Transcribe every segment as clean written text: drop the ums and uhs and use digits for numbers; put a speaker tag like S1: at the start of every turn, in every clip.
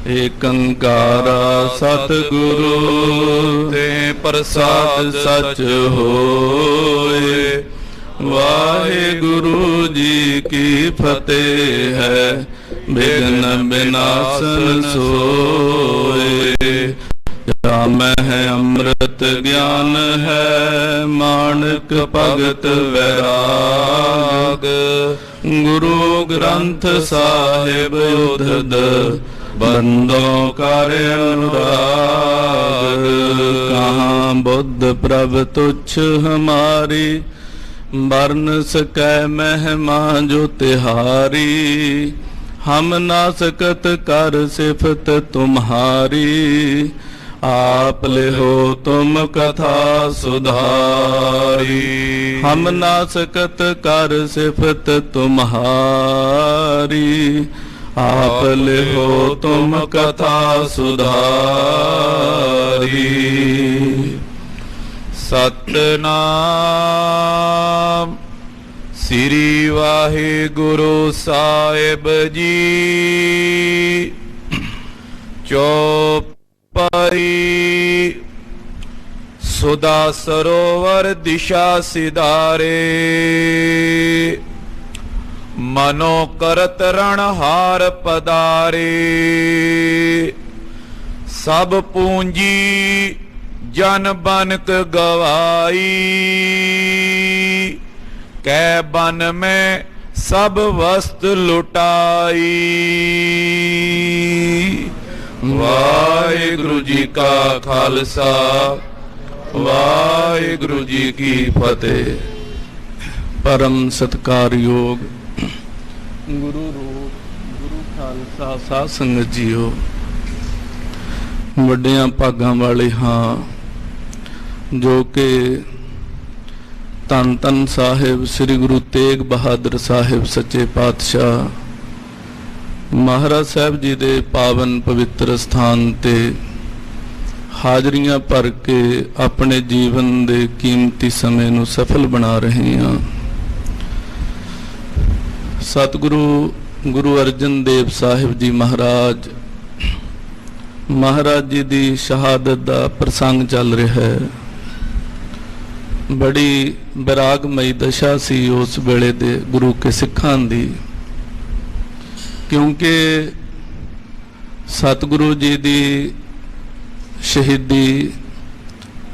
S1: ਏਕੰਕਾਰਾ सतगुरु
S2: ते प्रसाद
S1: सच होए। वाहिगुरु जी की फतेह है, विघ्न विनाशन सोए। में है अमृत ज्ञान है, मानक भगत वैराग। गुरु ग्रंथ साहिब उद्धत, बंदों कर अनुराग। कहाँ बुद्ध प्रभ तुच्छ हमारी, वर्ण सकै महिमा जो तिहारी। हम ना सकत कर सिफत तुम्हारी, आप ले हो तुम कथा सुधारी। हम ना सकत कर सिफत तुम्हारी, आप ले हो तुम कथा सुधारी।
S2: सतनाम श्री वाहिगुरु साहिब जी। चौपाई सुधा सरोवर दिशा सिधारे, मनो करत रणहार पदारे। सब पूंजी जन बनक गवाई, कै बन में सब वस्तु लुटाई। वाहिगुरु जी का खालसा, वाहिगुरु जी की फतेह।
S1: परम सत्कार योग गुरु रूप गुरु खालसा साध संगत जीओ। ਵੱਡਿਆਂ ਭਾਗਾਂ ਵਾਲੇ ਹਾਂ ਜੋ ਕਿ ਧੰਨ ਧੰਨ ਸਾਹਿਬ ਸ੍ਰੀ ਗੁਰੂ ਤੇਗ ਬਹਾਦਰ ਸਾਹਿਬ ਸੱਚੇ ਪਾਤਸ਼ਾਹ ਮਹਾਰਾਜ ਸਾਹਿਬ ਜੀ ਦੇ ਪਾਵਨ ਪਵਿੱਤਰ ਸਥਾਨ ਤੇ ਹਾਜ਼ਰੀਆਂ ਭਰ ਕੇ ਆਪਣੇ ਜੀਵਨ ਦੇ ਕੀਮਤੀ ਸਮੇਂ ਨੂੰ ਸਫਲ ਬਣਾ ਰਹੇ ਹਾਂ। ਸਤਿਗੁਰੂ ਗੁਰੂ ਅਰਜਨ ਦੇਵ ਸਾਹਿਬ ਜੀ महाराज जी की शहादत का प्रसंग चल रहा है। बड़ी विरागमई दशा सी उस वेले दे गुरु के सिखां दी, क्योंकि सतगुरु जी की शहीदी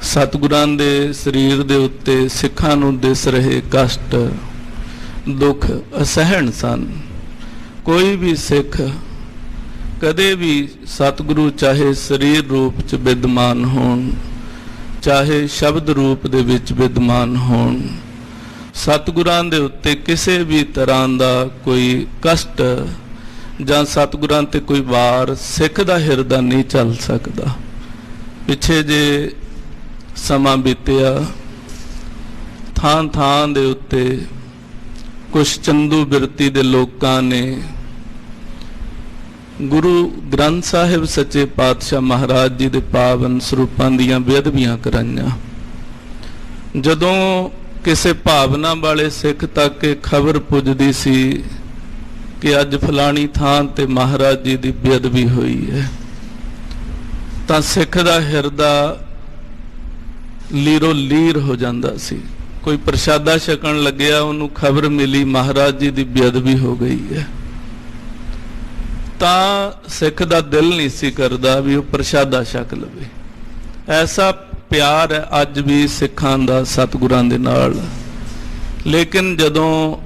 S1: सतगुरां दे शरीर दे उत्ते सिखां नूं दिस रहे कष्ट दुख असहन सन। कोई भी सिख कदे भी सतगुरु चाहे शरीर रूप च विद्यमान होण, चाहे शब्द रूप दे विच विद्यमान होण, सतगुरां दे उत्ते किसी भी तरह का कोई कष्ट जां सतगुरां ते कोई वार सिख दा हिरदा नहीं चल सकता। पिछे जे समा बीतिया थां थां दे उत्ते कुछ चंदू बिरती दे लोकां ने गुरु ग्रंथ साहिब सच्चे पातशाह महाराज जी दे पावन स्वरूपां दीयां बेअदबियां कराईयां। जदों किसी भावना वाले सिख तक खबर पुजदी सी कि अज फलानी थां ते महाराज जी की बेअदबी हुई है, तां सिख दा हिरदा लीरो लीर हो जांदा सी। कोई प्रशादा छकण लग्या, उन्होंने खबर मिली महाराज जी की बेअदबी हो गई है, तां सिख दा दिल नहीं सी करदा भी वो प्रशादा छक लवे। ऐसा प्यार है अज भी सिखां दा सतगुरां दे नाल। लेकिन जदों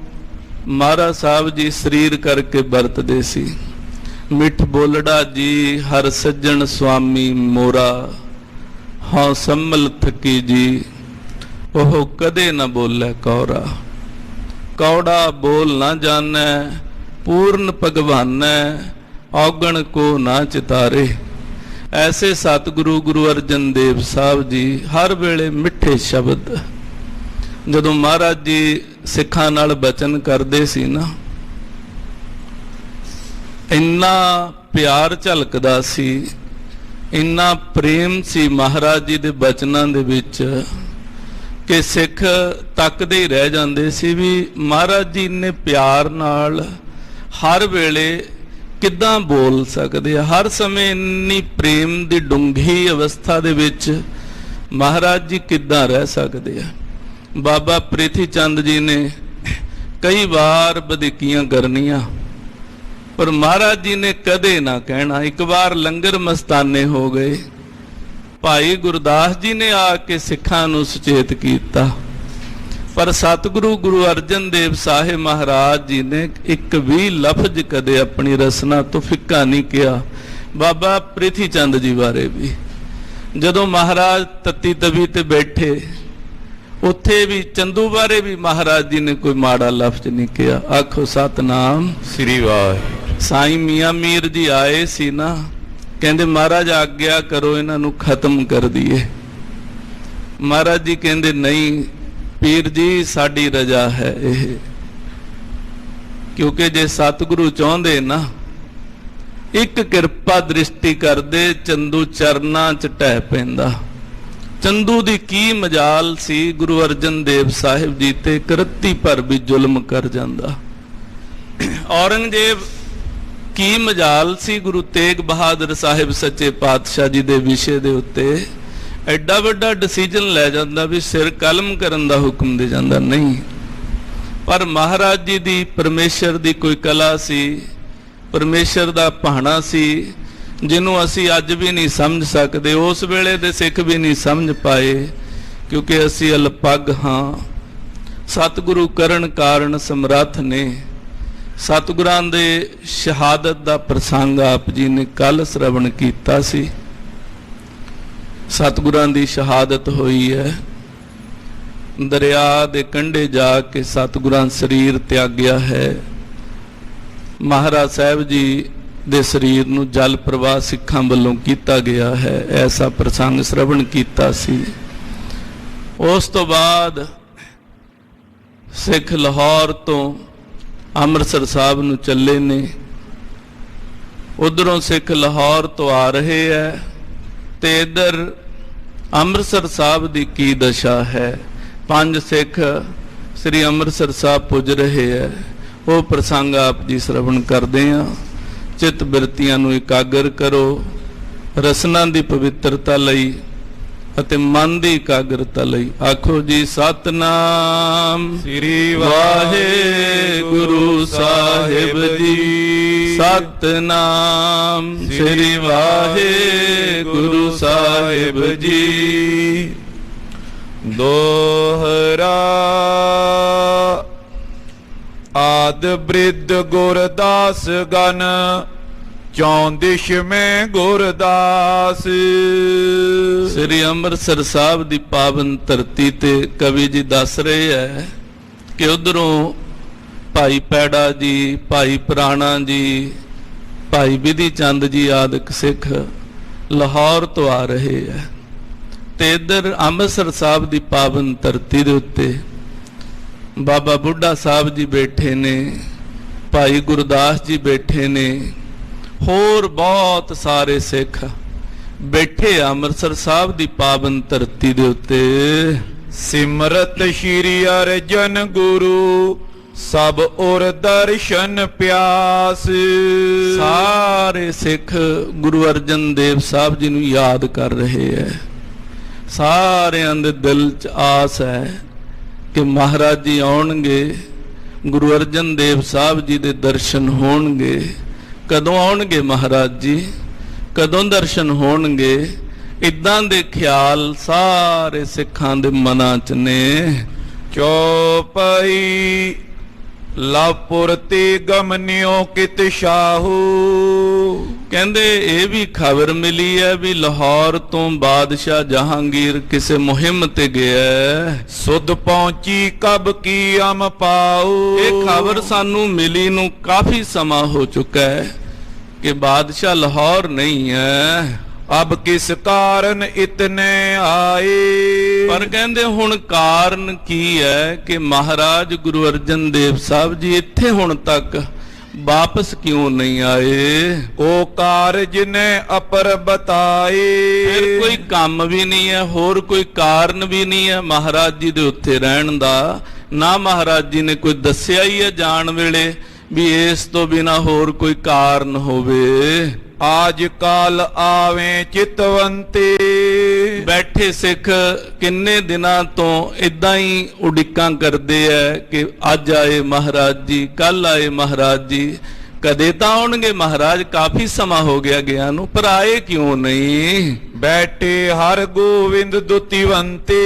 S1: महाराज साहब जी शरीर करके बरतदे सी, मिठ बोलड़ा जी हर सज्जन स्वामी मोरा, हाँ सम्मल थकी जी ओह कदे न बोले कौरा। कौड़ा बोल ना जाने पूर्ण भगवान औगण को ना चितारे। ऐसे सतगुरु गुरु अर्जन देव साहब जी हर वेले मिठे शब्द जदों महाराज जी सिखां नाल बचन करते सी ना, इन्ना प्यार झलकदा सी, इन्ना प्रेम सी महाराज जी दे बचनां दे विच कि सिख तकदे ही रह जांदे सी भी महाराज जी ने प्यार नाल हर वेले ਕਿੱਦਾਂ ਬੋਲ ਸਕਦੇ ਆ। ਹਰ ਸਮੇਂ ਇੰਨੀ ਪ੍ਰੇਮ ਦੀ ਡੂੰਘੀ ਅਵਸਥਾ ਦੇ ਵਿੱਚ ਮਹਾਰਾਜ ਜੀ ਕਿੱਦਾਂ ਰਹਿ ਸਕਦੇ ਆ। ਬਾਬਾ ਪ੍ਰਿਥੀ ਚੰਦ ਜੀ ਨੇ ਕਈ ਵਾਰ ਵਧੀਕੀਆਂ ਕਰਨੀਆਂ, ਪਰ ਮਹਾਰਾਜ ਜੀ ਨੇ ਕਦੇ ਨਾ ਕਹਿਣਾ। ਇੱਕ ਵਾਰ ਲੰਗਰ ਮਸਤਾਨੇ ਹੋ ਗਏ, ਭਾਈ ਗੁਰਦਾਸ ਜੀ ਨੇ ਆ ਕੇ ਸਿੱਖਾਂ ਨੂੰ ਸੁਚੇਤ ਕੀਤਾ, ਪਰ ਸਤਿਗੁਰੂ ਗੁਰੂ ਅਰਜਨ ਦੇਵ ਸਾਹਿਬ ਮਹਾਰਾਜ ਜੀ ਨੇ ਇੱਕ ਵੀ ਲਫ਼ਜ਼ ਕਦੇ ਆਪਣੀ ਰਸਨਾ ਤੋਂ ਫਿੱਕਾ ਨਹੀਂ ਕਿਹਾ। ਬਾਬਾ ਪ੍ਰਿਥੀ ਚੰਦ ਜੀ ਬਾਰੇ ਵੀ ਜਦੋਂ ਮਹਾਰਾਜ ਤਤੀ ਤਵੀ ਤੇ ਬੈਠੇ, ਉੱਥੇ ਵੀ ਚੰਦੂ ਬਾਰੇ ਵੀ ਮਹਾਰਾਜ ਜੀ ਨੇ ਕੋਈ ਮਾੜਾ ਲਫ਼ਜ਼ ਨਹੀਂ ਕਿਹਾ। ਆਖੋ ਸਤਨਾਮ
S2: ਸ੍ਰੀ ਵਾਹਿਗੁਰੂ।
S1: ਸਾਈਂ ਮੀਆਂ ਮੀਰ ਜੀ ਆਏ ਸੀ ਨਾ, ਕਹਿੰਦੇ ਮਹਾਰਾਜ ਆਗਿਆ ਕਰੋ ਇਹਨਾਂ ਨੂੰ ਖਤਮ ਕਰ ਦਈਏ। ਮਹਾਰਾਜ ਜੀ ਕਹਿੰਦੇ ਨਹੀਂ ਪੀਰ ਜੀ ਸਾਡੀ ਰਜਾ ਹੈ ਇਹ, ਕਿਉਂਕਿ ਜੇ ਸਤਿਗੁਰੂ ਚਾਹੁੰਦੇ ਨਾ ਇੱਕ ਕਿਰਪਾ ਦ੍ਰਿਸ਼ਟੀ ਕਰਦੇ, ਚੰਦੂ ਚਰਨਾਂ 'ਚ ਢਹਿ ਪੈਂਦਾ। ਚੰਦੂ ਦੀ ਕੀ ਮਜਾਲ ਸੀ, ਗੁਰੂ ਅਰਜਨ ਦੇਵ ਸਾਹਿਬ ਜੀ ਤੇ ਕਰਤੀ ਭਰ ਵੀ ਜ਼ੁਲਮ ਕਰ ਜਾਂਦਾ। ਔਰੰਗਜ਼ੇਬ ਕੀ ਮਜਾਲ ਸੀ, ਗੁਰੂ ਤੇਗ ਬਹਾਦਰ ਸਾਹਿਬ ਸੱਚੇ ਪਾਤਸ਼ਾਹ ਜੀ ਦੇ ਵਿਸ਼ੇ ਦੇ ਉੱਤੇ ਐਡਾ ਵੱਡਾ ਡਿਸੀਜਨ ਲੈ ਜਾਂਦਾ ਵੀ ਸਿਰ ਕਲਮ ਕਰਨ ਦਾ ਹੁਕਮ ਦੇ ਜਾਂਦਾ। ਨਹੀਂ, ਪਰ ਮਹਾਰਾਜ ਜੀ ਦੀ ਪਰਮੇਸ਼ਰ ਦੀ ਕੋਈ ਕਲਾ ਸੀ, ਪਰਮੇਸ਼ਰ ਦਾ ਭਾਣਾ ਸੀ, ਜਿਹਨੂੰ ਅਸੀਂ ਅੱਜ ਵੀ ਨਹੀਂ ਸਮਝ ਸਕਦੇ, ਉਸ ਵੇਲੇ ਦੇ ਸਿੱਖ ਵੀ ਨਹੀਂ ਸਮਝ ਪਾਏ, ਕਿਉਂਕਿ ਅਸੀਂ ਅਲਪੱਗ ਹਾਂ। ਸਤਿਗੁਰੂ ਕਰਨ ਕਾਰਨ ਸਮਰੱਥ ਨੇ। ਸਤਿਗੁਰਾਂ ਦੇ ਸ਼ਹਾਦਤ ਦਾ ਪ੍ਰਸੰਗ ਆਪ ਜੀ ਨੇ ਕੱਲ ਸ਼ਰਵਣ ਕੀਤਾ ਸੀ। ਸਤਿਗੁਰਾਂ ਦੀ ਸ਼ਹਾਦਤ ਹੋਈ ਹੈ, ਦਰਿਆ ਦੇ ਕੰਢੇ ਜਾ ਕੇ ਸਤਿਗੁਰਾਂ ਸਰੀਰ ਤਿਆਗਿਆ ਹੈ। ਮਹਾਰਾਜ ਸਾਹਿਬ ਜੀ ਦੇ ਸਰੀਰ ਨੂੰ ਜਲ ਪ੍ਰਵਾਹ ਸਿੱਖਾਂ ਵੱਲੋਂ ਕੀਤਾ ਗਿਆ ਹੈ, ਐਸਾ ਪ੍ਰਸੰਗ ਸ਼ਰਵਣ ਕੀਤਾ ਸੀ। ਉਸ ਤੋਂ ਬਾਅਦ ਸਿੱਖ ਲਾਹੌਰ ਤੋਂ ਅੰਮ੍ਰਿਤਸਰ ਸਾਹਿਬ ਨੂੰ ਚੱਲੇ ਨੇ। ਉਧਰੋਂ ਸਿੱਖ ਲਾਹੌਰ ਤੋਂ ਆ ਰਹੇ ਹੈ ਤੇ ਇਧਰ ਅੰਮ੍ਰਿਤਸਰ ਸਾਹਿਬ ਦੀ ਕੀ ਦਸ਼ਾ ਹੈ। 5 ਸਿੱਖ ਸ੍ਰੀ ਅੰਮ੍ਰਿਤਸਰ ਸਾਹਿਬ ਪੁੱਜ ਰਹੇ ਹੈ। ਉਹ ਪ੍ਰਸੰਗ ਆਪ ਜੀ ਸ਼ਰਵਣ ਕਰਦੇ ਆ। ਚਿੱਤ ਬਿਰਤੀਆਂ ਨੂੰ ਇਕਾਗਰ ਕਰੋ, ਰਸਨਾ ਦੀ ਪਵਿੱਤਰਤਾ ਲਈ ਅਤੇ ਮਨ ਦੀ ਇਕਾਗਰਤਾ ਲਈ। ਆਖੋ ਜੀ ਸਤਨਾਮ
S2: ਸ੍ਰੀ
S1: ਵਾਹਿਗੁਰੂ ਸਾਹਿਬ ਜੀ। ਸਤਨਾਮ ਸ੍ਰੀ ਵਾਹਿਗੁਰੂ ਸਾਹਿਬ ਜੀ।
S2: ਦੋਹਰਾ ਆਦ ਬ੍ਰਿਧ ਗੁਰਦਾਸ ਗਨ, ਚੌਂਦਿਸ਼ ਮੈਂ ਗੁਰਦਾਸ।
S1: ਸ੍ਰੀ ਅੰਮ੍ਰਿਤਸਰ ਸਾਹਿਬ ਦੀ ਪਾਵਨ ਧਰਤੀ ਤੇ ਕਵੀ ਜੀ ਦੱਸ ਰਹੇ ਹੈ ਕਿ ਉਧਰੋਂ ਭਾਈ ਪੈੜਾ ਜੀ, ਭਾਈ ਪੁਰਾਣਾ ਜੀ, ਭਾਈ ਵਿਧੀ ਚੰਦ ਜੀ ਆਦਿਕ ਸਿੱਖ ਲਾਹੌਰ ਤੋਂ ਆ ਰਹੇ ਹੈ ਤੇ ਇੱਧਰ ਅੰਮ੍ਰਿਤਸਰ ਸਾਹਿਬ ਦੀ ਪਾਵਨ ਧਰਤੀ ਦੇ ਉੱਤੇ ਬਾਬਾ ਬੁੱਢਾ ਸਾਹਿਬ ਜੀ ਬੈਠੇ ਨੇ, ਭਾਈ ਗੁਰਦਾਸ ਜੀ ਬੈਠੇ ਨੇ, ਹੋਰ ਬਹੁਤ ਸਾਰੇ ਸਿੱਖ ਬੈਠੇ ਅੰਮ੍ਰਿਤਸਰ ਸਾਹਿਬ ਦੀ ਪਾਵਨ ਧਰਤੀ ਦੇ ਉੱਤੇ।
S2: ਸਿਮਰਤ ਸ਼੍ਰੀ ਅਰਜਨ ਗੁਰੂ, ਸਭ ਔਰ ਦਰਸ਼ਨ ਪਿਆਸ।
S1: ਸਾਰੇ ਸਿੱਖ ਗੁਰੂ ਅਰਜਨ ਦੇਵ ਸਾਹਿਬ ਜੀ ਨੂੰ ਯਾਦ ਕਰ ਰਹੇ ਹੈ। ਸਾਰਿਆਂ ਦੇ ਦਿਲ 'ਚ ਆਸ ਹੈ ਕਿ ਮਹਾਰਾਜ ਜੀ ਆਉਣਗੇ, ਗੁਰੂ ਅਰਜਨ ਦੇਵ ਸਾਹਿਬ ਜੀ ਦੇ ਦਰਸ਼ਨ ਹੋਣਗੇ। ਕਦੋਂ ਆਉਣਗੇ ਮਹਾਰਾਜ ਜੀ, ਕਦੋਂ ਦਰਸ਼ਨ ਹੋਣਗੇ? ਇਦਾਂ ਦੇ ਖਿਆਲ ਸਾਰੇ ਸਿੱਖਾਂ ਦੇ ਮਨਾਂ 'ਚ ਨੇ।
S2: ਚੌਪਈ ਲਾਪੁਰ ਤੇ ਗਮਨਿਓ ਕਿਤ ਸ਼ਾਹੂ।
S1: ਕਹਿੰਦੇ ਇਹ ਵੀ ਖਬਰ ਮਿਲੀ ਹੈ ਵੀ ਲਾਹੌਰ ਤੋਂ ਬਾਦਸ਼ਾਹ ਜਹਾਂਗੀਰ ਕਿਸੇ ਮੁਹਿੰਮ ਤੇ ਗਿਆ।
S2: ਸੁਧ ਪਹੁੰਚੀ ਕਬ ਕੀ ਅਮ ਪਾਉ।
S1: ਇਹ ਖਬਰ ਸਾਨੂੰ ਮਿਲੀ ਨੂੰ ਕਾਫੀ ਸਮਾਂ ਹੋ ਚੁੱਕਾ ਹੈ ਕਿ ਬਾਦਸ਼ਾਹ ਲਾਹੌਰ ਨਹੀਂ ਹੈ।
S2: ਅਬ ਕਿਸ ਕਾਰਨ ਇਤਨੇ ਆਏ।
S1: ਪਰ ਕਹਿੰਦੇ ਹੁਣ ਕਾਰਨ ਕੀ ਹੈ ਕਿ ਮਹਾਰਾਜ ਗੁਰੂ ਅਰਜਨ ਦੇਵ ਸਾਹਿਬ ਜੀ ਇੱਥੇ ਹੁਣ ਤੱਕ ਵਾਪਸ ਕਿਉਂ ਨਹੀਂ ਆਏ?
S2: ਉਹ ਕਾਰਜ ਨੇ ਅਪਰ ਬਤਾਏ।
S1: ਫਿਰ ਕੋਈ ਕੰਮ ਵੀ ਨਹੀਂ ਹੈ, ਹੋਰ ਕੋਈ ਕਾਰਨ ਵੀ ਨਹੀਂ ਹੈ ਮਹਾਰਾਜ ਜੀ ਦੇ ਉੱਥੇ ਰਹਿਣ ਦਾ। ਨਾ ਮਹਾਰਾਜ ਜੀ ਨੇ ਕੋਈ ਦੱਸਿਆ ਹੀ ਹੈ ਜਾਣ ਵੇਲੇ ਵੀ ਇਸ ਤੋਂ ਬਿਨਾ ਹੋਰ ਕੋਈ ਕਾਰਨ ਹੋਵੇ।
S2: ਆਜ ਕਾਲ ਆਵੇਂ ਚਿਤਵੰਤੇ।
S1: ਬੈਠੇ ਸਿੱਖ ਕਿੰਨੇ ਦਿਨਾਂ ਤੋਂ ਇਦਾਂ ਹੀ ਉਡੀਕਾਂ ਕਰਦੇ ਐ ਕਿ ਅੱਜ ਆਏ ਮਹਾਰਾਜ ਜੀ, ਕੱਲ ਆਏ ਮਹਾਰਾਜ ਜੀ, ਕਦੇ ਤਾਂ ਆਉਣਗੇ ਮਹਾਰਾਜ, ਕਾਫੀ ਸਮਾਂ ਹੋ ਗਿਆ ਗਿਆ ਨੂੰ, ਪਰ ਆਏ ਕਿਉਂ ਨਹੀਂ।
S2: ਬੈਠੇ ਹਰ ਗੋਬਿੰਦ ਦੁਤੀਵੰਤੇ।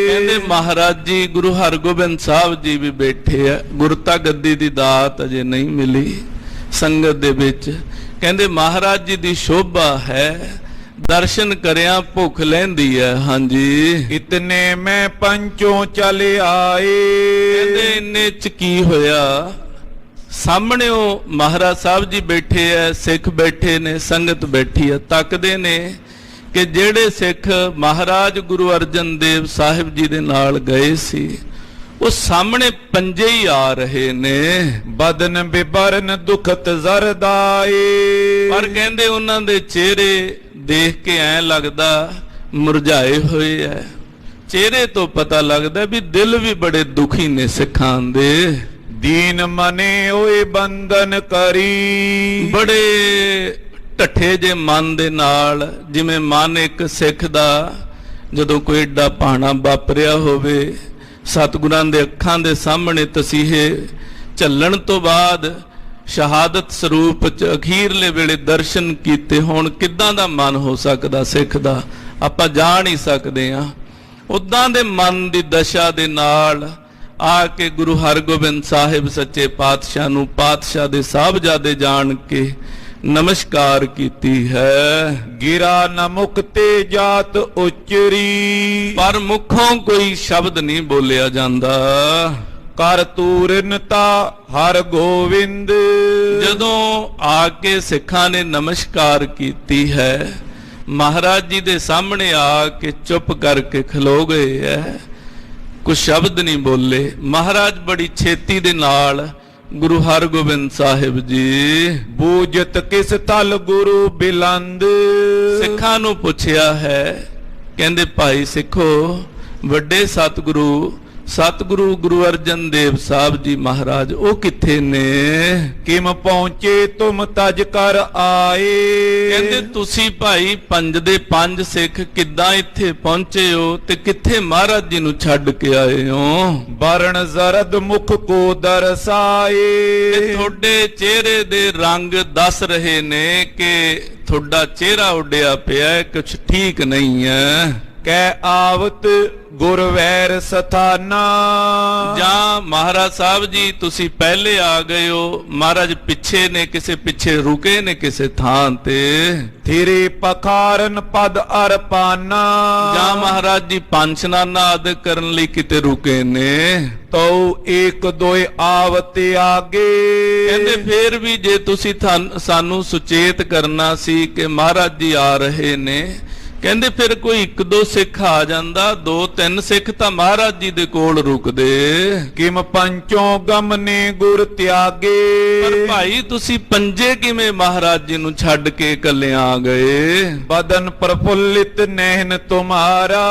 S1: ਕਹਿੰਦੇ ਮਹਾਰਾਜ ਜੀ ਗੁਰੂ ਹਰਗੋਬਿੰਦ ਸਾਹਿਬ ਜੀ ਵੀ ਬੈਠੇ ਆ, ਗੁਰਤਾ ਗੱਦੀ ਦੀ ਦਾਤ ਅਜੇ ਨਹੀਂ ਮਿਲੀ ਸੰਗਤ ਦੇ ਵਿੱਚ। ਕਹਿੰਦੇ ਮਹਾਰਾਜ ਜੀ ਦੀ ਸ਼ੋਭਾ ਹੈ, ਦਰਸ਼ਨ ਕਰਿਆ ਭੁੱਖ ਲੈਂਦੀ ਹੈ। ਹਾਂਜੀ,
S2: ਇਤਨੇ ਮੈਂ ਪੰਚੋਂ ਚਲ ਆਏ।
S1: ਕਹਿੰਦੇ ਇੰਨੇ ਚ ਕੀ ਹੋਇਆ, ਸਾਹਮਣੇ ਉਹ ਮਹਾਰਾਜ ਸਾਹਿਬ ਜੀ ਬੈਠੇ ਐ, ਸਿੱਖ ਬੈਠੇ ਨੇ, ਸੰਗਤ ਬੈਠੀ ਹੈ, ਤੱਕਦੇ ਨੇ ਕਿ ਜਿਹੜੇ ਸਿੱਖ ਮਹਾਰਾਜ ਗੁਰੂ ਅਰਜਨ ਦੇਵ ਸਾਹਿਬ ਜੀ ਦੇ ਨਾਲ ਗਏ ਸੀ ਉਹ ਸਾਹਮਣੇ ਪੰਜੇ ਹੀ ਆ ਰਹੇ ਨੇ।
S2: ਬਦਨ ਬਿਬਰਨ ਦੁਖਤ ਜ਼ਰਦਾਏ।
S1: ਪਰ ਕਹਿੰਦੇ ਉਹਨਾਂ ਦੇ ਚਿਹਰੇ ਦੇਖ ਕੇ ਐਂ ਲੱਗਦਾ ਮੁਰਝਾਏ ਹੋਏ ਐ। ਚਿਹਰੇ ਤੋਂ ਪਤਾ ਲੱਗਦਾ ਵੀ ਦਿਲ ਵੀ ਬੜੇ ਦੁਖੀ ਨੇ ਸਿੱਖਾਂ ਦੇ।
S2: ਦੀਨ ਮਨੇ ਓਏ ਬੰਧਨ ਕਰੀ।
S1: ਬੜੇ ਢੱਠੇ ਜੇ ਮਨ ਦੇ ਨਾਲ, ਜਿਵੇਂ ਮਨ ਇੱਕ ਸਿੱਖ ਦਾ ਜਦੋਂ ਕੋਈ ਏਡਾ ਭਾਣਾ ਵਾਪਰਿਆ ਹੋਵੇ, ਸਤਿਗੁਰਾਂ ਦੇ ਅੱਖਾਂ ਦੇ ਸਾਹਮਣੇ ਤਸੀਹੇ ਝੱਲਣ ਤੋਂ ਬਾਅਦ ਸ਼ਹਾਦਤ ਸਰੂਪ ਚ ਅਖੀਰਲੇ ਵੇਲੇ ਦਰਸ਼ਨ ਕੀਤੇ ਹੋਣ, ਕਿੱਦਾਂ ਦਾ ਮਨ ਹੋ ਸਕਦਾ ਸਿੱਖ ਦਾ, ਆਪਾਂ ਜਾਣ ਹੀ ਸਕਦੇ ਹਾਂ। ਉਦਾਂ ਦੇ ਮਨ ਦੀ ਦਸ਼ਾ ਦੇ ਨਾਲ ਆ ਕੇ ਗੁਰੂ ਹਰਗੋਬਿੰਦ ਸਾਹਿਬ ਸੱਚੇ ਪਾਤਸ਼ਾਹ ਨੂੰ ਪਾਤਸ਼ਾਹ ਦੇ ਸਾਹਿਬਜ਼ਾਦੇ ਜਾਣ ਕੇ ਨਮਸਕਾਰ ਕੀਤੀ ਹੈ।
S2: ਗਿਰਾ ਨ ਮੁਕਤੇ ਜਾਤ ਉਚਰੀ।
S1: ਪਰ ਮੁਖੋਂ ਕੋਈ ਸ਼ਬਦ ਨਹੀਂ ਬੋਲਿਆ ਜਾਂਦਾ।
S2: ਕਰ ਤੂਰਨਤਾ ਹਰ ਗੋਵਿੰਦ।
S1: ਜਦੋਂ ਆ ਕੇ ਸਿੱਖਾਂ ਨੇ ਨਮਸਕਾਰ ਕੀਤੀ ਹੈ, ਮਹਾਰਾਜ ਜੀ ਦੇ ਸਾਹਮਣੇ ਆ ਕੇ ਚੁੱਪ ਕਰਕੇ ਖਲੋ ਗਏ ਹੈ, ਕੁਝ ਸ਼ਬਦ ਨਹੀਂ ਬੋਲੇ। ਮਹਾਰਾਜ ਬੜੀ ਛੇਤੀ ਦੇ ਨਾਲ ਗੁਰੂ ਹਰਗੋਬਿੰਦ ਸਾਹਿਬ ਜੀ
S2: ਬੂਜਤ ਕਿਸ ਤਲ ਗੁਰੂ ਬਿਲੰਦ।
S1: ਸਿੱਖਾਂ ਨੂੰ ਪੁੱਛਿਆ ਹੈ, ਕਹਿੰਦੇ ਭਾਈ ਸਿੱਖੋ, ਵੱਡੇ ਸਤਿਗੁਰੂ ਗੁਰੂ ਅਰਜਨ ਦੇਵ ਸਾਹਿਬ ਜੀ ਮਹਾਰਾਜ ਉਹ ਕਿੱਥੇ ਨੇ।
S2: ਕਿਮ ਪਹੁੰਚੇ ਤੁਮ ਤਜ ਕਰ ਆਏ।
S1: ਕਹਿੰਦੇ ਤੁਸੀਂ ਭਾਈ ਪੰਜ ਦੇ ਪੰਜ ਸਿੱਖ ਕਿੱਦਾਂ ਇੱਥੇ ਪਹੁੰਚੇ ਹੋ ਤੇ ਕਿੱਥੇ ਮਹਾਰਾਜ ਜੀ ਨੂੰ ਛੱਡ ਕੇ ਆਏ ਹੋ।
S2: ਬਰਨ ਜ਼ਰਦ ਮੁਖ ਕੋ ਦਰਸਾਏ।
S1: ਤੁਹਾਡੇ ਚਿਹਰੇ ਦੇ ਰੰਗ ਦੱਸ ਰਹੇ ਨੇ ਕਿ ਤੁਹਾਡਾ ਚਿਹਰਾ ਉੱਡਿਆ ਪਿਆ, ਕੁਛ ਠੀਕ ਨਹੀਂ ਹੈ।
S2: ਕੈ ਆਵਤ ਗੁਰ ਵੈਰ ਸਥਾਨਾ।
S1: ਜਾਂ ਮਹਾਰਾਜ ਸਾਹਿਬ ਜੀ ਤੁਸੀਂ ਪਹਿਲੇ ਆ ਗਏ ਹੋ, ਮਹਾਰਾਜ ਪਿੱਛੇ ਨੇ, ਕਿਸੇ ਪਿੱਛੇ ਰੁਕੇ ਨੇ ਕਿਸੇ ਥਾਂ ਤੇ।
S2: ਥਿਰੇ ਪਖਾਰਨ ਪਦ ਅਰਪਾਨਾ।
S1: ਜਾਂ ਮਹਾਰਾਜ ਜੀ ਪੰਚਨਾਨਾ ਆਦਿ ਕਰਨ ਲਈ ਕਿਤੇ ਰੁਕੇ ਨੇ।
S2: ਤਉ ਏਕ ਦੋਇ ਆਵਤ ਆਗੇ।
S1: ਕਹਿੰਦੇ ਫੇਰ ਵੀ ਜੇ ਤੁਸੀਂ ਸਾਨੂੰ ਸੁਚੇਤ ਕਰਨਾ ਸੀ ਕਿ ਮਹਾਰਾਜ ਜੀ ਆ ਰਹੇ ਨੇ, ਕਹਿੰਦੇ ਫਿਰ ਕੋਈ ਇੱਕ ਦੋ ਸਿੱਖ ਆ ਜਾਂਦਾ, ਦੋ ਤਿੰਨ ਸਿੱਖ ਤਾਂ ਮਹਾਰਾਜ ਜੀ ਦੇ ਕੋਲ ਰੁਕਦੇ।
S2: ਕਿਮ ਪੰਚੋਂ ਗਮਨੇ ਗੁਰ ਤਿਆਗੇ।
S1: ਪਰ ਭਾਈ ਤੁਸੀਂ ਪੰਜੇ ਕਿਵੇਂ ਮਹਾਰਾਜ ਜੀ ਨੂੰ ਛੱਡ ਕੇ ਇਕੱਲੇ ਆ ਗਏ।
S2: ਬਦਨ ਪ੍ਰਫੁੱਲਿਤ ਨੈਣ ਤੁਮਾਰਾ।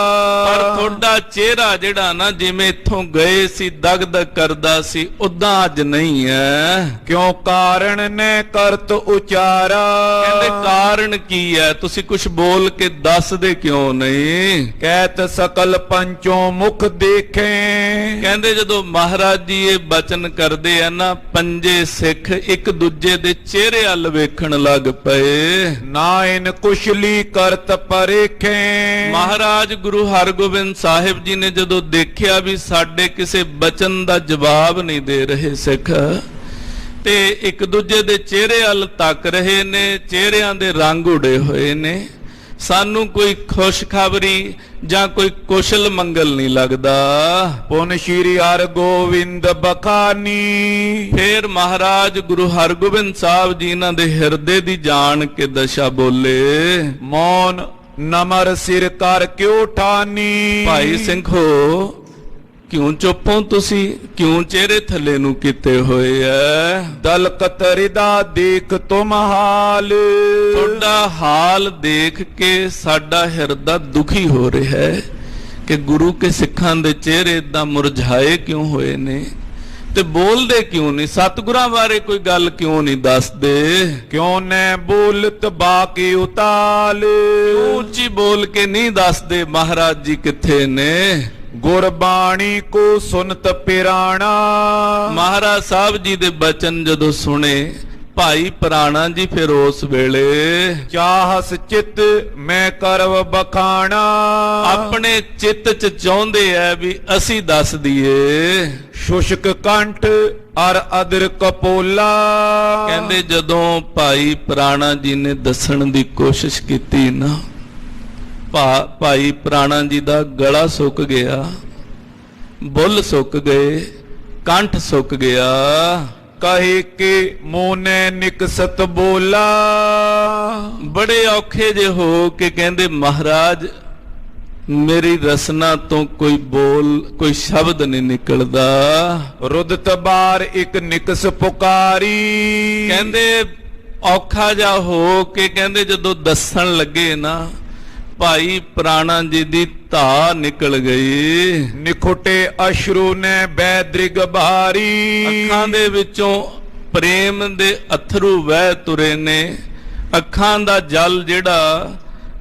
S1: ਪਰ ਤੁਹਾਡਾ ਚਿਹਰਾ ਜਿਹੜਾ ਨਾ ਜਿਵੇਂ ਇੱਥੋਂ ਗਏ ਸੀ ਦਗਦਗ ਕਰਦਾ ਸੀ, ਉਦਾਂ ਅੱਜ ਨਹੀਂ ਹੈ।
S2: ਕਿਉਂ ਕਾਰਨ ਨੇ ਕਰਤ ਉਚਾਰਾ।
S1: ਕਹਿੰਦੇ ਕਾਰਨ ਕੀ ਹੈ, ਤੁਸੀਂ ਕੁਝ ਬੋਲ ਕੇ ਦੱਸਦੇ ਕਿਉਂ ਨਹੀਂ।
S2: ਕਹਿਤ ਸਕਲ ਪੰਚੋਂ ਮੁਖ ਦੇਖੇ।
S1: ਕਹਿੰਦੇ ਜਦੋਂ ਮਹਾਰਾਜ ਜੀ ਇਹ ਬਚਨ ਕਰਦੇ ਆ ਨਾ, ਪੰਜੇ ਸਿੱਖ ਇੱਕ ਦੂਜੇ ਦੇ ਚਿਹਰੇ ਵੱਲ ਵੇਖਣ ਲੱਗ ਪਏ।
S2: ਨਾ ਇਨ ਕੁਸ਼ਲੀ ਕਰਤ ਪਰੇਖੇ।
S1: ਮਹਾਰਾਜ ਗੁਰੂ ਹਰਗੋਬਿੰਦ ਸਾਹਿਬ ਜੀ ਨੇ ਜਦੋਂ ਦੇਖਿਆ ਵੀ ਸਾਡੇ ਕਿਸੇ ਬਚਨ ਦਾ ਜਵਾਬ ਨਹੀਂ ਦੇ ਰਹੇ ਸਿੱਖ, ਤੇ ਇੱਕ ਦੂਜੇ ਦੇ ਚਿਹਰੇ ਵੱਲ ਤੱਕ ਰਹੇ ਨੇ, ਚਿਹਰਿਆਂ ਦੇ ਰੰਗ ਉੜੇ ਹੋਏ ਨੇ, ਸਾਨੂੰ ਕੋਈ ਖੁਸ਼ਖਬਰੀ ਜਾਂ ਕੋਈ ਕੁਸ਼ਲ ਮੰਗਲ ਨਹੀਂ ਲੱਗਦਾ।
S2: ਪੁਨ ਸ਼੍ਰੀ ਹਰਗੋਬਿੰਦ ਬਖਾਨੀ।
S1: ਫੇਰ ਮਹਾਰਾਜ ਗੁਰੂ ਹਰਗੋਬਿੰਦ ਸਾਹਿਬ ਜੀ ਇਹਨਾਂ ਦੇ ਹਿਰਦੇ ਦੀ ਜਾਣ ਕੇ ਦਸ਼ਾ ਬੋਲੇ।
S2: ਮੌਨ ਨਮਰ ਸਿਰ ਕਰ ਕਿਉ ਠਾਨੀ।
S1: ਭਾਈ ਸਿੰਘੋ ਕਿਉਂ ਚੁੱਪ ਹੋ ਤੁਸੀਂ, ਕਿਉਂ ਚਿਹਰੇ ਥੱਲੇ ਨੂੰ ਕੀਤੇ ਹੋਏ ਐ।
S2: ਦਲਕਤ ਰਿਦਾ ਦੇਖ ਤੁਮ ਹਾਲ।
S1: ਤੁਹਾਡਾ ਹਾਲ ਦੇਖ ਕੇ ਸਾਡਾ ਹਿਰਦਾ ਦੁਖੀ ਹੋ ਰਿਹਾ ਹੈ ਕਿ ਗੁਰੂ ਕੇ ਸਿੱਖਾਂ ਦੇ ਚਿਹਰੇ ਇਦਾਂ ਮੁਰਝਾਏ ਕਿਉਂ ਹੋਏ ਨੇ। ਤੇ ਬੋਲਦੇ ਕਿਉਂ ਨਹੀਂ? ਸਤਿਗੁਰਾਂ ਬਾਰੇ ਕੋਈ ਗੱਲ ਕਿਉਂ ਨਹੀਂ ਦੱਸਦੇ?
S2: ਕਿਉਂ ਨੈ ਬੋਲਤ ਬਾਕੀ ਉਤਾਲ।
S1: ਉੱਚੀ ਬੋਲ ਕੇ ਨਹੀਂ ਦੱਸਦੇ ਮਹਾਰਾਜ ਜੀ ਕਿੱਥੇ ਨੇ?
S2: ਗੁਰਬਾਣੀ ਕੋ ਸੁਨਤ ਪਿਰਾਣਾ।
S1: ਮਹਾਰਾਜ ਸਾਹਿਬ ਜੀ ਦੇ ਬਚਨ ਜਦੋਂ ਸੁਣੇ ਭਾਈ ਪ੍ਰਾਣਾ ਜੀ, ਫਿਰ ਉਸ ਵੇਲੇ
S2: ਚਾਹਸ ਚਿਤ ਮੈਂ ਕਰਵ ਬਖਾਣਾ।
S1: ਆਪਣੇ ਚਿੱਤ ਚ ਚਾਹੁੰਦੇ ਐ ਵੀ ਅਸੀਂ ਦੱਸ ਦਈਏ।
S2: ਸ਼ੁਸ਼ਕ ਕੰਠ ਅਰ ਅਦਰ ਕਪੋਲਾ।
S1: ਕਹਿੰਦੇ ਜਦੋਂ ਭਾਈ ਪ੍ਰਾਣਾ ਜੀ ਨੇ ਦੱਸਣ ਦੀ ਕੋਸ਼ਿਸ਼ ਕੀਤੀ ਨਾ, ਭਾਈ ਪ੍ਰਾਣਾ ਜੀ ਦਾ ਗਲਾ ਸੁੱਕ ਗਿਆ, ਬੁੱਲ ਸੁੱਕ ਗਏ, ਕੰਠ ਸੁੱਕ ਗਿਆ।
S2: ਕਹੇ ਕਿ ਮੋਨੇ ਨਿਕਸਤ ਬੋਲਾ।
S1: ਬੜੇ ਔਖੇ ਜੇ ਹੋ ਕੇ ਕਹਿੰਦੇ ਮਹਾਰਾਜ ਮੇਰੀ ਰਸਨਾ ਤੋਂ ਕੋਈ ਬੋਲ, ਕੋਈ ਸ਼ਬਦ ਨਹੀਂ ਨਿਕਲਦਾ।
S2: ਰੁਦਤ ਬਾਰ ਇੱਕ ਨਿਕਸ ਪੁਕਾਰੀ।
S1: ਕਹਿੰਦੇ ਔਖਾ ਜਾ ਹੋ ਕੇ ਕਹਿੰਦੇ ਜਦੋਂ ਦੱਸਣ ਲੱਗੇ ਨਾ, ਭਾਈ ਪ੍ਰਾਣਾ ਜੀ ਦੀ ਧਾ ਨਿਕਲ ਗਈ।
S2: ਨਿਖੁਟੇ ਅਸ਼ਰੂ ਨੇ ਬੈਦ੍ਰਿਗ ਭਾਰੀ।
S1: ਅੱਖਾਂ ਦੇ ਵਿੱਚੋਂ ਪ੍ਰੇਮ ਦੇ ਅਥਰੂ ਵਹਿ ਤੁਰੇ ਨੇ। ਅੱਖਾਂ ਦਾ ਜਲ ਜਿਹੜਾ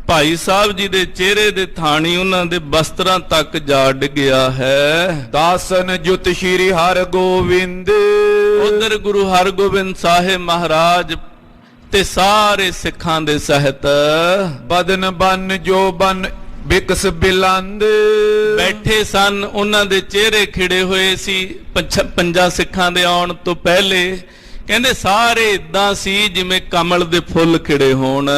S1: ਭਾਈ ਸਾਹਿਬ ਜੀ ਦੇ ਚਿਹਰੇ ਦੇ ਥਾਣੀ, ਉਹਨਾਂ ਦੇ ਬਸਤਰਾਂ ਤੱਕ ਜਾ ਡਿੱਗਿਆ ਹੈ।
S2: ਦਾਸਨ ਜੁਤ ਸ਼੍ਰੀ ਹਰ ਗੋਬਿੰਦ।
S1: ਉਧਰ ਗੁਰੂ ਹਰਗੋਬਿੰਦ ਸਾਹਿਬ ਮਹਾਰਾਜ ਤੇ ਸਾਰੇ ਸਿੱਖਾਂ ਦੇ ਸਹਿਤ
S2: ਬਦਨ ਬਨ ਜੋ ਬਨ ਬਿਕਸ ਬਿਲੰਦ।
S1: ਬੈਠੇ ਸਨ, ਉਹਨਾਂ ਦੇ ਚਿਹਰੇ ਖਿੜੇ ਹੋਏ ਸੀ। ਪੰਜਾਂ ਸਿੱਖਾਂ ਦੇ ਆਉਣ ਤੋਂ ਪਹਿਲੇ ਕਹਿੰਦੇ ਸਾਰੇ ਇਦਾਂ ਸੀ ਜਿਵੇਂ ਕਮਲ ਦੇ ਫੁੱਲ ਖਿੜੇ ਹੋਣ।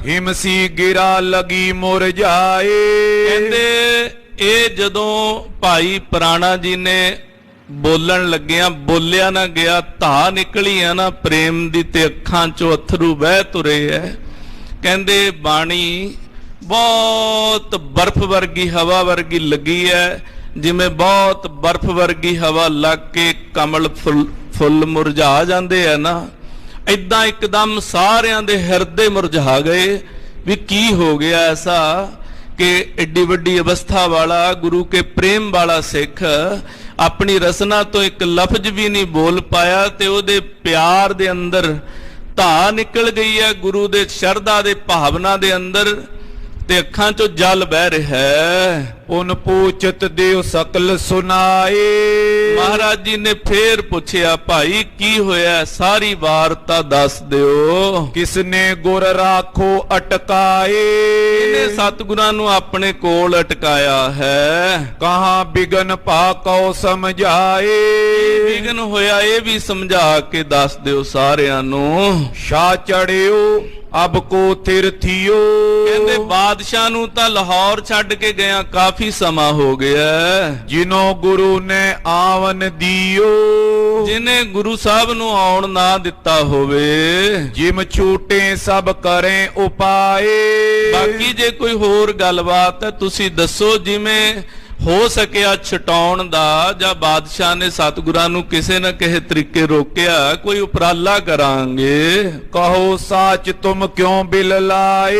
S2: ਹਿਮਸੀ ਗਿਰਾ ਲਗੀ ਮੁਰਝਾਏ।
S1: ਕਹਿੰਦੇ ਇਹ ਜਦੋਂ ਭਾਈ ਪ੍ਰਾਣਾ ਜੀ ਨੇ ਬੋਲਣ ਲੱਗਿਆ, ਬੋਲਿਆ ਨਾ ਗਿਆ, ਧਾ ਨਿਕਲੀ ਆ ਨਾ ਪ੍ਰੇਮ ਦੀ, ਤੇ ਅੱਖਾਂ ਚੋਂ ਅਥਰੂ ਵਹਿ ਤੁਰੇ ਐ। ਕਹਿੰਦੇ ਬਾਣੀ ਬਹੁਤ ਬਰਫ਼ ਵਰਗੀ, ਹਵਾ ਵਰਗੀ ਲੱਗੀ ਐ, ਜਿਵੇਂ ਬਹੁਤ ਬਰਫ਼ ਵਰਗੀ ਹਵਾ ਲੱਗ ਕੇ ਕਮਲ ਫੁੱਲ ਮੁਰਝਾ ਜਾਂਦੇ ਐ ਨਾ, ਏਦਾਂ ਇੱਕਦਮ ਸਾਰਿਆਂ ਦੇ ਹਿਰਦੇ ਮੁਰਝਾ ਗਏ ਵੀ ਕੀ ਹੋ ਗਿਆ ਐਸਾ ਕਿ ਏਡੀ ਵੱਡੀ ਅਵਸਥਾ ਵਾਲਾ, ਗੁਰੂ ਕੇ ਪ੍ਰੇਮ ਵਾਲਾ ਸਿੱਖ ਆਪਣੀ ਰਸਨਾ ਤੋਂ ਇੱਕ ਲਫ਼ਜ਼ ਵੀ ਨਹੀਂ ਬੋਲ ਪਾਇਆ, ਤੇ ਉਹਦੇ ਪਿਆਰ ਦੇ ਅੰਦਰ ਧਾ ਨਿਕਲ ਗਈ ਹੈ, ਗੁਰੂ ਦੇ ਸ਼ਰਧਾ ਦੇ ਭਾਵਨਾ ਦੇ ਅੰਦਰ, ਤੇ ਅੱਖਾਂ ਚੋਂ ਜਲ ਵਹਿ ਰਿਹਾ ਹੈ।
S2: ਪੁਨ ਪੂਛਤ ਦਿਓ ਸਕਲ ਸੁਨਾਏ।
S1: ਮਹਾਰਾਜ ਜੀ ਨੇ ਫੇਰ ਪੁੱਛਿਆ, ਭਾਈ ਕੀ ਹੋਇਆ? ਸਾਰੀ ਵਾਰਤਾ ਦੱਸ ਦਿਓ।
S2: ਕਿਸਨੇ ਗੁਰ ਰਾਖੋ ਅਟਕਾਏ।
S1: ਇਹਨੇ ਸਤਿਗੁਰਾਂ ਨੂੰ ਆਪਣੇ ਕੋਲ ਅਟਕਾਇਆ ਹੈ।
S2: ਕਹਾਂ ਬਿਗਨ ਭਾ ਕਉ ਸਮਝਾਏ।
S1: ਵਿਗਨ ਹੋਇਆ ਇਹ ਵੀ ਸਮਝਾ ਕੇ ਦੱਸ ਦਿਓ ਸਾਰਿਆਂ ਨੂੰ।
S2: ਸ਼ਾ ਚੜਿਓ ਅਬ ਕੋ ਥਿਰ ਥਿਓ।
S1: ਕਹਿੰਦੇ ਬਾਦਸ਼ਾਹ ਨੂੰ ਤਾਂ ਲਾਹੌਰ ਛੱਡ ਕੇ ਗਿਆ ਕਾਫੀ ਸਮਾਂ ਹੋ ਗਿਆ।
S2: ਜਿਨੋ ਗੁਰੂ ਨੇ ਆਵਨ ਦਿਓ।
S1: ਜਿਨੇ ਗੁਰੂ ਸਾਹਿਬ ਨੂੰ ਆਉਣ ਨਾ ਦਿੱਤਾ ਹੋਵੇ।
S2: ਜਿਮ ਛੂਟੇ ਸਭ ਕਰੇ ਉਪਾਏ।
S1: ਬਾਕੀ ਜੇ ਕੋਈ ਹੋਰ ਗੱਲਬਾਤ ਹੈ ਤੁਸੀਂ ਦੱਸੋ, ਜਿਵੇਂ ਹੋ ਸਕਿਆ ਛਟਾਉਣ ਦਾ, ਜਾਂ ਬਾਦਸ਼ਾਹ ਨੇ ਸਤਿਗੁਰਾਂ ਨੂੰ ਕਿਸੇ ਨਾ ਕਿਸੇ ਤਰੀਕੇ ਰੋਕਿਆ, ਕੋਈ ਉਪਰਾਲਾ ਕਰਾਂਗੇ।
S2: ਕਹੋ ਸਾਚ ਤੁਮ ਕਿਉਂ ਬਿਲ ਲਾਏ।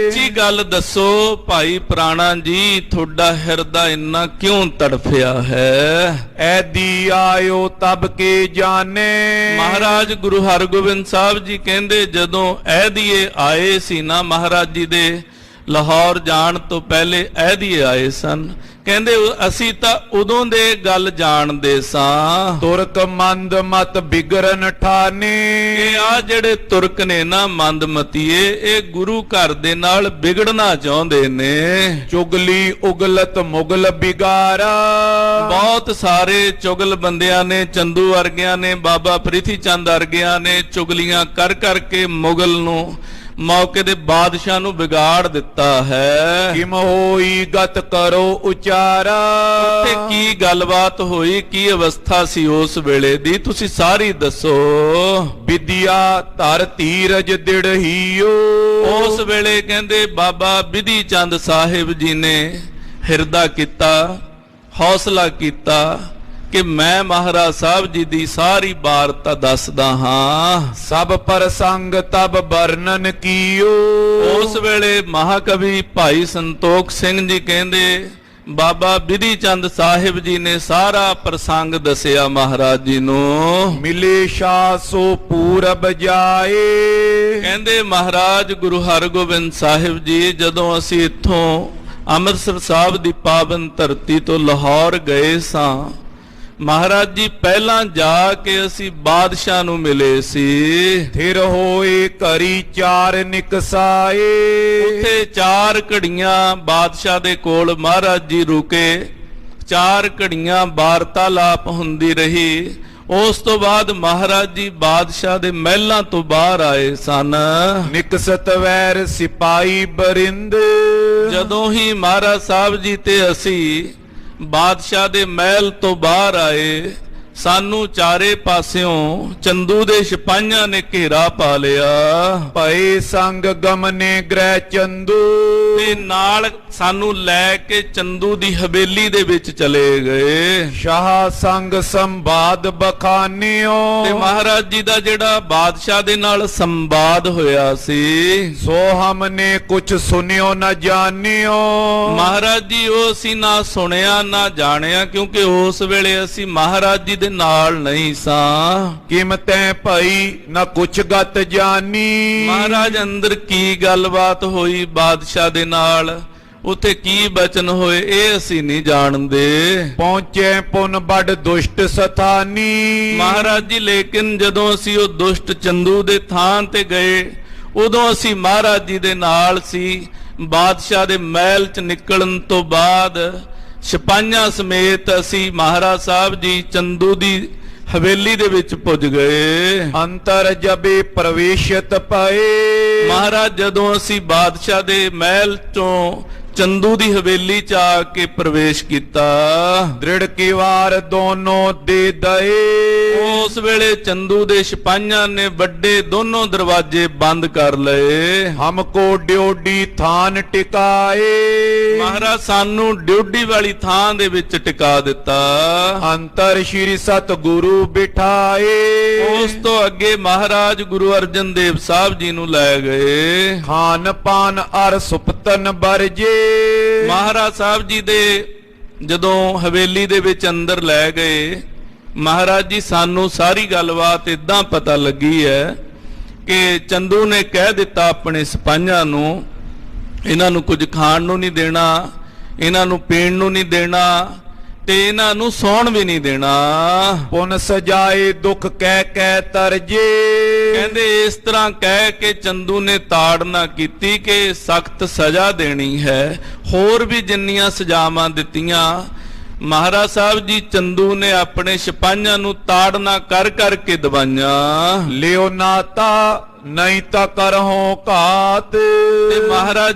S1: ਸੱਚੀ ਗੱਲ ਦੱਸੋ ਭਾਈ ਪ੍ਰਾਣਾ ਜੀ, ਤੁਹਾਡਾ ਹਿਰਦਾ ਇੰਨਾ ਕਿਉਂ ਤੜਫਿਆ ਹੈ?
S2: ਐਦੀ ਆਇਓ ਤਬ ਕੇ ਜਾਣੇ।
S1: ਮਹਾਰਾਜ ਗੁਰੂ ਹਰਗੋਬਿੰਦ ਸਾਹਿਬ ਜੀ ਕਹਿੰਦੇ ਜਦੋਂ ਐਦੀਏ ਆਏ ਸੀ ਨਾ, ਮਹਾਰਾਜ ਜੀ ਦੇ ਲਾਹੌਰ ਜਾਣ ਤੋਂ ਪਹਿਲੇ ਐਦੀਏ ਆਏ ਸਨ। ਕਹਿੰਦੇ ਅਸੀਂ ਤਾਂ ਉਦੋਂ ਦੇ ਗੱਲ ਜਾਣਦੇ ਸਾਂ।
S2: ਤੁਰਕ ਮੰਦ ਮਤ ਬਿਗਰਨ ਠਾਨੇ।
S1: ਇਹ ਆ ਜਿਹੜੇ ਤੁਰਕ ਨੇ ਨਾ ਮੰਦਮਤੀਏ, ਇਹ ਗੁਰੂ ਘਰ ਦੇ ਨਾਲ ਵਿਗੜਨਾ ਚਾਹੁੰਦੇ ਨੇ।
S2: ਚੁਗਲੀ ਉਗਲਤ ਮੁਗਲ ਬਿਗਾਰਾ।
S1: ਬਹੁਤ ਸਾਰੇ ਚੁਗਲ ਬੰਦਿਆਂ ਨੇ, ਚੰਦੂ ਵਰਗਿਆਂ ਨੇ, ਬਾਬਾ ਪ੍ਰਿਥੀ ਚੰਦ ਵਰਗਿਆਂ ਨੇ ਚੁਗਲੀਆਂ ਕਰ ਕਰਕੇ ਮੁਗਲ ਨੂੰ, ਮੌਕੇ ਦੇ ਬਾਦਸ਼ਾਹ ਨੂੰ ਵਿਗਾੜ ਦਿੱਤਾ ਹੈ।
S2: ਕਿਮ ਹੋਈ ਗਤ ਕਰੋ ਉਚਾਰਾ।
S1: ਉੱਥੇ ਕੀ ਗੱਲਬਾਤ ਹੋਈ, ਕੀ ਅਵਸਥਾ ਸੀ ਉਸ ਵੇਲੇ ਦੀ, ਤੁਸੀਂ ਸਾਰੀ ਦੱਸੋ।
S2: ਵਿਦਿਆ ਧਰ ਧੀਰਜ ਦਿੜਹੀਓ।
S1: ਉਸ ਵੇਲੇ ਕਹਿੰਦੇ ਬਾਬਾ ਬਿਧੀ ਚੰਦ ਸਾਹਿਬ ਜੀ ਨੇ ਹਿਰਦਾ ਕੀਤਾ, ਹੌਸਲਾ ਕੀਤਾ ਕਿ ਮੈਂ ਮਹਾਰਾਜ ਸਾਹਿਬ ਜੀ ਦੀ ਸਾਰੀ ਵਾਰਤਾ ਦੱਸਦਾ ਹਾਂ।
S2: ਸਭ ਪ੍ਰਸੰਗ ਤਬ ਵਰਣਨ ਕੀਓ।
S1: ਉਸ ਵੇਲੇ ਮਹਾਕਵੀ ਭਾਈ ਸੰਤੋਖ ਸਿੰਘ ਜੀ ਕਹਿੰਦੇ ਬਾਬਾ ਬਿਧੀ ਚੰਦ ਸਾਹਿਬ ਜੀ ਨੇ ਸਾਰਾ ਪ੍ਰਸੰਗ ਦੱਸਿਆ ਮਹਾਰਾਜ ਜੀ ਨੂੰ।
S2: ਮਿਲੇ ਸ਼ਾਹ ਸੋ ਪੂਰਬ ਜਾਏ।
S1: ਕਹਿੰਦੇ ਮਹਾਰਾਜ ਗੁਰੂ ਹਰਗੋਬਿੰਦ ਸਾਹਿਬ ਜੀ ਜਦੋਂ ਅਸੀਂ ਇੱਥੋਂ ਅੰਮ੍ਰਿਤਸਰ ਸਾਹਿਬ ਦੀ ਪਾਵਨ ਧਰਤੀ ਤੋਂ ਲਾਹੌਰ ਗਏ ਸਾਂ, ਮਹਾਰਾਜ ਜੀ ਪਹਿਲਾਂ ਜਾ ਕੇ ਅਸੀਂ ਬਾਦਸ਼ਾਹ ਨੂੰ ਮਿਲੇ ਸੀ।
S2: ਥਿਰ ਹੋਏ ਘਰੀ ਚਾਰ ਨਿਕਸਾਏ।
S1: ਉੱਥੇ 4 ਘੜੀਆਂ ਬਾਦਸ਼ਾਹ ਦੇ ਕੋਲ ਮਹਾਰਾਜ ਜੀ ਰੁਕੇ, 4 ਘੜੀਆਂ ਵਾਰਤਾਲਾਪ ਹੁੰਦੀ ਰਹੀ। ਉਸ ਤੋਂ ਬਾਅਦ ਮਹਾਰਾਜ ਜੀ ਬਾਦਸ਼ਾਹ ਦੇ ਮਹਿਲਾਂ ਤੋਂ ਬਾਹਰ ਆਏ ਸਨ।
S2: ਨਿਕਸਤ ਵੈਰ ਸਿਪਾਈ ਬਰਿੰਦ।
S1: ਜਦੋਂ ਹੀ ਮਹਾਰਾਜ ਸਾਹਿਬ ਜੀ ਤੇ ਅਸੀਂ ਬਾਦਸ਼ਾਹ ਦੇ ਮਹਿਲ ਤੋਂ ਬਾਹਰ ਆਏ, ਸਾਨੂੰ ਚਾਰੇ ਪਾਸਿਓਂ ਚੰਦੂ ਦੇ ਸਿਪਾਹੀਆਂ ਨੇ ਘੇਰਾ ਪਾ ਲਿਆ।
S2: ਭਏ ਸੰਗ ਗਮਨੇ ਗ੍ਰਹਿ ਚੰਦੂ।
S1: ਤੇ ਨਾਲ ਸਾਨੂੰ ਲੈ ਕੇ ਚੰਦੂ ਦੀ ਹਵੇਲੀ ਦੇ ਵਿੱਚ ਚਲੇ ਗਏ।
S2: ਸ਼ਾਹ ਸੰਗ ਸੰਵਾਦ ਬਖਾਨਿਓ।
S1: ਤੇ ਮਹਾਰਾਜ ਜੀ ਦਾ ਜਿਹੜਾ ਬਾਦਸ਼ਾਹ ਦੇ ਨਾਲ ਸੰਵਾਦ ਹੋਇਆ ਸੀ,
S2: ਸੋ ਹਮਨੇ ਕੁਛ ਸੁਨਿਓ ਨਾ ਜਾਣਿਓ।
S1: ਮਹਾਰਾਜ ਜੀ ਉਹ ਅਸੀਂ ਨਾ ਸੁਣਿਆ ਨਾ ਜਾਣਿਆ, ਕਿਉਂਕਿ ਉਸ ਵੇਲੇ ਅਸੀਂ ਮਹਾਰਾਜ ਜੀ ਦੇ ਨਾਲ ਨਹੀਂ ਸਾਂ।
S2: ਕਿਮਤੈ ਭਈ ਨਾ ਕੁਛ ਗਤ ਜਾਨੀ।
S1: ਮਹਾਰਾਜ ਅੰਦਰ ਕੀ ਗੱਲਬਾਤ ਹੋਈ ਬਾਦਸ਼ਾਹ ਦੇ ਨਾਲ, ਉਥੇ ਕੀ ਬਚਨ ਹੋਏ, ਇਹ ਅਸੀਂ ਨਹੀਂ ਜਾਣਦੇ।
S2: ਪਹੁੰਚੇ ਪੁਨ ਬੜ ਦੁਸ਼ਟ ਸਥਾਨੀ।
S1: ਮਹਾਰਾਜ ਜੀ ਲੇਕਿਨ ਜਦੋਂ ਅਸੀਂ ਉਹ ਦੁਸ਼ਟ ਚੰਦੂ ਦੇ ਥਾਂ ਤੇ ਗਏ, ਉਦੋਂ ਅਸੀਂ ਮਹਾਰਾਜ ਜੀ ਦੇ ਨਾਲ ਸੀ। ਬਾਦਸ਼ਾਹ ਦੇ ਮਹਿਲ ਚ ਨਿਕਲਣ ਤੋਂ ਬਾਅਦ ਸਿਪਾਹੀਆਂ ਸਮੇਤ ਅਸੀਂ ਮਹਾਰਾਜ ਸਾਹਿਬ ਜੀ ਚੰਦੂ ਦੀ ਹਵੇਲੀ ਦੇ ਵਿੱਚ ਪੁੱਜ ਗਏ।
S2: ਅੰਤਰ ਜਬੇ ਪ੍ਰਵੇਸ਼ਤ ਪਏ।
S1: ਮਹਾਰਾਜ ਜਦੋਂ ਅਸੀਂ ਬਾਦਸ਼ਾਹ ਦੇ ਮਹਿਲ ਚੋਂ ਚੰਦੂ ਦੀ ਹਵੇਲੀ ਚ ਆ ਕੇ ਪ੍ਰਵੇਸ਼ ਕੀਤਾ,
S2: ਦ੍ਰਿੜ ਕੀ ਵਾਰ ਦੋਨੋਂ ਦੇ ਦਏ।
S1: ਉਸ ਵੇਲੇ ਚੰਦੂ ਦੇ ਸਿਪਾਹੀਆਂ ਨੇ ਵੱਡੇ ਦੋਨੋਂ ਦਰਵਾਜ਼ੇ ਬੰਦ ਕਰ ਲਏ।
S2: ਹਮਕੋ ਡਿਓਡੀ ਥਾਨ ਟਿਕਾਏ।
S1: ਮਹਾਰਾਜ ਸਾਨੂੰ ਡਿਊਟੀ ਵਾਲੀ ਥਾਂ ਦੇ ਵਿੱਚ ਟਿਕਾ ਦਿੱਤਾ।
S2: ਅੰਤਰ ਸ਼੍ਰੀ ਸਤਿਗੁਰੂ ਬਿਠਾਏ।
S1: ਉਸ ਤੋਂ ਅੱਗੇ ਮਹਾਰਾਜ ਗੁਰੂ ਅਰਜਨ ਦੇਵ ਸਾਹਿਬ ਜੀ ਨੂੰ ਲੈ ਗਏ।
S2: ਖਾਨ ਪਾਨ ਅਰ ਸੁਪਤਨ ਬਰਜੇ।
S1: ਮਹਾਰਾਜ ਸਾਹਿਬ ਜੀ ਦੇ ਜਦੋਂ ਹਵੇਲੀ ਦੇ ਵਿੱਚ ਅੰਦਰ ਲੈ ਗਏ, ਮਹਾਰਾਜ ਜੀ ਸਾਨੂੰ ਸਾਰੀ ਗੱਲਬਾਤ ਇਦਾਂ ਪਤਾ ਲੱਗੀ ਹੈ ਕਿ ਚੰਦੂ ਨੇ ਕਹਿ ਦਿੱਤਾ ਆਪਣੇ ਸਿਪਾਹੀਆਂ ਨੂੰ, ਇਹਨਾਂ ਨੂੰ ਕੁਝ ਖਾਣ ਨੂੰ ਨਹੀਂ ਦੇਣਾ, ਇਹਨਾਂ ਨੂੰ ਪੀਣ ਨੂੰ ਨਹੀਂ ਦੇਣਾ, ਤੇ ਇਹਨਾਂ ਨੂੰ ਸੌਣ ਵੀ ਨਹੀਂ ਦੇਣਾ।
S2: ਪੁਨ ਸਜਾਏ ਦੁੱਖ ਕਹਿ ਕਹਿ ਤਰਜੇ।
S1: ਕਹਿੰਦੇ ਇਸ ਤਰ੍ਹਾਂ ਕਹਿ ਕੇ ਚੰਦੂ ਨੇ ਤਾੜਨਾ ਕੀਤੀ ਕਿ ਸਖਤ ਸਜ਼ਾ ਦੇਣੀ ਹੈ। ਹੋਰ ਵੀ ਜਿੰਨੀਆਂ ਸਜ਼ਾਵਾਂ ਦਿੱਤੀਆਂ, ਮਹਾਰਾਜ ਸਾਹਿਬ ਜੀ ਚੰਦੂ ਨੇ ਆਪਣੇ ਸਿਪਾਹੀਆਂ ਨੂੰ ਤਾੜਨਾ ਕਰ ਕਰਕੇ ਦਵਾਈਆਂ।
S2: ਲਿਓ ਨਾਤਾ ਨਹੀਂ ਤਾਂ ਕਰਹੋ ਘਾਤ।
S1: ਤੇ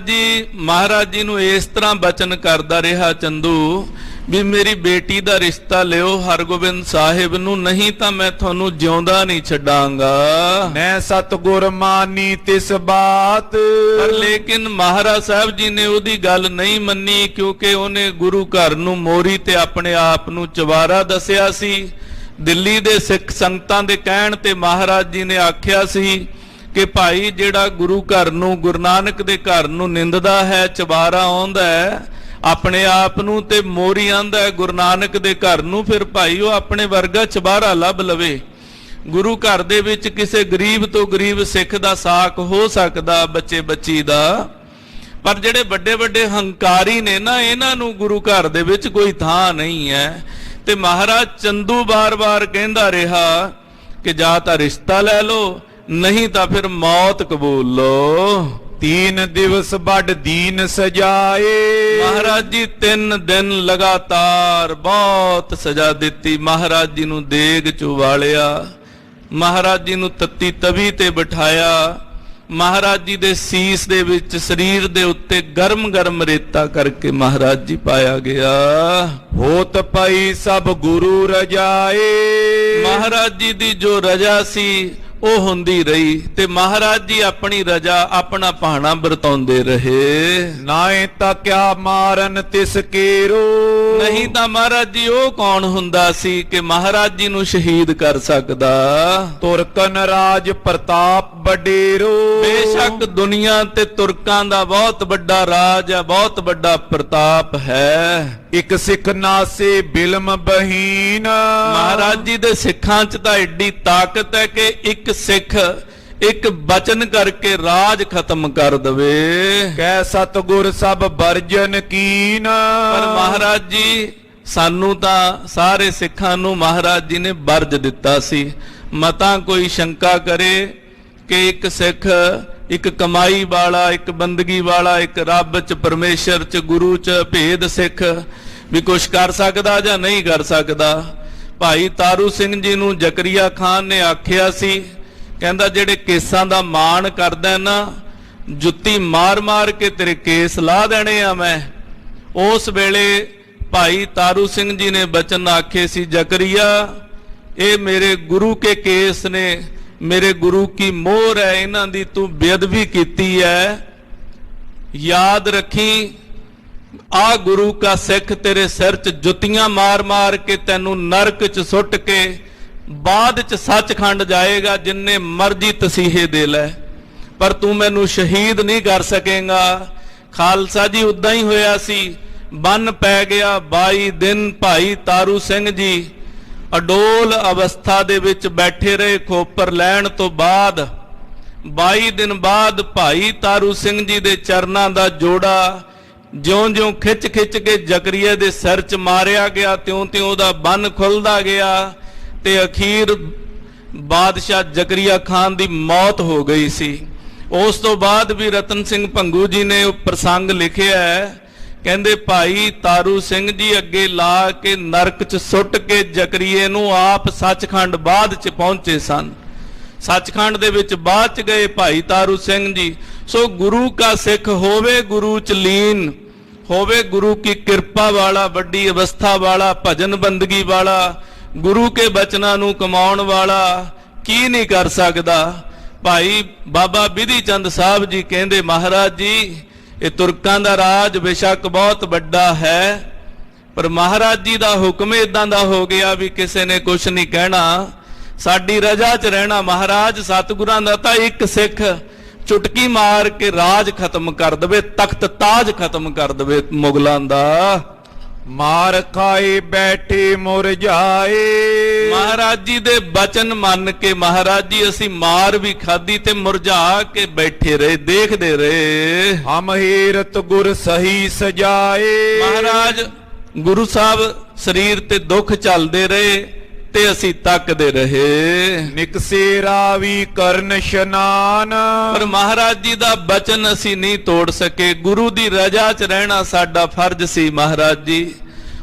S1: ਮਹਾਰਾਜ ਜੀ ਨੂੰ ਇਸ ਤਰ੍ਹਾਂ ਬਚਨ ਕਰਦਾ ਰਿਹਾ ਚੰਦੂ ਵੀ ਮੇਰੀ ਬੇਟੀ ਦਾ ਰਿਸ਼ਤਾ ਲਿਓ ਹਰਗੋਬਿੰਦ ਸਾਹਿਬ ਨੂੰ, ਨਹੀਂ ਤਾਂ ਮੈਂ ਤੁਹਾਨੂੰ ਜਿਉਂਦਾ ਨਹੀਂ ਛੱਡਾਂਗਾ।
S2: ਮੈਂ ਸਤਿਗੁਰ ਮਾਨੀ ਤਿਸ ਬਾਤ।
S1: ਪਰ ਲੇਕਿਨ ਮਹਾਰਾਜ ਸਾਹਿਬ ਜੀ ਨੇ ਉਹਦੀ ਗੱਲ ਨਹੀਂ ਮੰਨੀ, ਕਿਉਂਕਿ ਉਹਨੇ ਗੁਰੂ ਘਰ ਨੂੰ ਮੋਰੀ ਤੇ ਆਪਣੇ ਆਪ ਨੂੰ ਚਵਾਰਾ ਦੱਸਿਆ ਸੀ। ਦਿੱਲੀ ਦੇ ਸਿੱਖ ਸੰਗਤਾਂ ਦੇ ਕਹਿਣ ਤੇ ਮਹਾਰਾਜ ਜੀ ਨੇ ਆਖਿਆ ਸੀ ਕਿ ਭਾਈ ਜਿਹੜਾ ਗੁਰੂ ਘਰ ਨੂੰ, ਗੁਰੂ ਨਾਨਕ ਦੇ ਘਰ ਨੂੰ ਨਿੰਦਦਾ ਹੈ, ਚਵਾਰਾ ਆਉਂਦਾ ਹੈ ਆਪਣੇ ਆਪ ਨੂੰ, ਤੇ ਮੋਰੀ ਆਂਦਾ ਹੈ ਗੁਰੂ ਨਾਨਕ ਦੇ ਘਰ ਨੂੰ, ਫਿਰ ਭਾਈ ਉਹ ਆਪਣੇ ਵਰਗਾ ਚਬਾਰਾ ਲੱਭ ਲਵੇ। ਗੁਰੂ ਘਰ ਦੇ ਵਿੱਚ ਕਿਸੇ ਗਰੀਬ ਤੋਂ ਗਰੀਬ ਸਿੱਖ ਦਾ ਸਾਕ ਹੋ ਸਕਦਾ, ਬੱਚੇ ਬੱਚੀ ਦਾ, ਪਰ ਜਿਹੜੇ ਵੱਡੇ ਵੱਡੇ ਹੰਕਾਰੀ ਨੇ ਨਾ, ਇਹਨਾਂ ਨੂੰ ਗੁਰੂ ਘਰ ਦੇ ਵਿੱਚ ਕੋਈ ਥਾਂ ਨਹੀਂ ਹੈ। ਤੇ ਮਹਾਰਾਜ ਚੰਦੂ ਬਾਰ-ਬਾਰ ਕਹਿੰਦਾ ਰਿਹਾ ਕਿ ਜਾਂ ਤਾਂ ਰਿਸ਼ਤਾ ਲੈ ਲਓ, ਨਹੀਂ ਤਾਂ ਫਿਰ ਮੌਤ ਕਬੂਲ ਲੋ।
S2: 3 ਦਿਵਸ ਬੜ ਦੀਨ ਸਜਾਏ।
S1: ਮਹਾਰਾਜ ਜੀ 3 ਦਿਨ ਲਗਾਤਾਰ ਬਹੁਤ ਸਜ਼ਾ ਦਿੱਤੀ। ਮਹਾਰਾਜ ਜੀ ਨੂੰ ਦੇਗ ਚ ਉਬਾਲਿਆ, ਮਹਾਰਾਜ ਜੀ ਨੂੰ ਤੱਤੀ ਤਵੀ ਤੇ ਬਿਠਾਇਆ, ਮਹਾਰਾਜ ਜੀ ਦੇ ਸੀਸ ਦੇ ਵਿੱਚ, ਸਰੀਰ ਦੇ ਉੱਤੇ ਗਰਮ ਗਰਮ ਰੇਤਾ ਕਰਕੇ ਮਹਾਰਾਜ ਜੀ ਪਾਇਆ ਗਿਆ।
S2: ਹੋਤ ਪਈ ਸਭ ਗੁਰੂ ਰਜਾਏ।
S1: ਮਹਾਰਾਜ ਜੀ ਦੀ ਜੋ ਰਜਾ ਸੀ ਉਹ ਹੁੰਦੀ ਰਹੀ, ਤੇ ਮਹਾਰਾਜ ਜੀ ਆਪਣੀ ਰਜਾ, ਆਪਣਾ ਭਾਣਾ ਵਰਤਾਉਂਦੇ ਰਹੇ।
S2: ਨਾਏ ਤਾਂ ਕਿਆ ਮਾਰਨ ਤਿਸ ਕੇਰੋ।
S1: ਨਹੀਂ ਤਾਂ ਮਹਾਰਾਜ ਜੀ ਉਹ ਕੌਣ ਹੁੰਦਾ ਸੀ ਕਿ ਮਹਾਰਾਜ ਜੀ ਨੂੰ ਸ਼ਹੀਦ ਕਰ ਸਕਦਾ।
S2: ਤੁਰਕਨ ਰਾਜ ਪ੍ਰਤਾਪ ਬਡੇਰੋ।
S1: ਬੇਸ਼ੱਕ ਦੁਨੀਆ ਤੇ ਤੁਰਕਾਂ ਦਾ ਬਹੁਤ ਵੱਡਾ ਰਾਜ ਹੈ, ਬਹੁਤ ਵੱਡਾ ਪ੍ਰਤਾਪ ਹੈ,
S2: ਇਕ ਸਿੱਖ ਨਾਸੇ ਬਿਲਮ ਬਹੀਨ।
S1: ਮਹਾਰਾਜ ਜੀ ਦੇ ਸਿੱਖਾਂ 'ਚ ਤਾਂ ਐਡੀ ਤਾਕਤ ਹੈ ਕਿ ਇੱਕ ਸਿੱਖ ਇੱਕ ਬਚਨ ਕਰਕੇ ਰਾਜ ਖਤਮ ਕਰ ਦਵੇ।
S2: ਕਹਿ ਸਤਿਗੁਰ ਸਭ ਵਰਜਨ ਕੀਨ।
S1: ਪਰ ਮਹਾਰਾਜ ਜੀ ਸਾਨੂੰ ਤਾਂ ਸਾਰੇ ਸਿੱਖਾਂ ਨੂੰ ਮਹਾਰਾਜ ਜੀ ਨੇ ਵਰਜ ਦਿੱਤਾ ਸੀ। ਮਤਾਂ ਕੋਈ ਸ਼ੰਕਾ ਕਰੇ ਕਿ ਇੱਕ ਸਿੱਖ ਇੱਕ ਕਮਾਈ ਵਾਲਾ, ਇੱਕ ਬੰਦਗੀ ਵਾਲਾ, ਇੱਕ ਰੱਬ 'ਚ, ਪਰਮੇਸ਼ਰ 'ਚ, ਗੁਰੂ 'ਚ ਭੇਦ ਸਿੱਖ ਵੀ ਕੁਛ ਕਰ ਸਕਦਾ ਜਾਂ ਨਹੀਂ ਕਰ ਸਕਦਾ। ਭਾਈ ਤਾਰੂ ਸਿੰਘ ਜੀ ਨੂੰ ਜ਼ਕਰੀਆ ਖਾਨ ਨੇ ਆਖਿਆ ਸੀ, ਕਹਿੰਦਾ ਜਿਹੜੇ ਕੇਸਾਂ ਦਾ ਮਾਣ ਕਰਦਾ ਨਾ, ਜੁੱਤੀ ਮਾਰ-ਮਾਰ ਕੇ ਤੇਰੇ ਕੇਸ ਲਾ ਦੇਣੇ ਆ ਮੈਂ। ਉਸ ਵੇਲੇ ਭਾਈ ਤਾਰੂ ਸਿੰਘ ਜੀ ਨੇ ਬਚਨ ਆਖੇ ਸੀ, ਜ਼ਕਰੀਆ ਇਹ ਮੇਰੇ ਗੁਰੂ ਕੇ ਕੇਸ ਨੇ, ਮੇਰੇ ਗੁਰੂ ਕੀ ਮੋਹਰ ਹੈ, ਇਹਨਾਂ ਦੀ ਤੂੰ ਬੇਅਦਬੀ ਕੀਤੀ ਹੈ। ਯਾਦ ਰੱਖੀ ਆ ਗੁਰੂ ਕਾ ਸਿੱਖ ਤੇਰੇ ਸਿਰ 'ਚ ਜੁੱਤੀਆਂ ਮਾਰ-ਮਾਰ ਕੇ ਤੈਨੂੰ ਨਰਕ 'ਚ ਸੁੱਟ ਕੇ ਬਾਅਦ 'ਚ ਸੱਚਖੰਡ ਜਾਏਗਾ, ਜਿੰਨੇ ਮਰਜ਼ੀ ਤਸੀਹੇ ਦੇ ਲੈ, ਪਰ ਤੂੰ ਮੈਨੂੰ ਸ਼ਹੀਦ ਨਹੀਂ ਕਰ ਸਕੇਗਾ। ਖਾਲਸਾ ਜੀ ਉਦਾਂ ਹੀ ਹੋਇਆ ਸੀ। ਬੰਨ ਪੈ ਗਿਆ 22 ਦਿਨ ਭਾਈ ਤਾਰੂ ਸਿੰਘ ਜੀ ਅਡੋਲ ਅਵਸਥਾ ਦੇ ਵਿੱਚ ਬੈਠੇ ਰਹੇ। ਖੋਪਰ ਲੈਣ ਤੋਂ ਬਾਅਦ 22 ਦਿਨ ਬਾਅਦ ਭਾਈ ਤਾਰੂ ਸਿੰਘ ਜੀ ਦੇ ਚਰਨਾਂ ਦਾ ਜੋੜਾ ਜਿਉਂ-ਜਿਉਂ ਖਿੱਚ-ਖਿੱਚ ਕੇ ਜ਼ਕਰੀਆ ਦੇ ਸਿਰ 'ਚ ਮਾਰਿਆ ਗਿਆ, ਤਿਉਂ-ਤਿਉਂ ਉਹਦਾ ਬੰਨ ਖੁੱਲਦਾ ਗਿਆ ਤੇ ਅਖੀਰ ਬਾਦਸ਼ਾਹ ਜ਼ਕਰੀਆ ਖਾਨ ਦੀ ਮੌਤ ਹੋ ਗਈ ਸੀ। ਉਸ ਤੋਂ ਬਾਅਦ ਵੀ ਰਤਨ ਸਿੰਘ ਭੰਗੂ ਜੀ ਨੇ ਉਹ ਪ੍ਰਸੰਗ ਲਿਖਿਆ ਹੈ, ਕਹਿੰਦੇ ਭਾਈ ਤਾਰੂ ਸਿੰਘ ਜੀ ਅੱਗੇ ਲਾ ਕੇ ਨਰਕ 'ਚ ਸੁੱਟ ਕੇ ਜ਼ਕਰੀਏ ਨੂੰ ਆਪ ਸੱਚਖੰਡ ਬਾਅਦ 'ਚ ਪਹੁੰਚੇ ਸਨ। ਸੱਚਖੰਡ ਦੇ ਵਿੱਚ ਬਾਅਦ 'ਚ ਗਏ ਭਾਈ ਤਾਰੂ ਸਿੰਘ ਜੀ। ਸੋ ਗੁਰੂ ਕਾ ਸਿੱਖ ਹੋਵੇ, ਗੁਰੂ 'ਚ ਲੀਨ ਹੋਵੇ, ਗੁਰੂ ਕੀ ਕਿਰਪਾ ਵਾਲਾ, ਵੱਡੀ ਅਵਸਥਾ ਵਾਲਾ, ਭਜਨ ਬੰਦਗੀ ਵਾਲਾ, ਗੁਰੂ ਕੇ ਬਚਨਾਂ ਨੂੰ ਕਮਾਉਣ ਵਾਲਾ ਕੀ ਨਹੀਂ ਕਰ ਸਕਦਾ। ਭਾਈ ਬਾਬਾ ਬਿਧੀ ਚੰਦ ਸਾਹਿਬ ਜੀ ਕਹਿੰਦੇ, ਮਹਾਰਾਜ ਜੀ ਇਹ ਤੁਰਕਾਂ ਦਾ ਰਾਜ ਬੇਸ਼ੱਕ ਬਹੁਤ ਵੱਡਾ ਹੈ, ਪਰ ਮਹਾਰਾਜ ਜੀ ਦਾ ਹੁਕਮ ਇਦਾਂ ਦਾ ਹੋ ਗਿਆ ਵੀ ਕਿਸੇ ਨੇ ਕੁਛ ਨਹੀਂ ਕਹਿਣਾ, ਸਾਡੀ ਰਜ਼ਾ 'ਚ ਰਹਿਣਾ। ਮਹਾਰਾਜ ਸਤਿਗੁਰਾਂ ਦਾ ਤਾਂ ਇੱਕ ਸਿੱਖ ਚੁਟਕੀ ਮਾਰ ਕੇ ਰਾਜ ਖਤਮ ਕਰ ਦਵੇ, ਤਖਤ ਤਾਜ ਖਤਮ ਕਰ ਦਵੇ ਮੁਗਲਾਂ ਦਾ।
S2: ਮਾਰ ਖਾਏ ਬੈਠੇ ਮੁਰਝਾਏ।
S1: ਮਹਾਰਾਜ ਜੀ ਦੇ ਬਚਨ ਮੰਨ ਕੇ ਮਹਾਰਾਜ ਜੀ ਅਸੀਂ ਮਾਰ ਵੀ ਖਾਧੀ ਤੇ ਮੁਰਝਾ ਕੇ ਬੈਠੇ ਰਹੇ, ਦੇਖਦੇ ਰਹੇ।
S2: ਹਮ ਹੀਰਤ ਗੁਰ ਸਹੀ ਸਜਾਏ। ਮਹਾਰਾਜ
S1: ਗੁਰੂ ਸਾਹਿਬ ਸਰੀਰ ਤੇ ਦੁੱਖ ਚੱਲਦੇ ਰਹੇ ਤੇ ਅਸੀਂ ਤੱਕਦੇ ਰਹੇ।
S2: ਨਿਕਸੇ ਰਾਵੀ ਕਰਨ ਇਸ਼ਨਾਨ।
S1: ਪਰ ਮਹਾਰਾਜ ਜੀ ਦਾ ਬਚਨ ਅਸੀਂ ਨਹੀਂ ਤੋੜ ਸਕੇ। ਗੁਰੂ ਦੀ ਰਜ਼ਾ 'ਚ ਰਹਿਣਾ ਸਾਡਾ ਫਰਜ਼ ਸੀ ਮਹਾਰਾਜ ਜੀ।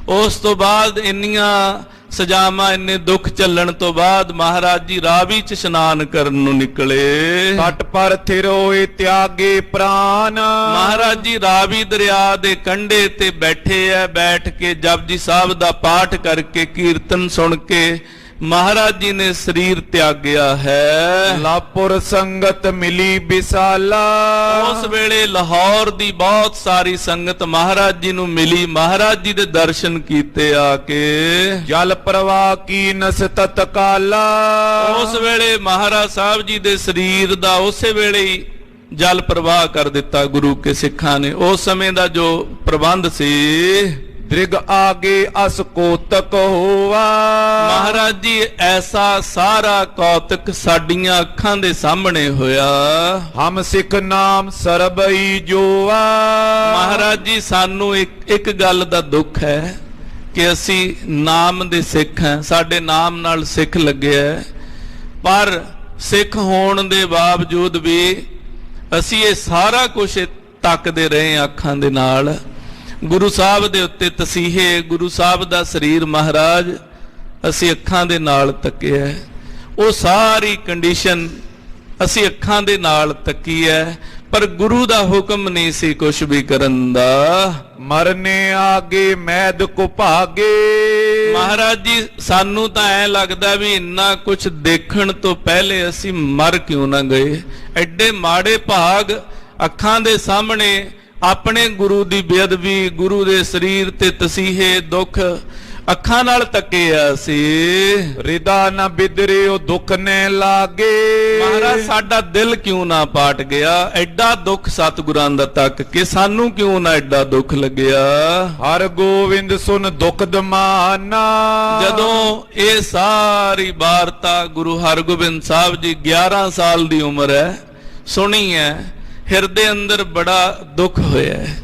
S1: ਉਸ ਤੋਂ ਬਾਅਦ ਇੰਨੀਆਂ ਸਜ਼ਾਵਾਂ, ਇੰਨੇ ਦੁੱਖ ਚੱਲਣ ਤੋਂ ਬਾਅਦ ਮਹਾਰਾਜ ਜੀ ਰਾਵੀ 'ਚ ਇਸ਼ਨਾਨ ਕਰਨ ਨੂੰ ਨਿਕਲੇ।
S2: ਤਟ ਪਰ ਥਿਰੋਏ ਤਿਆਗੇ ਪ੍ਰਾਨ।
S1: ਮਹਾਰਾਜ ਜੀ ਰਾਵੀ ਦਰਿਆ ਦੇ ਕੰਢੇ ਤੇ ਬੈਠੇ ਐ। ਬੈਠ ਕੇ ਜਪਜੀ ਸਾਹਿਬ ਦਾ ਪਾਠ ਕਰਕੇ, ਕੀਰਤਨ ਸੁਣ ਕੇ ਮਹਾਰਾਜ ਜੀ ਨੇ ਸਰੀਰ ਤਿਆਗਿਆ ਹੈ।
S2: ਲਾਪੁਰ ਸੰਗਤ ਮਿਲੀ ਵਿਸਾਲਾ।
S1: ਉਸ ਵੇਲੇ ਲਾਹੌਰ ਦੀ ਬਹੁਤ ਸਾਰੀ ਸੰਗਤ ਮਹਾਰਾਜ ਜੀ ਨੂੰ ਮਿਲੀ। ਮਹਾਰਾਜ ਜੀ ਦੇ ਦਰਸ਼ਨ ਕੀਤੇ ਆ ਕੇ।
S2: ਜਲ ਪ੍ਰਵਾਹ ਕੀ ਨਸ ਤਤਕਾਲਾ।
S1: ਉਸ ਵੇਲੇ ਮਹਾਰਾਜ ਸਾਹਿਬ ਜੀ ਦੇ ਸਰੀਰ ਦਾ ਉਸੇ ਵੇਲੇ ਹੀ ਜਲ ਪ੍ਰਵਾਹ ਕਰ ਦਿੱਤਾ ਗੁਰੂ ਕੇ ਸਿੱਖਾਂ ਨੇ। ਉਸ ਸਮੇਂ ਦਾ ਜੋ ਪ੍ਰਬੰਧ ਸੀ।
S2: ਦ੍ਰਿਗ ਆਗੇ ਅਸ ਕੋਤਕ ਹੋਵਾ।
S1: ਮਹਾਰਾਜ ਜੀ ਐਸਾ ਸਾਰਾ ਕੌਤਕ ਸਾਡੀਆਂ ਅੱਖਾਂ ਦੇ ਸਾਹਮਣੇ ਹੋਇਆ।
S2: ਹਮ ਸਿੱਖ ਨਾਮ ਸਰਬਈ ਜੋਆ।
S1: ਮਹਾਰਾਜ ਜੀ ਸਾਨੂੰ ਇੱਕ ਗੱਲ ਦਾ ਦੁੱਖ ਹੈ ਕਿ ਅਸੀਂ ਨਾਮ ਦੇ ਸਿੱਖ ਹਾਂ, ਸਾਡੇ ਨਾਮ ਨਾਲ ਸਿੱਖ ਲੱਗਿਆ, ਪਰ ਸਿੱਖ ਹੋਣ ਦੇ ਬਾਵਜੂਦ ਵੀ ਅਸੀਂ ਇਹ ਸਾਰਾ ਕੁਝ ਤੱਕਦੇ ਰਹੇ ਅੱਖਾਂ ਦੇ ਨਾਲ। ਗੁਰੂ ਸਾਹਿਬ ਦੇ ਉੱਤੇ ਤਸੀਹੇ, ਗੁਰੂ ਸਾਹਿਬ ਦਾ ਸਰੀਰ ਮਹਾਰਾਜ ਅਸੀਂ ਅੱਖਾਂ ਦੇ ਨਾਲ ਤੱਕਿਆ। ਉਹ ਸਾਰੀ ਕੰਡੀਸ਼ਨ ਅਸੀਂ ਅੱਖਾਂ ਦੇ ਨਾਲ ਤੱਕੀ ਹੈ, ਪਰ ਗੁਰੂ ਦਾ ਹੁਕਮ ਨਹੀਂ ਸੀ ਕੁਝ ਵੀ ਕਰਨ ਦਾ।
S2: ਮਰਨੇ ਆਗੇ ਮੈਦ ਕੋ ਭਾਗੇ।
S1: ਮਹਾਰਾਜ ਜੀ ਸਾਨੂੰ ਤਾਂ ਐ ਲੱਗਦਾ ਵੀ ਇੰਨਾ ਕੁਝ ਦੇਖਣ ਤੋਂ ਪਹਿਲੇ ਅਸੀਂ ਮਰ ਕਿਉਂ ਨਾ ਗਏ। ਐਡੇ ਮਾੜੇ ਭਾਗ ਅੱਖਾਂ ਦੇ ਸਾਹਮਣੇ ਆਪਣੇ ਗੁਰੂ ਦੀ ਬੇਅਦਬੀ, ਗੁਰੂ ਦੇ ਸਰੀਰ ਤੇ ਤਸੀਹੇ, ਦੁੱਖ ਅੱਖਾਂ ਨਾਲ ਤੱਕਿਆ ਸੀ।
S2: ਹਿਰਦਾ ਨ ਬਿਦਰਿਓ ਦੁੱਖ ਨੇ ਲਾਗੇ।
S1: ਮਹਾਰਾਜ ਸਾਡਾ ਦਿਲ ਕਿਉਂ ਨਾ ਪਾਟ ਗਿਆ, ਐਡਾ ਦੁੱਖ ਸਤਿਗੁਰਾਂ ਦਾ ਤੱਕ ਕੇ ਸਾਨੂੰ ਕਿਉਂ ਨਾ ਐਡਾ ਦੁੱਖ ਲੱਗਿਆ।
S2: ਹਰ ਗੋਵਿੰਦ ਸੁਨ ਦੁਖ ਦਮਾਨਾ।
S1: ਜਦੋਂ ਇਹ ਸਾਰੀ ਵਾਰਤਾ ਗੁਰੂ ਹਰਗੋਬਿੰਦ ਸਾਹਿਬ ਜੀ 11 ਸਾਲ ਦੀ ਉਮਰ ਹੈ ਸੁਣੀ ਹੈ, ਹਿਰਦੇ ਅੰਦਰ ਬੜਾ ਦੁੱਖ ਹੋਇਆ ਹੈ।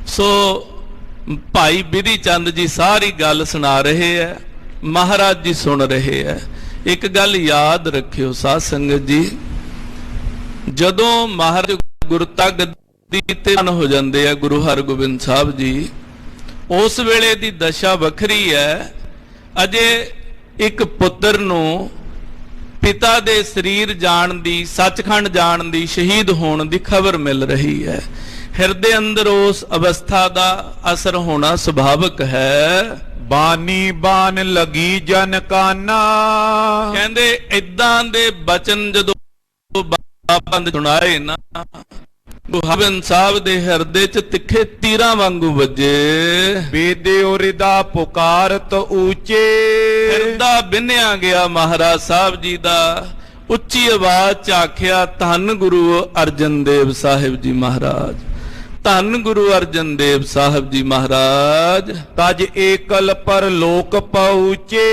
S1: ਸੋ ਭਾਈ ਬਿਧੀ ਚੰਦ ਜੀ ਸਾਰੀ ਗੱਲ ਸੁਣਾ ਰਹੇ ਹੈ, ਮਹਾਰਾਜ ਜੀ ਸੁਣ ਰਹੇ ਹੈ। ਇੱਕ ਗੱਲ ਯਾਦ ਰੱਖਿਓ ਸਾਧ ਸੰਗਤ ਜੀ, ਜਦੋਂ ਮਹਾਰਾਜ ਗੁਰਤਾ ਗੱਦੀ ਤੇ ਹੋ ਜਾਂਦੇ ਆ ਗੁਰੂ ਹਰਗੋਬਿੰਦ ਸਾਹਿਬ ਜੀ, ਉਸ ਵੇਲੇ ਦੀ ਦਸ਼ਾ ਵੱਖਰੀ ਹੈ। ਅਜੇ ਇੱਕ ਪੁੱਤਰ ਨੂੰ ਪਿਤਾ ਦੇ ਸਰੀਰ ਜਾਣ ਦੀ, ਸੱਚਖੰਡ ਜਾਣ ਦੀ, ਸ਼ਹੀਦ ਹੋਣ ਦੀ ਖਬਰ ਮਿਲ ਰਹੀ ਹੈ। ਹਿਰਦੇ ਅੰਦਰ ਉਸ ਅਵਸਥਾ ਦਾ ਅਸਰ ਹੋਣਾ ਸੁਭਾਵਿਕ ਹੈ।
S2: ਬਾਨੀ ਬਾਨ ਲਗੀ ਜਨ ਕਾਨਾ।
S1: ਕਹਿੰਦੇ ਇਦਾਂ ਦੇ ਬਚਨ ਜਦੋਂ ਬਾਬਾ ਨੇ ਸੁਣਾਏ ਨਾ, ਗੁਰੂ ਹਰਗੋਬਿੰਦ ਸਾਹਿਬ ਦੇ ਹਿਰਦੇ 'ਚ ਤਿੱਖੇ ਤੀਰਾਂ ਵਾਂਗੂ ਵੱਜੇ।
S2: ਬੇਦਿਓ ਹਿਰਦਾ ਪੁਕਾਰਤ ਉੱਚੇ।
S1: ਹਿਰਦਾ ਬਿੰਨਿਆ ਗਿਆ ਮਹਾਰਾਜ ਸਾਹਿਬ ਜੀ ਦਾ। ਉੱਚੀ ਆਵਾਜ਼ 'ਚ ਆਖਿਆ, ਧੰਨ ਗੁਰੂ ਅਰਜਨ ਦੇਵ ਸਾਹਿਬ ਜੀ ਮਹਾਰਾਜ, ਧੰਨ ਗੁਰੂ ਅਰਜਨ ਦੇਵ ਸਾਹਿਬ ਜੀ ਮਹਾਰਾਜ।
S2: ਤਜ ਏਕਲ ਪਰ ਲੋਕ ਪਹੁੰਚੇ।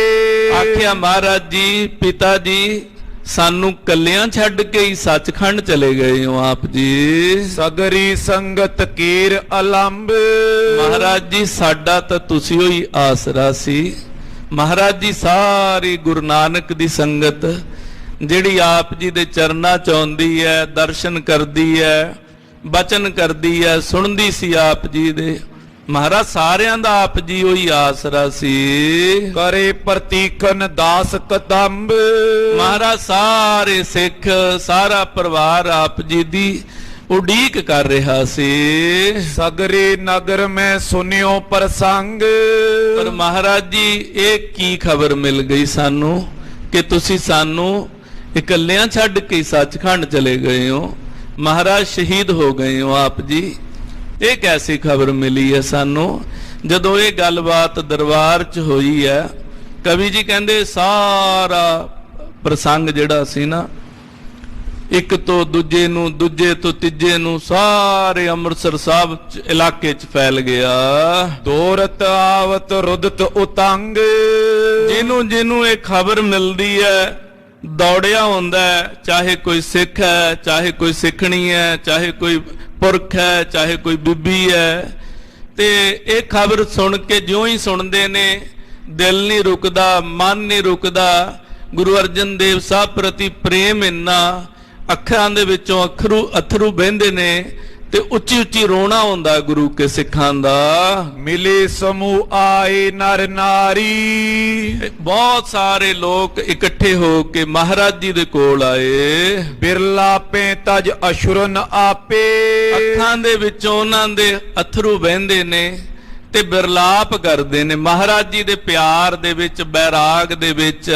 S1: ਆਖਿਆ ਮਹਾਰਾਜ ਜੀ, ਪਿਤਾ ਜੀ ਸਾਨੂੰ ਕੱਲਿਆਂ ਛੱਡ ਕੇ ਹੀ ਸੱਚਖੰਡ ਚਲੇ ਗਏ ਹੋ ਆਪ ਜੀ।
S2: ਸਗਰੀ ਸੰਗਤ ਕੀਰ ਅਲੰਬ।
S1: ਮਹਾਰਾਜ ਜੀ ਸਾਡਾ ਤਾਂ ਤੁਸੀਂ ਹੀ ਆਸਰਾ ਸੀ। ਮਹਾਰਾਜ ਜੀ ਸਾਰੀ ਗੁਰੂ ਨਾਨਕ ਦੀ ਸੰਗਤ ਜਿਹੜੀ ਆਪ ਜੀ ਦੇ ਚਰਨਾਂ 'ਚ ਆਉਂਦੀ ਹੈ, ਦਰਸ਼ਨ ਕਰਦੀ ਹੈ, ਬਚਨ ਕਰਦੀ ਹੈ, ਸੁਣਦੀ ਸੀ ਆਪ ਜੀ ਦੇ। ਮਹਾਰਾਜ ਸਾਰਿਆਂ ਦਾ ਆਪ ਜੀ ਉਹੀ ਆਸਰਾ ਸੀ।
S2: ਕਰੇ ਪ੍ਰਤੀਖਨ ਦਾਸ ਕਦੰਬ।
S1: ਮਹਾਰਾਜ ਸਾਰੇ ਸਿੱਖ, ਸਾਰਾ ਪਰਿਵਾਰ ਆਪ ਜੀ ਦੀ ਉਡੀਕ ਕਰ ਰਿਹਾ ਸੀ।
S2: ਸਗਰੇ ਨਗਰ ਮੈਂ ਸੁਨਿਓ ਪ੍ਰਸੰਗ।
S1: ਪਰ ਮਹਾਰਾਜ ਜੀ ਇਹ ਕੀ ਖਬਰ ਮਿਲ ਗਈ ਸਾਨੂੰ ਕਿ ਤੁਸੀਂ ਸਾਨੂੰ ਇਕੱਲਿਆਂ ਛੱਡ ਕੇ ਸੱਚਖੰਡ ਚਲੇ ਗਏ ਹੋ, ਮਹਾਰਾਜ ਸ਼ਹੀਦ ਹੋ ਗਏ ਹੋ ਆਪ ਜੀ। ਇਹ ਕੈਸੀ ਖਬਰ ਮਿਲੀ ਹੈ ਸਾਨੂੰ। ਜਦੋਂ ਇਹ ਗੱਲਬਾਤ ਦਰਬਾਰ 'ਚ ਹੋਈ ਹੈ, ਕਵੀ ਜੀ ਕਹਿੰਦੇ ਸਾਰਾ ਪ੍ਰਸੰਗ ਜਿਹੜਾ ਸੀ ਨਾ, ਇੱਕ ਤੋਂ ਦੂਜੇ ਨੂੰ, ਦੂਜੇ ਤੋਂ ਤੀਜੇ ਨੂੰ, ਸਾਰੇ ਅੰਮ੍ਰਿਤਸਰ ਸਾਹਿਬ ਇਲਾਕੇ 'ਚ ਫੈਲ ਗਿਆ।
S2: ਦੋਰਤ ਆਵਤ ਰੁਦਤ ਉਤੰਗ।
S1: ਜਿਹਨੂੰ ਇਹ ਖਬਰ ਮਿਲਦੀ ਹੈ ਦੌੜਿਆ ਹੁੰਦਾ ਹੈ, ਚਾਹੇ ਕੋਈ ਸਿੱਖ ਹੈ, ਚਾਹੇ ਕੋਈ ਸਿੱਖਣੀ ਹੈ, ਚਾਹੇ ਕੋਈ ਪੁਰਖ ਹੈ, ਚਾਹੇ ਕੋਈ ਬੀਬੀ ਹੈ। ਤੇ ਇਹ ਖਬਰ ਸੁਣ ਕੇ ਜਿਉਂ ਹੀ ਸੁਣਦੇ ਨੇ, ਦਿਲ ਨਹੀਂ ਰੁਕਦਾ, ਮਨ ਨਹੀਂ ਰੁਕਦਾ। ਗੁਰੂ ਅਰਜਨ ਦੇਵ ਸਾਹਿਬ ਪ੍ਰਤੀ ਪ੍ਰੇਮ ਇੰਨਾ, ਅੱਖਾਂ ਦੇ ਵਿੱਚੋਂ ਅਥਰੂ ਵਹਿੰਦੇ ਨੇ ਤੇ ਉੱਚੀ ਉੱਚੀ ਰੋਣਾ ਹੁੰਦਾ ਗੁਰੂ ਕੇ ਸਿੱਖਾਂ ਦਾ।
S2: ਮਿਲੇ ਸਮੂਹ ਆਏ ਨਰ ਨਾਰੀ।
S1: ਬਹੁਤ ਸਾਰੇ ਲੋਕ ਇਕੱਠੇ ਹੋ ਕੇ ਮਹਾਰਾਜ ਜੀ ਦੇ ਕੋਲ ਆਏ।
S2: ਬਿਰਲਾ ਪੇ ਤਜ ਅਸ਼ੁਰਨ ਆਪੇ।
S1: ਅੱਖਾਂ ਦੇ ਵਿੱਚੋਂ ਉਹਨਾਂ ਦੇ ਅਥਰੂ ਵਹਿੰਦੇ ਨੇ ਤੇ ਬਿਰਲਾਪ ਕਰਦੇ ਨੇ ਮਹਾਰਾਜ ਜੀ ਦੇ ਪਿਆਰ ਦੇ ਵਿੱਚ, ਬੈਰਾਗ ਦੇ ਵਿੱਚ।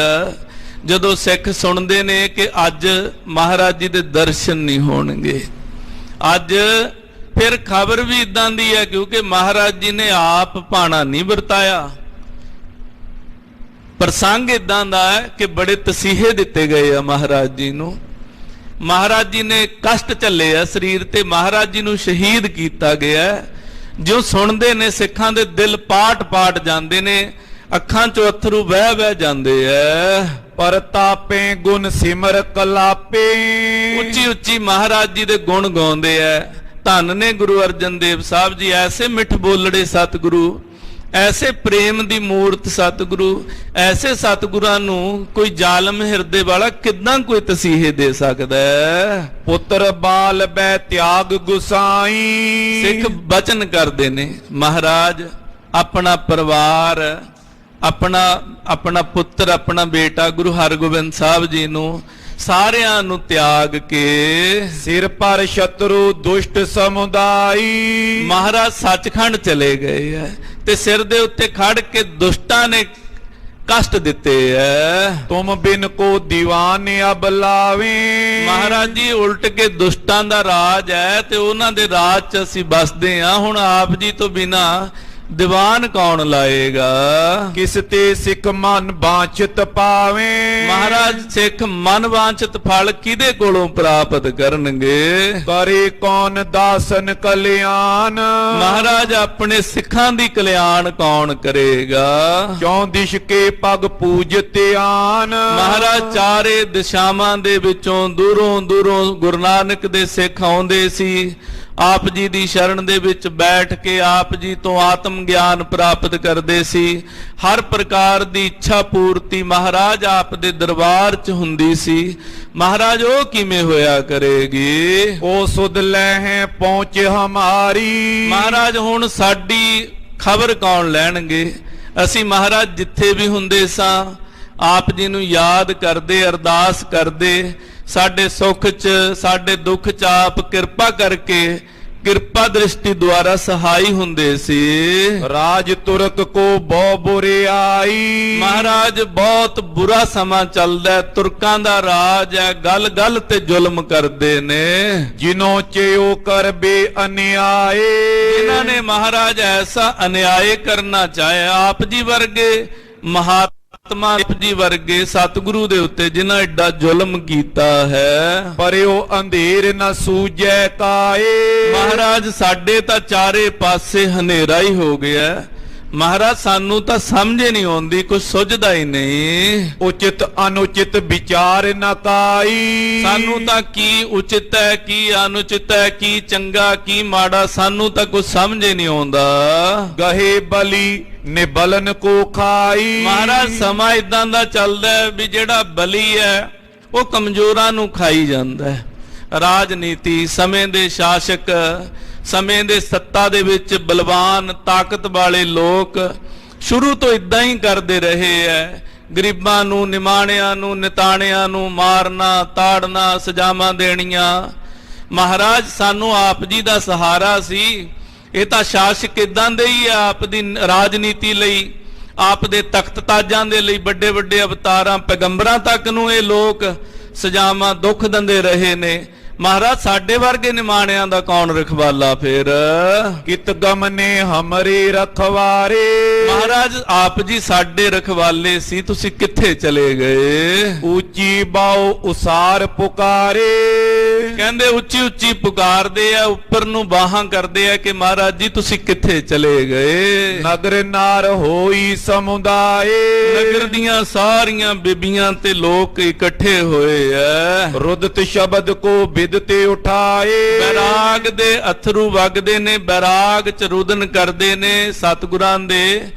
S1: ਜਦੋਂ ਸਿੱਖ ਸੁਣਦੇ ਨੇ ਕਿ ਅੱਜ ਮਹਾਰਾਜ ਜੀ ਦੇ ਦਰਸ਼ਨ ਨਹੀਂ ਹੋਣਗੇ, ਅੱਜ ਫਿਰ ਖਬਰ ਵੀ ਇਦਾਂ ਦੀ ਹੈ, ਕਿਉਂਕਿ ਮਹਾਰਾਜ ਜੀ ਨੇ ਆਪ ਭਾਣਾ ਨਹੀਂ ਵਰਤਾਇਆ। ਪ੍ਰਸੰਗ ਇਦਾਂ ਦਾ ਹੈ ਕਿ ਬੜੇ ਤਸੀਹੇ ਦਿੱਤੇ ਗਏ ਆ ਮਹਾਰਾਜ ਜੀ ਨੂੰ। ਮਹਾਰਾਜ ਜੀ ਨੇ ਕਸ਼ਟ ਝੱਲੇ ਆ ਸਰੀਰ ਤੇ, ਮਹਾਰਾਜ ਜੀ ਨੂੰ ਸ਼ਹੀਦ ਕੀਤਾ ਗਿਆ। ਜੋ ਸੁਣਦੇ ਨੇ ਸਿੱਖਾਂ ਦੇ ਦਿਲ ਪਾਟ ਜਾਂਦੇ ਨੇ, ਅੱਖਾਂ 'ਚੋਂ ਅਥਰੂ ਵਹਿ ਜਾਂਦੇ ਐ।
S2: ਪਰਤਾਪੇ ਗੁਣ ਸਿਮਰ ਕਲਾਪੇ।
S1: ਉੱਚੀ ਉੱਚੀ ਮਹਾਰਾਜ ਜੀ ਦੇ ਗੁਣ ਗਾਉਂਦੇ ਐ। ਧੰਨ ਨੇ ਗੁਰੂ ਅਰਜਨ ਦੇਵ ਸਾਹਿਬ ਜੀ, ਐਸੇ ਮਿੱਠ ਬੋਲੜੇ ਸਤਿਗੁਰੂ, ਐਸੇ ਪ੍ਰੇਮ ਦੀ ਮੂਰਤ ਸਤਿਗੁਰੂ। ਐਸੇ ਸਤਿਗੁਰਾਂ ਨੂੰ ਕੋਈ ਜ਼ਾਲਮ ਹਿਰਦੇ ਵਾਲਾ ਕਿੱਦਾਂ ਕੋਈ ਤਸੀਹੇ ਦੇ ਸਕਦਾ ਹੈ।
S2: ਪੁੱਤਰ ਬਾਲ ਬੈ ਤਿਆਗ ਗੁਸਾਈ।
S1: ਸਿੱਖ ਬਚਨ ਕਰਦੇ ਨੇ, ਮਹਾਰਾਜ ਆਪਣਾ ਪਰਿਵਾਰ, ਆਪਣਾ ਪੁੱਤਰ, ਆਪਣਾ ਬੇਟਾ ਗੁਰੂ ਹਰਗੋਬਿੰਦ ਸਾਹਿਬ ਜੀ ਨੂੰ ਸਾਰਿਆਂ ਨੂੰ ਤਿਆਗ ਕੇ
S2: ਸਿਰ ਪਰ ਸ਼ਤਰੂ ਦੁਸ਼ਟ ਸਮੁਦਾਈ।
S1: ਮਹਾਰਾਜ ਸੱਚਖੰਡ ਚਲੇ ਗਏ ਹੈ ਤੇ ਸਿਰ ਦੇ ਉੱਤੇ ਖੜ ਕੇ ਦੁਸ਼ਟਾਂ ਨੇ ਕਸ਼ਟ ਦਿੱਤੇ ਐ।
S2: ਤੁਮ ਬਿਨ ਕੋ ਦੀਵਾਨ ਅਬ ਲਾਵੇ।
S1: ਮਹਾਰਾਜ ਜੀ ਉਲਟ ਕੇ ਦੁਸ਼ਟਾਂ ਦਾ ਰਾਜ ਹੈ ਤੇ ਉਹਨਾਂ ਦੇ ਰਾਜ 'ਚ ਅਸੀਂ ਬਸਦੇ ਹਾਂ। ਹੁਣ ਆਪ ਜੀ ਤੋਂ ਬਿਨਾ ਦੀਵਾਨ ਕੌਣ ਲਾਏਗਾ।
S2: ਕਿਸ ਤੇ ਸਿੱਖ ਮਨ ਬਾਂਛਿਤ ਪਾਵੇ।
S1: ਮਹਾਰਾਜ ਸਿੱਖ ਮਨ ਵਾਂਛਿਤ ਫਲ ਕਿਹਦੇ ਕੋਲੋਂ ਪ੍ਰਾਪਤ ਕਰਨਗੇ।
S2: ਕਰੇ ਕੌਣ ਦਾਸਨ ਕਲਿਆਣ।
S1: ਮਹਾਰਾਜ ਆਪਣੇ ਸਿੱਖਾਂ ਦੀ ਕਲਿਆਣ ਕੌਣ ਕਰੇਗਾ।
S2: ਚੌਂ ਦਿਸ਼ ਕੇ ਪਗ ਪੂਜਤੇ ਆਨ।
S1: ਮਹਾਰਾਜ ਚਾਰੇ ਦਿਸ਼ਾਵਾਂ ਦੇ ਵਿੱਚੋਂ ਦੂਰੋਂ ਦੂਰੋਂ ਗੁਰੂ ਨਾਨਕ ਦੇ ਸਿੱਖ ਆਉਂਦੇ ਸੀ। ਆਪ ਜੀ ਦੀ ਸ਼ਰਨ ਦੇ ਵਿੱਚ ਬੈਠ ਕੇ ਆਪ ਜੀ ਤੋਂ ਆਤਮ ਗਿਆਨ ਪ੍ਰਾਪਤ ਕਰਦੇ ਸੀ। ਹਰ ਪ੍ਰਕਾਰ ਦੀ ਇੱਛਾ ਪੂਰਤੀ ਮਹਾਰਾਜ ਆਪ ਦੇ ਦਰਬਾਰ 'ਚ ਹੁੰਦੀ ਸੀ। ਮਹਾਰਾਜ ਉਹ ਕਿਵੇਂ ਹੋਇਆ ਕਰੇਗੀ।
S2: ਉਹ ਸੁਧ ਲੈ ਪਹੁੰਚ ਹਮਾਰੀ।
S1: ਮਹਾਰਾਜ ਹੁਣ ਸਾਡੀ ਖਬਰ ਕੌਣ ਲੈਣਗੇ। ਅਸੀਂ ਮਹਾਰਾਜ ਜਿੱਥੇ ਵੀ ਹੁੰਦੇ ਸਾਂ ਆਪ ਜੀ ਨੂੰ ਯਾਦ ਕਰਦੇ ਅਰਦਾਸ ਕਰਦੇ। ਸਾਡੇ ਸੁੱਖ 'ਚ ਸਾਡੇ ਦੁੱਖ 'ਚ ਆਪ ਕਿਰਪਾ ਕਰਕੇ ਕਿਰਪਾ ਦ੍ਰਿਸ਼ਟੀ ਦੁਆਰਾ ਸਹਾਈ ਹੁੰਦੇ ਸੀ।
S2: ਰਾਜ ਤੁਰਕ ਕੋ ਬਹੁ ਬੁਰਿਆਈ।
S1: ਮਹਾਰਾਜ ਬਹੁਤ ਬੁਰਾ ਸਮਾਂ ਚੱਲਦਾ। ਤੁਰਕਾਂ ਦਾ ਰਾਜ ਹੈ। ਗੱਲ ਗੱਲ ਤੇ ਜ਼ੁਲਮ ਕਰਦੇ ਨੇ।
S2: ਜਿਨੋਂ ਚਿਓ ਕਰ ਬੇਅਨਿਆਏ।
S1: ਇਹਨਾਂ ਨੇ ਮਹਾਰਾਜ ਐਸਾ ਅਨਿਆਏ ਕਰਨਾ ਚਾਹਿਆ। ਆਪ ਜੀ ਵਰਗੇ ਮਹਾਤਮਾ ਆਪ ਜੀ ਵਰਗੇ ਸਤਿਗੁਰੂ ਦੇ ਉੱਤੇ ਜਿਨ੍ਹਾਂ ਐਡਾ ਜ਼ੁਲਮ ਕੀਤਾ ਹੈ।
S2: ਪਰਿਓ ਅੰਧੇਰ ਨ ਸੂਝੈ ਕਾਏ।
S1: ਮਹਾਰਾਜ ਸਾਡੇ ਤਾਂ ਚਾਰੇ ਪਾਸੇ ਹਨੇਰਾ ਹੀ ਹੋ ਗਿਆ। ਮਹਾਰਾਜ ਸਾਨੂੰ ਤਾਂ ਸਮਝ ਨਹੀਂ ਆਉਂਦੀ, ਕੁਝ ਸੁਝਦਾ ਹੀ ਨਹੀਂ।
S2: ਉਚਿਤ ਅਨੁਚਿਤ ਵਿਚਾਰ ਨ ਕਾਈ।
S1: ਸਾਨੂੰ ਤਾਂ ਕੀ ਉਚਿਤ ਹੈ ਕੀ ਅਨੁਚਿਤ ਹੈ, ਕੀ ਚੰਗਾ ਕੀ ਮਾੜਾ, ਸਾਨੂੰ ਤਾਂ ਕੁਝ ਸਮਝ ਹੀ ਨਹੀਂ ਆਉਂਦਾ।
S2: ਗਹੇ ਬਲੀ ਨੇ ਬਲਨ ਕੋ ਖਾਈ।
S1: ਮਹਾਰਾਜ ਸਮਾਂ ਇਦਾਂ ਦਾ ਚੱਲਦਾ ਵੀ ਜਿਹੜਾ ਬਲੀ ਹੈ ਉਹ ਕਮਜ਼ੋਰਾਂ ਨੂੰ ਖਾਈ ਜਾਂਦਾ ਹੈ। ਰਾਜਨੀਤੀ, ਸਮੇਂ ਦੇ ਸ਼ਾਸਕ, ਸਮੇਂ ਦੇ ਸੱਤਾ ਦੇ ਵਿੱਚ ਬਲਵਾਨ ਤਾਕਤ ਵਾਲੇ ਲੋਕ ਸ਼ੁਰੂ ਤੋਂ ਇਦਾਂ ਹੀ ਕਰਦੇ ਰਹੇ ਐ। ਗਰੀਬਾਂ ਨੂੰ, ਨਿਮਾਣਿਆਂ ਨੂੰ, ਨਿਤਾਣਿਆਂ ਨੂੰ ਮਾਰਨਾ, ਤਾੜਨਾ, ਸਜ਼ਾਵਾਂ ਦੇਣੀਆਂ। ਮਹਾਰਾਜ ਸਾਨੂੰ ਆਪ ਜੀ ਦਾ ਸਹਾਰਾ ਸੀ। ਇਹ ਤਾਂ ਸ਼ਾਸਕ ਇਦਾਂ ਦੇ ਹੀ ਆ। ਆਪ ਦੀ ਰਾਜਨੀਤੀ ਲਈ, ਆਪ ਦੇ ਤਖਤ ਤਾਜਾਂ ਦੇ ਲਈ ਵੱਡੇ ਵੱਡੇ ਅਵਤਾਰਾਂ ਪੈਗੰਬਰਾਂ ਤੱਕ ਨੂੰ ਇਹ ਲੋਕ ਸਜ਼ਾਵਾਂ ਦੁੱਖ ਦਿੰਦੇ ਰਹੇ ਨੇ। ਮਹਾਰਾਜ ਸਾਡੇ ਵਰਗੇ ਨਿਮਾਣਿਆਂ ਦਾ ਕੌਣ ਰਖਵਾਲਾ ਫੇਰ।
S2: ਕਿਤ ਗਮ ਨੇ ਹਮਰੇ ਰਖਵਾਰੇ।
S1: ਮਹਾਰਾਜ ਆਪ ਜੀ ਸਾਡੇ ਰਖਵਾਲੇ ਸੀ, ਤੁਸੀਂ ਕਿੱਥੇ ਚਲੇ ਗਏ।
S2: ਉੱਚੀ ਬਾਉ ਉਸਾਰ ਪੁਕਾਰੇ।
S1: ਕਹਿੰਦੇ ਉੱਚੀ ਉੱਚੀ ਪੁਕਾਰਦੇ ਆ, ਉੱਪਰ ਨੂੰ ਬਾਹਾਂ ਕਰਦੇ ਆ ਕਿ ਮਹਾਰਾਜ ਜੀ ਤੁਸੀਂ ਕਿੱਥੇ ਚਲੇ ਗਏ।
S2: ਨਗਰ ਨਾਰ ਹੋਈ ਸਮੁਦਾਏ।
S1: ਨਗਰ ਦੀਆਂ ਸਾਰੀਆਂ ਬੀਬੀਆਂ ਤੇ ਲੋਕ ਇਕੱਠੇ ਹੋਏ ਐ।
S2: ਰੁਦਤ ਸ਼ਬਦ ਕੋ ਬਿਦ ਤੇ ਉਠਾਏ।
S1: ਬੈਰਾਗ ਦੇ ਅਥਰੂ ਵਗਦੇ ਨੇ, ਬੈਰਾਗ ਚ ਰੁਦਨ ਕਰਦੇ ਨੇ ਸਤਿਗੁਰਾਂ ਦੇ,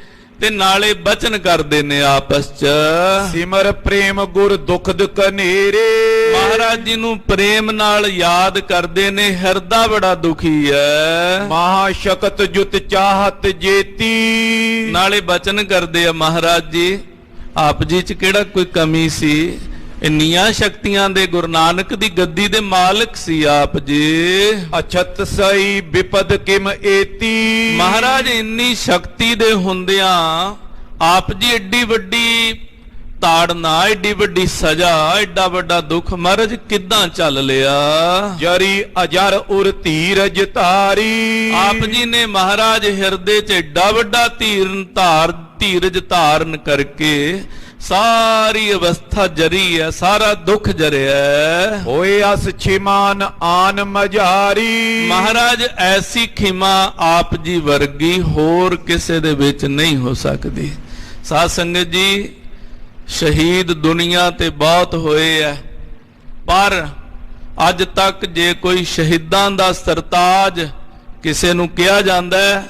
S1: ਤੇ ਨਾਲੇ ਬਚਨ ਕਰਦੇ ਨੇ ਆਪਸ ਚ।
S2: ਸਿਮਰ ਪ੍ਰੇਮ ਗੁਰ ਦੁਖਦ ਕਨੇਰੇ।
S1: ਮਹਾਰਾਜ ਜੀ ਨੂੰ ਪ੍ਰੇਮ ਨਾਲ ਯਾਦ ਕਰਦੇ ਨੇ। ਹਿਰਦਾ ਬੜਾ ਦੁਖੀ ਹੈ।
S2: ਮਹਾ ਸ਼ਕਤ ਜੁਤ ਚਾਹਤ ਜੇਤੀ।
S1: ਨਾਲੇ ਬਚਨ ਕਰਦੇ ਆ ਮਹਾਰਾਜ ਜੀ ਆਪ ਜੀ ਚ ਕਿਹੜਾ ਕੋਈ ਕਮੀ ਸੀ। ਇੰਨੀਆਂ ਸ਼ਕਤੀਆਂ ਦੇ ਗੁਰੂ ਨਾਨਕ ਦੀ ਗੱਦੀ ਦੇ ਮਾਲਕ ਸੀ ਆਪ ਜੀ।
S2: ਅਛਤ ਸਈ ਵਿਪਦ ਕਿਮ ਏਤੀ।
S1: ਮਹਾਰਾਜ ਇੰਨੀ ਸ਼ਕਤੀ ਦੇ ਹੁੰਦਿਆਂ ਆਪ ਜੀ ਏਡੀ ਵੱਡੀ ਤਾੜਨਾ, ਏਡੀ ਵੱਡੀ ਸਜ਼ਾ, ਏਡਾ ਵੱਡਾ ਦੁੱਖ ਮਹਾਰਾਜ ਕਿੱਦਾਂ ਚੱਲ ਲਿਆ।
S2: ਜਰੀ ਅਜਰ ਉਰ ਧੀਰਜ ਧਾਰੀ।
S1: ਆਪ ਜੀ ਨੇ ਮਹਾਰਾਜ ਹਿਰਦੇ 'ਚ ਏਡਾ ਵੱਡਾ ਧੀਰਜ ਧਾਰਨ ਕਰਕੇ ਸਾਰੀ ਅਵਸਥਾ ਜਰੀ ਹੈ, ਸਾਰਾ ਦੁੱਖ ਜਰਿਆ।
S2: ਹੋਏ ਅਸ ਛਿਮਾਨ ਆਨ ਮਝਾਰੀ।
S1: ਮਹਾਰਾਜ ਐਸੀ ਖਿਮਾ ਆਪ ਜੀ ਵਰਗੀ ਹੋਰ ਕਿਸੇ ਦੇ ਵਿੱਚ ਨਹੀਂ ਹੋ ਸਕਦੀ। ਸਾਧ ਸੰਗਤ ਜੀ, ਸ਼ਹੀਦ ਦੁਨੀਆ ਤੇ ਬਹੁਤ ਹੋਏ ਆ, ਪਰ ਅੱਜ ਤੱਕ ਜੇ ਕੋਈ ਸ਼ਹੀਦਾਂ ਦਾ ਸਰਤਾਜ ਕਿਸੇ ਨੂੰ ਕਿਹਾ ਜਾਂਦਾ ਹੈ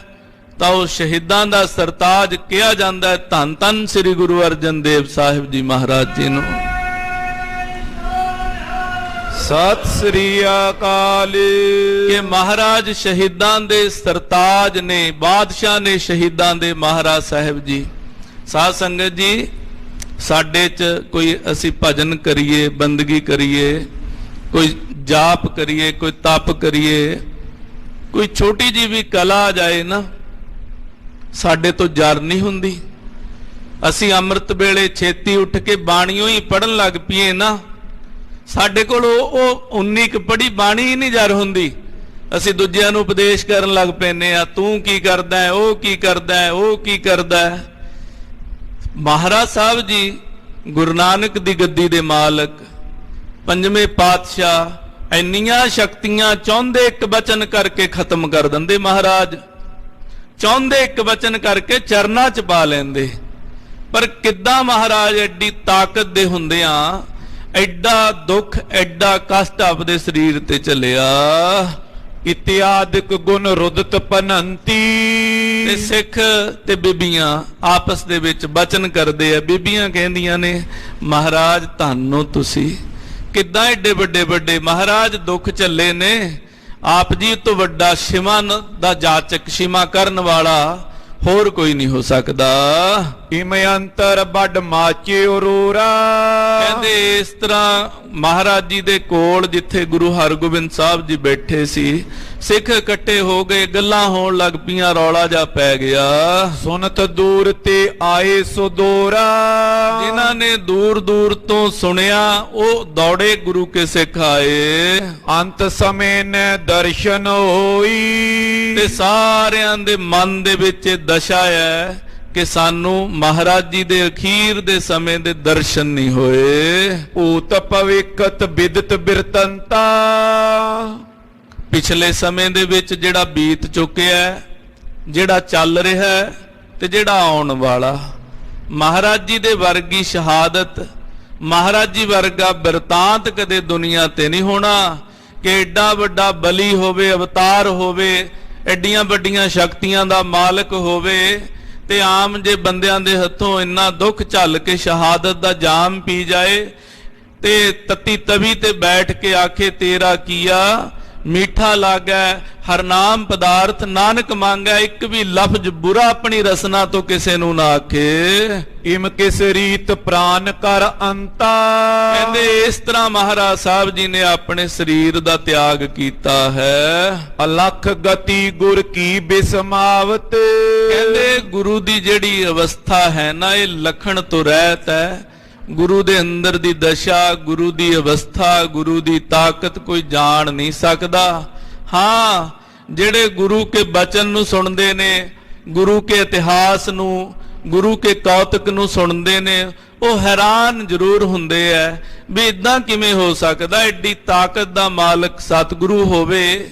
S1: ਤਾਂ ਉਹ ਸ਼ਹੀਦਾਂ ਦਾ ਸਰਤਾਜ ਕਿਹਾ ਜਾਂਦਾ ਹੈ ਧੰਨ ਧੰਨ ਸ੍ਰੀ ਗੁਰੂ ਅਰਜਨ ਦੇਵ ਸਾਹਿਬ ਜੀ ਮਹਾਰਾਜ ਜੀ ਨੂੰ।
S2: ਸਤਿ ਸ੍ਰੀ ਅਕਾਲ।
S1: ਕਿ ਮਹਾਰਾਜ ਸ਼ਹੀਦਾਂ ਦੇ ਸਰਤਾਜ ਨੇ, ਬਾਦਸ਼ਾਹ ਨੇ ਸ਼ਹੀਦਾਂ ਦੇ ਮਹਾਰਾਜ ਸਾਹਿਬ ਜੀ। ਸਾਧ ਸੰਗਤ ਜੀ, ਸਾਡੇ 'ਚ ਕੋਈ ਅਸੀਂ ਭਜਨ ਕਰੀਏ, ਬੰਦਗੀ ਕਰੀਏ, ਕੋਈ ਜਾਪ ਕਰੀਏ, ਕੋਈ ਤਪ ਕਰੀਏ, ਕੋਈ ਛੋਟੀ ਜੀ ਵੀ ਕਲਾ ਆ ਜਾਏ ਨਾ, ਸਾਡੇ ਤੋਂ ਜਰ ਨਹੀਂ ਹੁੰਦੀ। ਅਸੀਂ ਅੰਮ੍ਰਿਤ ਵੇਲੇ ਛੇਤੀ ਉੱਠ ਕੇ ਬਾਣੀਓ ਹੀ ਪੜਨ ਲੱਗ ਪਈਏ ਨਾ, ਸਾਡੇ ਕੋਲ ਉਹ 19 ਕੁ ਪੜੀ ਬਾਣੀ ਹੀ ਨਹੀਂ ਜਰ ਹੁੰਦੀ। ਅਸੀਂ ਦੂਜਿਆਂ ਨੂੰ ਉਪਦੇਸ਼ ਕਰਨ ਲੱਗ ਪੈਨੇ ਆ, ਤੂੰ ਕੀ ਕਰਦਾ ਹੈ, ਉਹ ਕੀ ਕਰਦਾ ਹੈ, ਉਹ ਕੀ ਕਰਦਾ ਹੈ। ਮਹਾਰਾਜ ਸਾਹਿਬ ਜੀ ਗੁਰੂ ਨਾਨਕ ਦੀ ਗੱਦੀ ਦੇ ਮਾਲਕ, ਪੰਜਵੇਂ ਪਾਤਸ਼ਾਹ ਇੰਨੀਆਂ ਸ਼ਕਤੀਆਂ ਚਾਹੁੰਦੇ ਇੱਕ ਬਚਨ ਕਰਕੇ ਖਤਮ ਕਰ ਦਿੰਦੇ। ਮਹਾਰਾਜ ਚਾਹੁੰਦੇ ਇੱਕ ਬਚਨ ਕਰਕੇ ਚਰਨਾਂ 'ਚ ਪਾ ਲੈਂਦੇ। ਪਰ ਕਿੱਦਾਂ ਮਹਾਰਾਜ ਐਡੀ ਤਾਕਤ ਦੇ ਹੁੰਦਿਆਂ ਐਡਾ ਦੁੱਖ, ਐਡਾ ਕਸ਼ਟ ਆਪਦੇ ਸਰੀਰ ਤੇ ਚੱਲਿਆ।
S2: ਇਤਿਆਦਿਕ ਗੁਣ ਰੁਦਤ ਪਨੰਤੀ।
S1: ਤੇ ਸਿੱਖ ਤੇ ਬੀਬੀਆਂ ਆਪਸ ਦੇ ਵਿੱਚ ਬਚਨ ਕਰਦੇ ਆ। ਬੀਬੀਆਂ ਕਹਿੰਦੀਆਂ ਨੇ, ਮਹਾਰਾਜ ਧੰਨੋ ਤੁਸੀਂ, ਕਿੱਦਾਂ ਐਡੇ ਵੱਡੇ ਵੱਡੇ ਮਹਾਰਾਜ ਦੁੱਖ ਝੱਲੇ ਨੇ। ਆਪ ਜੀ ਤੋਂ ਵੱਡਾ ਸ਼ਿਮਾ ਦਾ ਜਾਚਕ, ਸ਼ਿਮਾ ਕਰਨ ਵਾਲਾ ਹੋਰ ਕੋਈ ਨਹੀਂ ਹੋ ਸਕਦਾ।
S2: ਇਮ ਅੰਤਰ ਵੱਡ ਮਾਚੇ ਉਰੂਰਾ।
S1: ਕਹਿੰਦੇ ਇਸ ਤਰ੍ਹਾਂ ਮਹਾਰਾਜ ਜੀ ਦੇ ਕੋਲ ਜਿੱਥੇ ਗੁਰੂ ਹਰਗੋਬਿੰਦ ਸਾਹਿਬ ਜੀ ਬੈਠੇ ਸੀ, ਸਿੱਖ ਇਕੱਠੇ ਹੋ ਗਏ, ਗੱਲਾਂ ਹੋਣ ਲੱਗ ਪਈਆਂ, ਰੌਲਾ ਜਾ ਪੈ ਗਿਆ।
S2: ਸੁਨਤ ਦੂਰ ਤੇ ਆਏ ਸੋ ਦੋਰਾ।
S1: ਜਿਨ੍ਹਾਂ ਨੇ ਦੂਰ ਦੂਰ ਤੋਂ ਸੁਣਿਆ ਉਹ ਦੌੜੇ ਗੁਰੂ ਕੇ ਸਿੱਖ ਆਏ।
S2: ਅੰਤ ਸਮੇਂ ਨੇ ਦਰਸ਼ਨ ਹੋਈ।
S1: ਤੇ ਸਾਰਿਆਂ ਦੇ ਮਨ ਦੇ ਵਿੱਚ ਇਹ ਦਸ਼ਾ ਹੈ ਕਿ ਸਾਨੂੰ ਮਹਾਰਾਜ ਜੀ ਦੇ ਅਖੀਰ ਦੇ ਸਮੇਂ ਦੇ ਦਰਸ਼ਨ ਨਹੀਂ ਹੋਏ।
S2: ਭੂਤ ਭਵਿਕਤ ਬਿਦਤ ਬਿਰਤੰਤਾ।
S1: ਪਿਛਲੇ ਸਮੇਂ ਦੇ ਵਿੱਚ ਜਿਹੜਾ ਬੀਤ ਚੁੱਕਿਆ, ਜਿਹੜਾ ਚੱਲ ਰਿਹਾ ਤੇ ਜਿਹੜਾ ਆਉਣ ਵਾਲਾ, ਮਹਾਰਾਜ ਜੀ ਦੇ ਵਰਗੀ ਸ਼ਹਾਦਤ, ਮਹਾਰਾਜ ਜੀ ਵਰਗਾ ਬਿਰਤਾਂਤ ਕਦੇ ਦੁਨੀਆ ਤੇ ਨਹੀਂ ਹੋਣਾ ਕਿ ਐਡਾ ਵੱਡਾ ਬਲੀ ਹੋਵੇ, ਅਵਤਾਰ ਹੋਵੇ, ਐਡੀਆਂ ਵੱਡੀਆਂ ਸ਼ਕਤੀਆਂ ਦਾ ਮਾਲਕ ਹੋਵੇ ਤੇ ਆਮ ਜੇ ਬੰਦਿਆਂ ਦੇ ਹੱਥੋਂ ਇੰਨਾ ਦੁੱਖ ਝੱਲ ਕੇ ਸ਼ਹਾਦਤ ਦਾ ਜਾਮ ਪੀ ਜਾਏ ਤੇ ਤਤੀ ਤਵੀ ਤੇ ਬੈਠ ਕੇ ਆਖੇ ਤੇਰਾ ਕੀਆ ਮੀਠਾ ਲਾਗੈ ਹਰ ਨਾਮ ਪਦਾਰਥ ਨਾਨਕ ਮੰਗੈ। ਇੱਕ ਵੀ ਲਫ਼ਜ਼ ਬੁਰਾ ਆਪਣੀ ਰਸਨਾ ਤੋਂ ਕਿਸੇ ਨੂੰ ਨਾ ਆਖੇ।
S2: ਇਮ ਕਿਸ ਰੀਤ ਪ੍ਰਾਨ ਕਰ ਅੰਤਾ।
S1: ਕਹਿੰਦੇ ਇਸ ਤਰ੍ਹਾਂ ਮਹਾਰਾਜ ਸਾਹਿਬ ਜੀ ਨੇ ਆਪਣੇ ਸਰੀਰ ਦਾ ਤਿਆਗ ਕੀਤਾ ਹੈ।
S2: ਅਲਖ ਗਤੀ ਗੁਰ ਕੀ ਬਿਸਮਾਵਤ।
S1: ਕਹਿੰਦੇ ਗੁਰੂ ਦੀ ਜਿਹੜੀ ਅਵਸਥਾ ਹੈ ਨਾ, ਇਹ ਲਖਣ ਤੋਂ ਰਹਿਤ ਹੈ। ਗੁਰੂ ਦੇ ਅੰਦਰ ਦੀ ਦਸ਼ਾ, ਗੁਰੂ ਦੀ ਅਵਸਥਾ, ਗੁਰੂ ਦੀ ਤਾਕਤ ਕੋਈ ਜਾਣ ਨਹੀਂ ਸਕਦਾ। ਹਾਂ, ਜਿਹੜੇ ਗੁਰੂ ਕੇ ਬਚਨ ਨੂੰ ਸੁਣਦੇ ਨੇ, ਗੁਰੂ ਕੇ ਇਤਿਹਾਸ ਨੂੰ, ਗੁਰੂ ਕੇ ਕੌਤਕ ਨੂੰ ਸੁਣਦੇ ਨੇ, ਉਹ ਹੈਰਾਨ ਜ਼ਰੂਰ ਹੁੰਦੇ ਐ ਵੀ ਇਦਾਂ ਕਿਵੇਂ ਹੋ ਸਕਦਾ, ਐਡੀ ਤਾਕਤ ਦਾ ਮਾਲਕ ਸਤਿਗੁਰੂ ਹੋਵੇ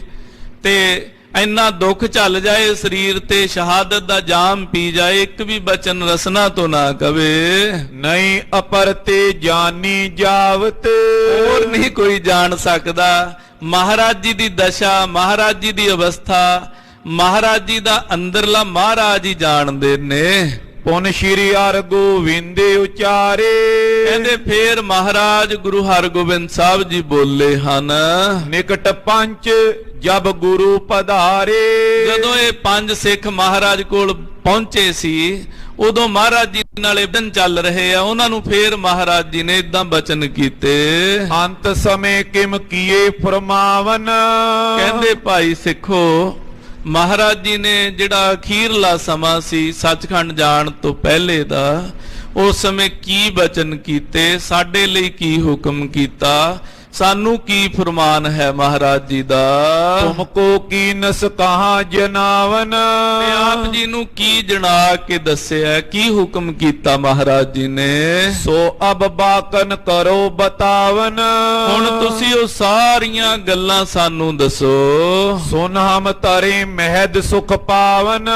S1: ਤੇ ਇੰਨਾ ਦੁੱਖ ਚੱਲ ਜਾਏ ਸਰੀਰ ਤੇ, ਸ਼ਹਾਦਤ ਦਾ ਜਾਮ ਪੀ ਜਾਏ, ਇੱਕ ਵੀ ਬਚਨ ਰਸਨਾ ਤੋਂ ਨਾ ਕਵੇ।
S2: ਨਹੀਂ ਅਪਰ ਤੇ ਜਾਨੀ ਜਾਵਤ।
S1: ਹੋਰ ਨਹੀਂ ਕੋਈ ਜਾਣ ਸਕਦਾ ਮਹਾਰਾਜ ਜੀ ਦੀ ਦਸ਼ਾ, ਮਹਾਰਾਜ ਜੀ ਦੀ ਅਵਸਥਾ, ਮਹਾਰਾਜ ਜੀ ਦਾ ਅੰਦਰਲਾ ਮਹਾਰਾਜ ਹੀ ਜਾਣਦੇ ਨੇ।
S2: ਪੁਨ ਸ਼੍ਰੀ ਹਰਿ ਗੋਬਿੰਦ ਉਚਾਰੇ।
S1: ਕਹਿੰਦੇ ਫੇਰ ਮਹਾਰਾਜ ਗੁਰੂ ਹਰਗੋਬਿੰਦ ਸਾਹਿਬ ਜੀ ਬੋਲੇ ਹਨ,
S2: ਨਿਕਟ ਪੰਚ ਜਬ ਗੁਰੂ ਪਧਾਰੇ।
S1: ਜਦੋਂ ਇਹ ਪੰਜ ਸਿੱਖ ਮਹਾਰਾਜ ਕੋਲ ਪਹੁੰਚੇ ਸੀ, ਉਦੋਂ ਮਹਾਰਾਜ ਜੀ ਨਾਲ ਬਚਨ ਚੱਲ ਰਹੇ ਆ। ਉਹਨਾਂ ਨੂੰ ਫੇਰ ਮਹਾਰਾਜ ਜੀ ਨੇ ਇਦਾਂ ਬਚਨ ਕੀਤੇ।
S2: ਅੰਤ ਸਮੇਂ ਕਿਮ ਕੀਏ ਫਰਮਾਵਨ।
S1: ਕਹਿੰਦੇ ਭਾਈ ਸਿੱਖੋ, ਮਹਾਰਾਜ ਜੀ ਨੇ ਜਿਹੜਾ ਅਖੀਰਲਾ ਸਮਾਂ ਸੀ ਸੱਚਖੰਡ ਜਾਣ ਤੋਂ ਪਹਿਲੇ ਦਾ, ਉਸ ਸਮੇਂ ਕੀ ਬਚਨ ਕੀਤੇ, ਸਾਡੇ ਲਈ ਕੀ ਹੁਕਮ ਕੀਤਾ, ਸਾਨੂੰ ਕੀ ਫਰਮਾਨ ਹੈ ਮਹਾਰਾਜ ਜੀ ਦਾ।
S2: ਤੁਮਕੋ ਕੀਨਸ ਕਹਾ ਜਨਾਵਨ।
S1: ਤੇ ਆਪ ਜੀ ਨੂੰ ਕੀ ਜਣਾ ਕੇ ਦੱਸਿਆ, ਕੀ ਹੁਕਮ ਕੀਤਾ ਮਹਾਰਾਜ ਜੀ ਨੇ।
S2: ਸੋ ਅਬ ਬਾਕਨ ਕਰੋ ਬਤਾਵਨ।
S1: ਹੁਣ ਤੁਸੀਂ ਉਹ ਸਾਰੀਆਂ ਗੱਲਾਂ ਸਾਨੂੰ ਦੱਸੋ।
S2: ਸੁਨ ਹਮ ਤਰੇ ਮਹਿਦ ਸੁਖ ਪਾਵਨ।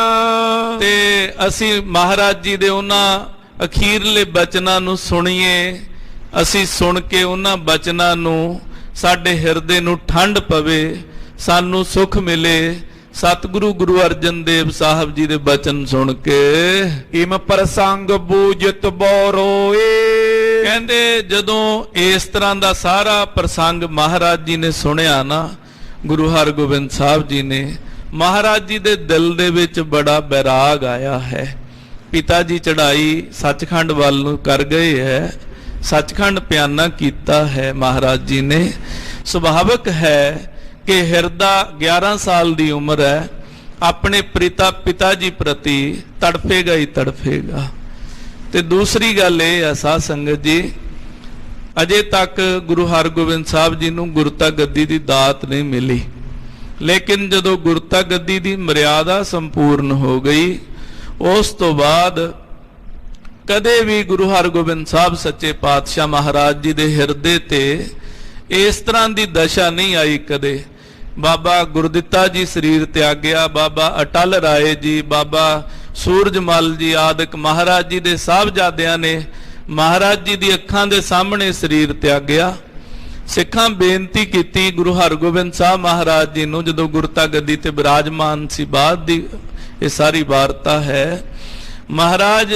S1: ਤੇ ਅਸੀਂ ਮਹਾਰਾਜ ਜੀ ਦੇ ਉਹਨਾਂ ਅਖੀਰਲੇ ਬਚਨਾਂ ਨੂੰ ਸੁਣੀਏ। ਅਸੀਂ ਸੁਣ ਕੇ ਉਹਨਾਂ ਬਚਨਾਂ ਨੂੰ ਸਾਡੇ ਹਿਰਦੇ ਨੂੰ ਠੰਡ ਪਵੇ, ਸਾਨੂੰ ਸੁਖ ਮਿਲੇ। ਸਤਿਗੁਰੂ ਗੁਰੂ ਅਰਜਨ ਦੇਵ ਸਾਹਿਬ ਜੀ ਦੇ ਬਚਨ ਸੁਣ ਕੇ
S2: ਇਮ ਪ੍ਰਸੰਗ ਬੂਝਤ ਬੋਰੋਏ।
S1: ਕਹਿੰਦੇ ਜਦੋਂ ਇਸ ਤਰ੍ਹਾਂ ਦਾ ਸਾਰਾ ਪ੍ਰਸੰਗ ਮਹਾਰਾਜ ਜੀ ਨੇ ਸੁਣਿਆ ਨਾ, ਗੁਰੂ ਹਰਗੋਬਿੰਦ ਸਾਹਿਬ ਜੀ ਨੇ, ਮਹਾਰਾਜ ਜੀ ਦੇ ਦਿਲ ਦੇ ਵਿੱਚ ਬੜਾ ਬੈਰਾਗ ਆਇਆ ਹੈ। ਪਿਤਾ ਜੀ ਚੜ੍ਹਾਈ ਸੱਚਖੰਡ ਵੱਲ ਨੂੰ ਕਰ ਗਏ ਹੈ, ਸੱਚਖੰਡ ਪਿਆਨਾ ਕੀਤਾ ਹੈ ਮਹਾਰਾਜ ਜੀ ਨੇ। ਸੁਭਾਵਿਕ ਹੈ ਕਿ ਹਿਰਦਾ 11 ਸਾਲ ਦੀ ਉਮਰ ਹੈ, ਆਪਣੇ ਪਿਤਾ ਜੀ ਪ੍ਰਤੀ ਤੜਫੇਗਾ ਹੀ ਤੜਫੇਗਾ। ਤੇ ਦੂਸਰੀ ਗੱਲ ਇਹ ਹੈ ਸਾਧ ਸੰਗਤ ਜੀ, ਅਜੇ ਤੱਕ ਗੁਰੂ ਹਰਗੋਬਿੰਦ ਸਾਹਿਬ ਜੀ ਨੂੰ ਗੁਰਤਾ ਗੱਦੀ ਦੀ ਦਾਤ ਨਹੀਂ ਮਿਲੀ। ਲੇਕਿਨ ਜਦੋਂ ਗੁਰਤਾ ਗੱਦੀ ਦੀ ਮਰਿਆਦਾ ਸੰਪੂਰਨ ਹੋ ਗਈ, ਉਸ ਤੋਂ ਬਾਅਦ ਕਦੇ ਵੀ ਗੁਰੂ ਹਰਗੋਬਿੰਦ ਸਾਹਿਬ ਸੱਚੇ ਪਾਤਸ਼ਾਹ ਮਹਾਰਾਜ ਜੀ ਦੇ ਹਿਰਦੇ ਤੇ ਇਸ ਤਰ੍ਹਾਂ ਦੀ ਦਸ਼ਾ ਨਹੀਂ ਆਈ ਕਦੇ। ਬਾਬਾ ਗੁਰਦਿੱਤਾ ਜੀ ਸਰੀਰ ਤਿਆਗਿਆ, ਬਾਬਾ ਅਟਲ ਰਾਏ ਜੀ, ਬਾਬਾ ਸੂਰਜਮਲ ਜੀ ਆਦਿਕ ਮਹਾਰਾਜ ਜੀ ਦੇ ਸਾਹਿਬਜ਼ਾਦਿਆਂ ਨੇ ਮਹਾਰਾਜ ਜੀ ਦੀ ਅੱਖਾਂ ਦੇ ਸਾਹਮਣੇ ਸਰੀਰ ਤਿਆਗਿਆ। ਸਿੱਖਾਂ ਬੇਨਤੀ ਕੀਤੀ ਗੁਰੂ ਹਰਗੋਬਿੰਦ ਸਾਹਿਬ ਮਹਾਰਾਜ ਜੀ ਨੂੰ, ਜਦੋਂ ਗੁਰਤਾ ਗੱਦੀ ਤੇ ਬਿਰਾਜਮਾਨ ਸੀ, ਬਾਅਦ ਦੀ ਇਹ ਸਾਰੀ ਵਾਰਤਾ ਹੈ। ਮਹਾਰਾਜ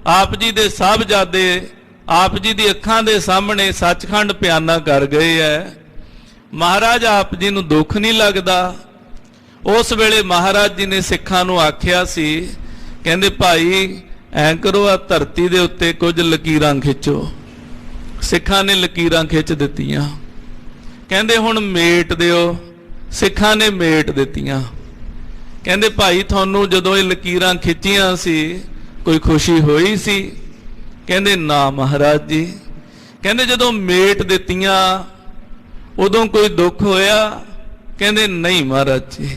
S1: ਆਪ ਜੀ ਦੇ ਸਾਹਿਬਜ਼ਾਦੇ ਆਪ ਜੀ ਦੀ ਅੱਖਾਂ ਦੇ ਸਾਹਮਣੇ ਸੱਚਖੰਡ ਪਿਆਨਾ ਕਰ ਗਏ ਹੈ। ਮਹਾਰਾਜ ਆਪ ਜੀ ਨੂੰ ਦੁੱਖ ਨਹੀਂ ਲੱਗਦਾ। ਉਸ ਵੇਲੇ ਮਹਾਰਾਜ ਜੀ ਨੇ ਸਿੱਖਾਂ ਨੂੰ ਆਖਿਆ ਸੀ, ਕਹਿੰਦੇ ਭਾਈ ਐਂ ਕਰੋ, ਆ ਧਰਤੀ ਦੇ ਉੱਤੇ ਕੁਝ ਲਕੀਰਾਂ ਖਿੱਚੋ। ਸਿੱਖਾਂ ਨੇ ਲਕੀਰਾਂ ਖਿੱਚ ਦਿੱਤੀਆਂ। ਕਹਿੰਦੇ ਹੁਣ ਮੇਟ ਦਿਓ। ਸਿੱਖਾਂ ਨੇ ਮੇਟ ਦਿੱਤੀਆਂ। ਕਹਿੰਦੇ ਭਾਈ ਤੁਹਾਨੂੰ ਜਦੋਂ ਇਹ ਲਕੀਰਾਂ ਖਿੱਚੀਆਂ ਸੀ ਕੋਈ ਖੁਸ਼ੀ ਹੋਈ ਸੀ? ਕਹਿੰਦੇ ਨਾ ਮਹਾਰਾਜ ਜੀ। ਕਹਿੰਦੇ ਜਦੋਂ ਮੇਟ ਦਿੱਤੀਆਂ ਉਦੋਂ ਕੋਈ ਦੁੱਖ ਹੋਇਆ? ਕਹਿੰਦੇ ਨਹੀਂ ਮਹਾਰਾਜ ਜੀ।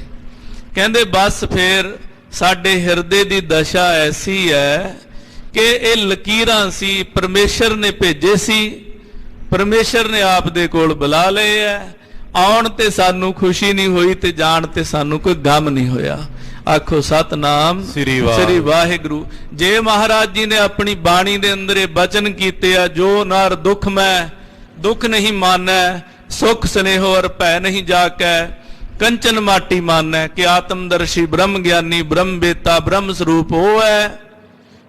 S1: ਕਹਿੰਦੇ ਬਸ ਫਿਰ ਸਾਡੇ ਹਿਰਦੇ ਦੀ ਦਸ਼ਾ ਐਸੀ ਹੈ ਕਿ ਇਹ ਲਕੀਰਾਂ ਸੀ, ਪਰਮੇਸ਼ਰ ਨੇ ਭੇਜੇ ਸੀ, ਪਰਮੇਸ਼ਰ ਨੇ ਆਪ ਦੇ ਕੋਲ ਬੁਲਾ ਲਏ ਹੈ। ਆਉਣ ਤੇ ਸਾਨੂੰ ਖੁਸ਼ੀ ਨਹੀਂ ਹੋਈ ਤੇ ਜਾਣ ਤੇ ਸਾਨੂੰ ਕੋਈ ਗਮ ਨਹੀਂ ਹੋਇਆ। ਆਖੋ ਸਤਨਾਮ ਸ੍ਰੀ ਵਾਹਿਗੁਰੂ। ਜੇ ਮਹਾਰਾਜ ਜੀ ਨੇ ਆਪਣੀ ਬਾਣੀ ਦੇ ਅੰਦਰ ਇਹ ਬਚਨ ਕੀਤੇ ਆ, ਜੋ ਨਰ ਦੁੱਖ ਮੈਂ ਦੁੱਖ ਨਹੀਂ ਮਾਨੈ, ਸੁਖ ਸਨੇਹੋ ਅਰ ਭੈ ਨਹੀਂ ਜਾਕੈ, ਕੰਚਨ ਮਾਟੀ ਮਾਨੈ, ਕਿ ਆਤਮਦਰਸ਼ੀ ਬ੍ਰਹਮ ਗਿਆਨੀ ਬ੍ਰਹਮ ਬੇਤਾ ਬ੍ਰਹਮ ਸਰੂਪ ਉਹ ਹੈ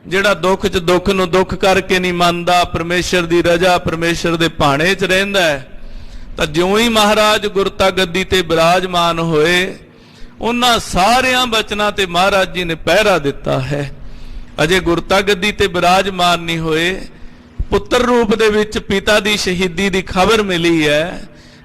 S1: ਜਿਹੜਾ ਦੁੱਖ 'ਚ ਦੁੱਖ ਨੂੰ ਦੁੱਖ ਕਰਕੇ ਨਹੀਂ ਮੰਨਦਾ, ਪਰਮੇਸ਼ਰ ਦੀ ਰਜ਼ਾ ਪਰਮੇਸ਼ਰ ਦੇ ਭਾਣੇ 'ਚ ਰਹਿੰਦਾ ਹੈ। ਤਾਂ ਜਿਉਂ ਹੀ ਮਹਾਰਾਜ ਗੁਰਤਾ ਗੱਦੀ ਤੇ ਬਿਰਾਜਮਾਨ ਹੋਏ, ਉਹਨਾਂ ਸਾਰਿਆਂ ਬਚਨਾਂ ਤੇ ਮਹਾਰਾਜ ਜੀ ਨੇ ਪਹਿਰਾ ਦਿੱਤਾ ਹੈ। ਅਜੇ ਗੁਰਤਾ ਗੱਦੀ ਤੇ ਬਿਰਾਜਮਾਨ ਨਹੀਂ ਹੋਏ, ਪੁੱਤਰ ਰੂਪ ਦੇ ਵਿੱਚ ਪਿਤਾ ਦੀ ਸ਼ਹੀਦੀ ਦੀ ਖਬਰ ਮਿਲੀ ਹੈ